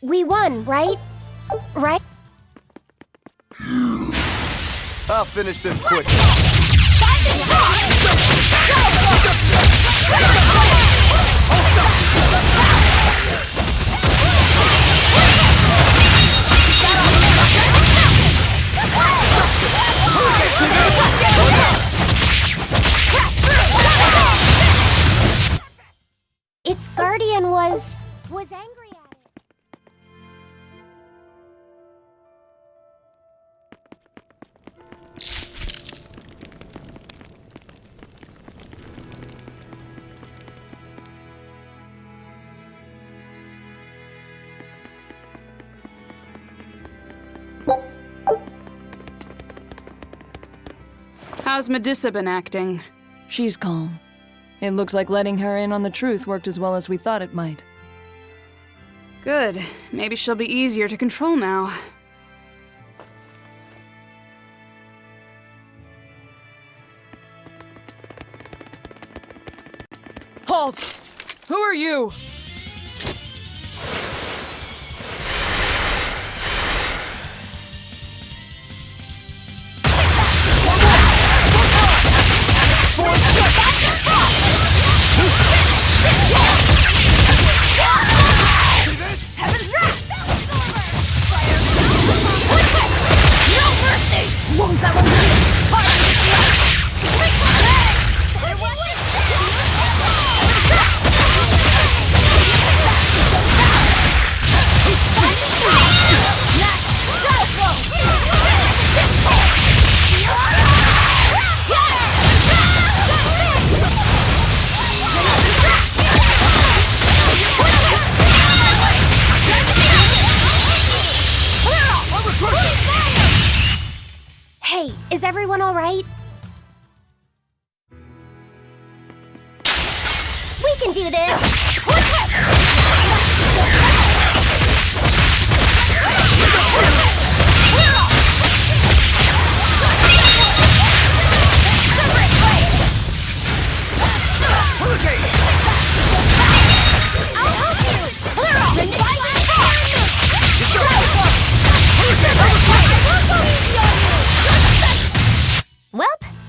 We won, right? Right? I'll finish this quickly. Its guardian was angry at it. How's Medusa been acting? She's calm. It looks like letting her in on the truth worked as well as we thought it might. Good. Maybe she'll be easier to control now. Halt! Who are you? Hey, is everyone all right? We can do this!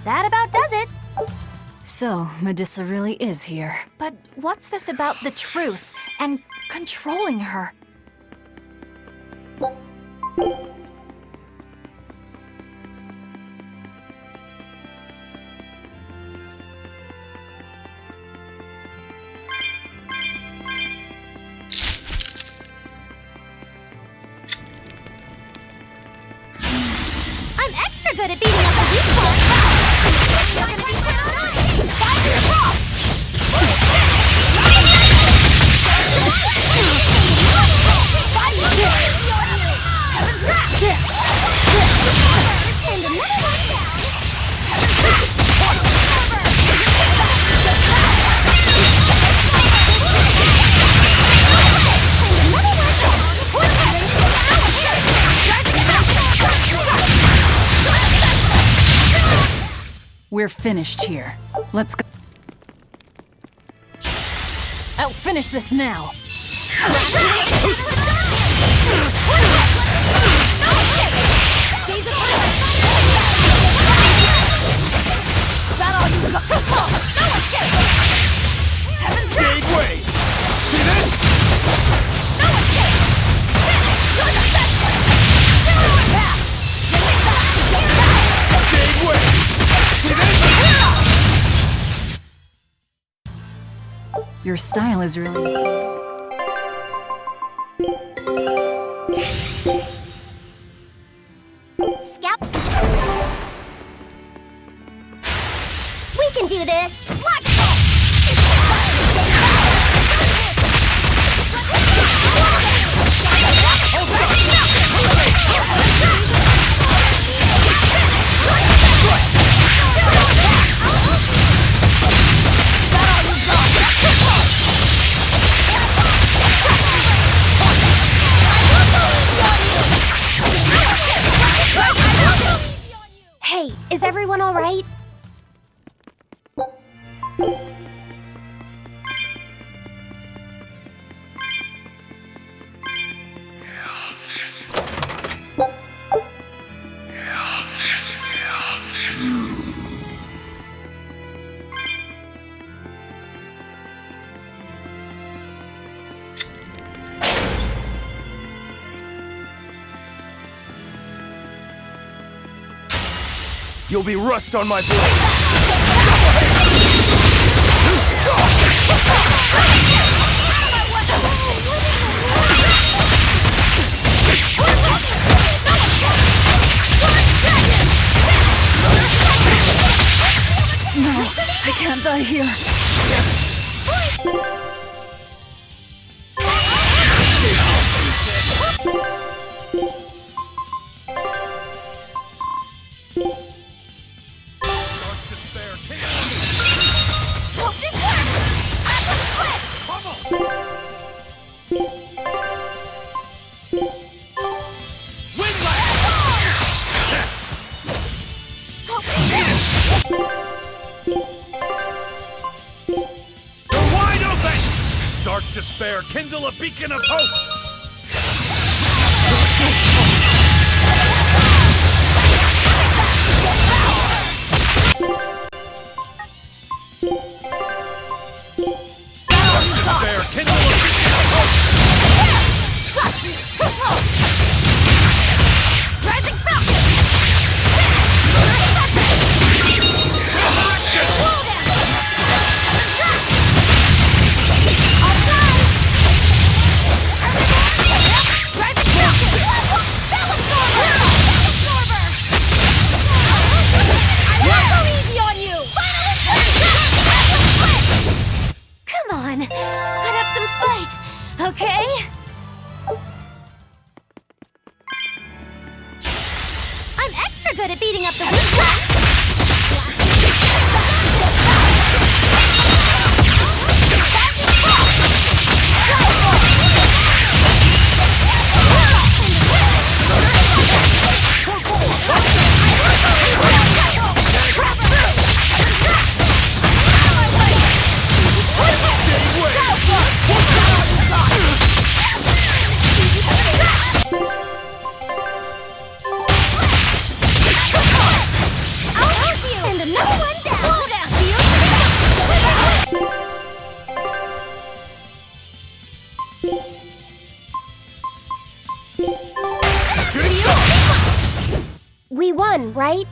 That about does it. So, Medusa really is here. But what's this about the truth and controlling her? I'm extra good at beating up the weak points. We're finished here. Let's go. I'll finish this now. Gave way! See this? Gave way! See this? Your style is really... Scalp. We can do this. Hey, is everyone all right? You'll be rust on my blade. No, I can't die here. Despair, kindle a beacon of hope! Despair, kindle a beacon of hope! Rising Falcon! fun, right?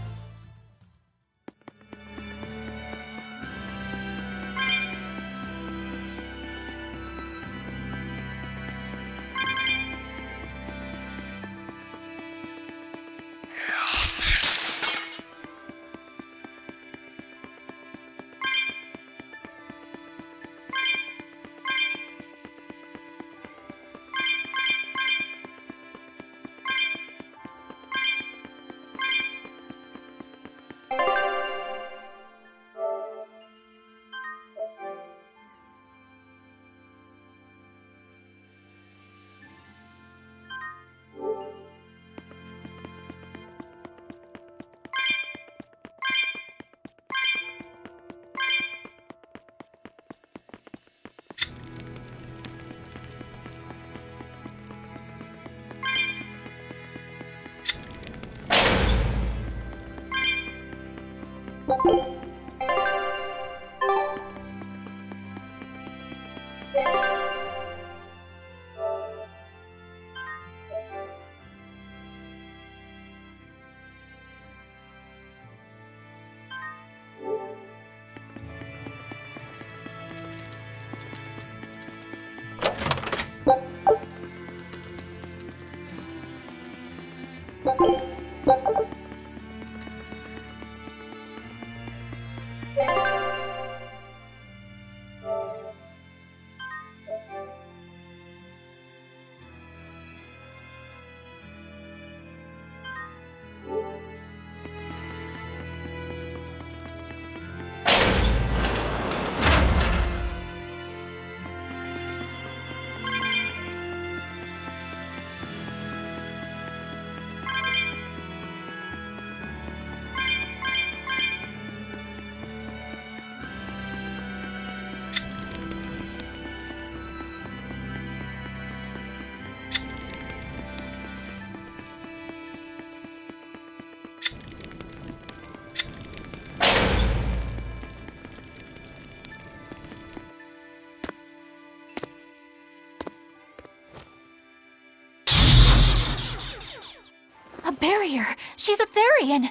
A barrier! She's a Therian!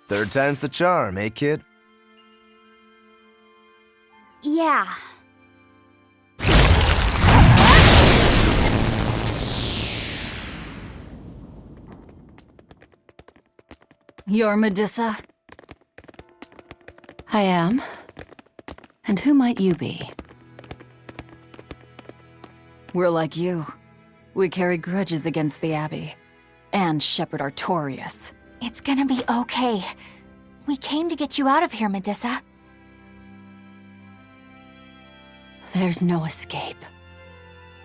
Third time's the charm, eh, kid? Yeah. You're Medusa? I am. And who might you be? We're like you. We carry grudges against the Abbey. And Shepherd Artorias. It's gonna be okay. We came to get you out of here, Medusa. There's no escape.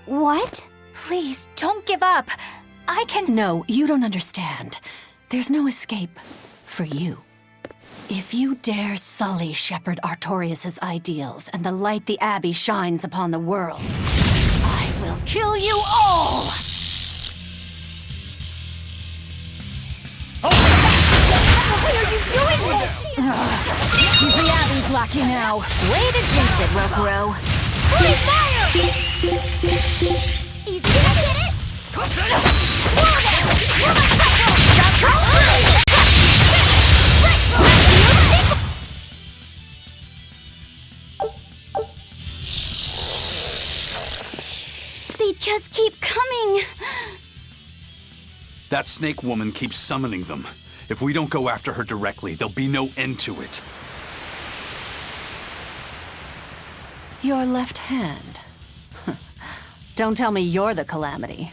What? Please, don't give up. I can— No, you don't understand. There's no escape for you. If you dare sully Shepherd Artorias' ideals and the light the Abbey shines upon the world, I will kill you all! Why are you doing this? The Abbey's lucky now. Way to jinx it, Rokuro. Holy fire! Easy to get it! They just keep coming. That snake woman keeps summoning them. If we don't go after her directly, there'll be no end to it. Your left hand. Don't tell me you're the Calamity.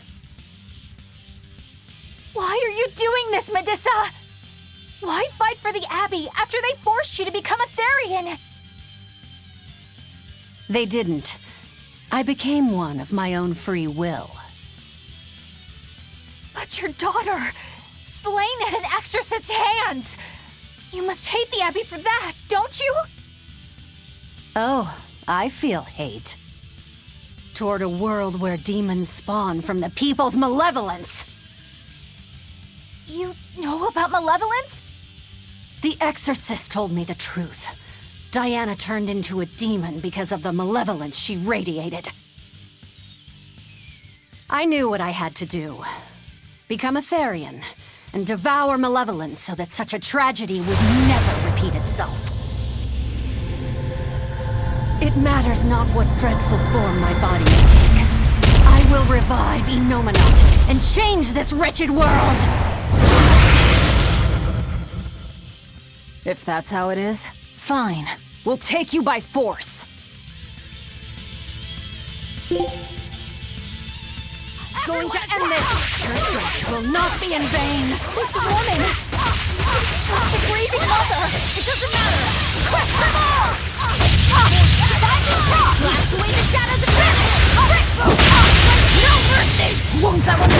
Why are you doing this, Medusa? Why fight for the Abbey after they forced you to become a Therian? They didn't. I became one of my own free will. But your daughter, slain at an exorcist's hands! You must hate the Abbey for that, don't you? Oh, I feel hate. Toward a world where demons spawn from the people's malevolence. You know about malevolence? The exorcist told me the truth. Diana turned into a demon because of the malevolence she radiated. I knew what I had to do. Become a Therian, and devour malevolence so that such a tragedy would never repeat itself. It matters not what dreadful form my body may take. I will revive Inominat and change this wretched world! If that's how it is, fine. We'll take you by force. Going to end this! Her death will not be in vain! This woman! She's just a grieving mother! It doesn't matter! Crush them all! Blast away the shadows of death! No mercy! Won't that one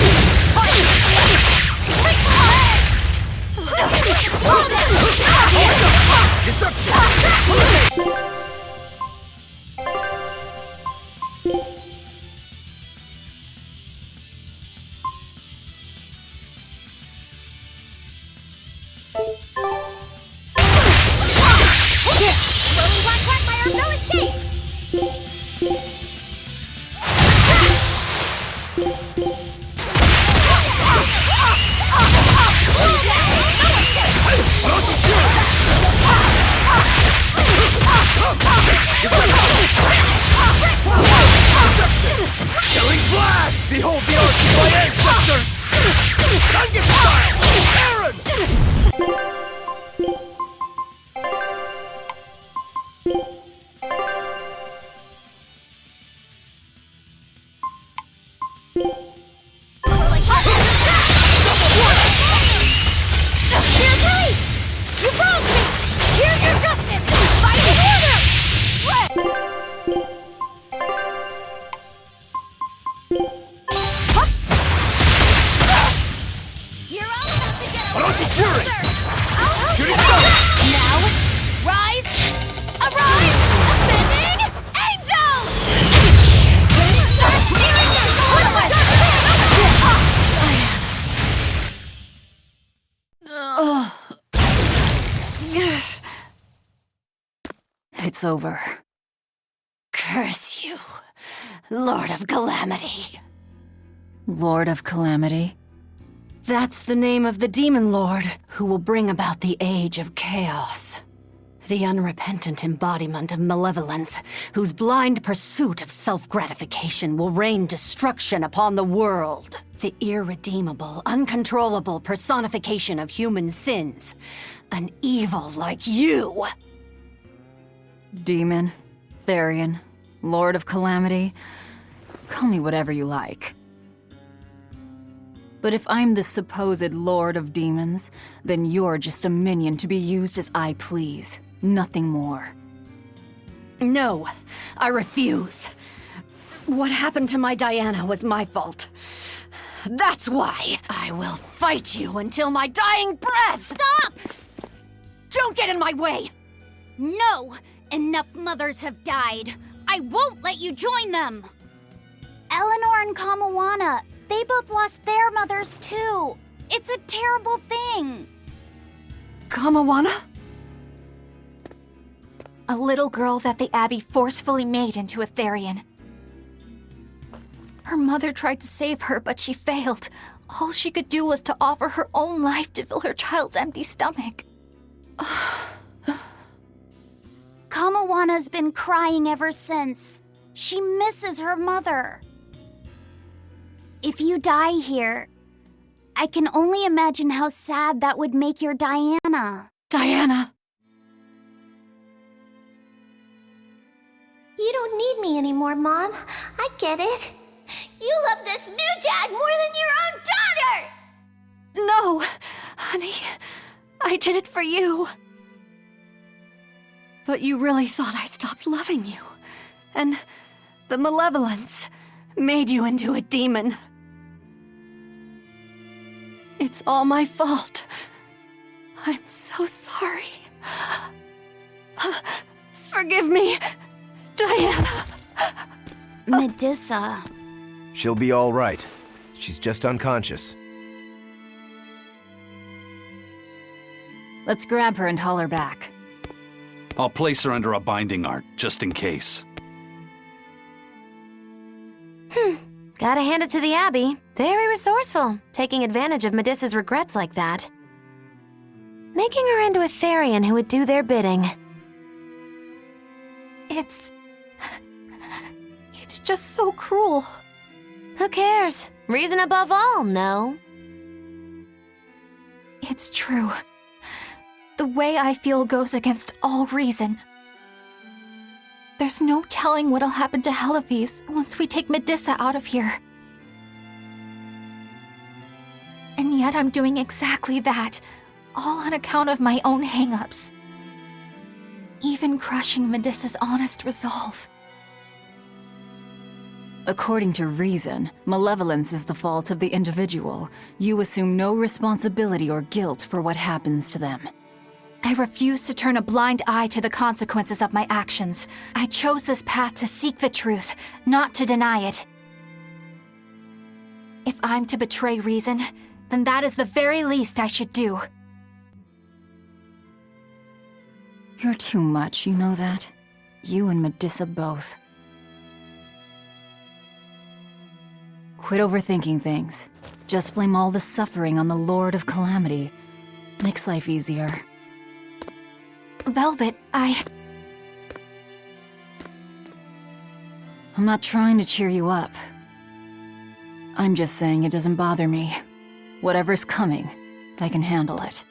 Killing Flash! Behold the arts of my ancestors! Sunken It's over. Curse you, Lord of Calamity. Lord of Calamity? That's the name of the Demon Lord who will bring about the Age of Chaos. The unrepentant embodiment of malevolence, whose blind pursuit of self-gratification will rain destruction upon the world. The irredeemable, uncontrollable personification of human sins. An evil like you. Demon, Therian, Lord of Calamity. Call me whatever you like. But if I'm the supposed Lord of Demons, then you're just a minion to be used as I please. Nothing more. No, I refuse. What happened to my Diana was my fault. That's why I will fight you until my dying breath! Stop! Don't get in my way! No! Enough mothers have died. I won't let you join them! Eleanor and Kamawana, they both lost their mothers too. It's a terrible thing. Kamawana? A little girl that the Abbey forcefully made into a Therian. Her mother tried to save her, but she failed. All she could do was to offer her own life to fill her child's empty stomach. Kamawana's been crying ever since. She misses her mother. If you die here, I can only imagine how sad that would make your Diana. Diana! You don't need me anymore, Mom. I get it. You love this new dad more than your own daughter! No, honey. I did it for you. But you really thought I stopped loving you. And the malevolence made you into a demon. It's all my fault. I'm so sorry. Forgive me, Diana. Medusa. She'll be all right. She's just unconscious. Let's grab her and haul her back. I'll place her under a binding art, just in case. Guess Gotta hand it to the Abbey. Very resourceful, taking advantage of Medissa's regrets like that. Making her into a Therian who would do their bidding. It's just so cruel. Who cares? Reason above all, no? It's true. The way I feel goes against all reason. There's no telling what'll happen to Heliphys once we take Medissa out of here. And yet I'm doing exactly that, all on account of my own hang-ups. Even crushing Medissa's honest resolve. According to reason, malevolence is the fault of the individual. You assume no responsibility or guilt for what happens to them. I refuse to turn a blind eye to the consequences of my actions. I chose this path to seek the truth, not to deny it. If I'm to betray reason, then that is the very least I should do. You're too much, you know that? You and Medissa both. Quit overthinking things. Just blame all the suffering on the Lord of Calamity. Makes life easier. Velvet, I'm not trying to cheer you up. I'm just saying it doesn't bother me. Whatever's coming, I can handle it.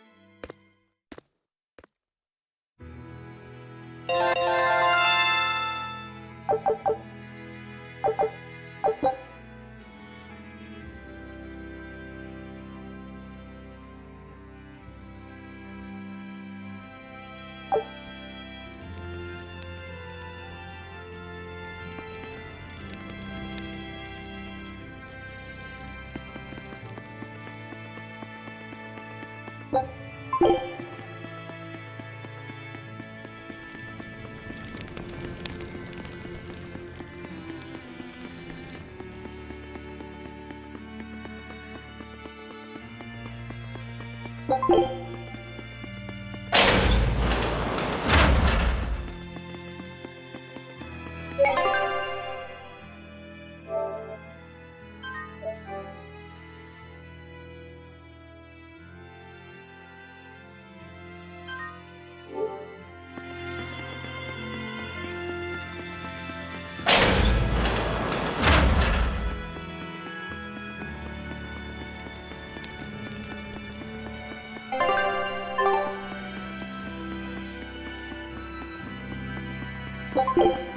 you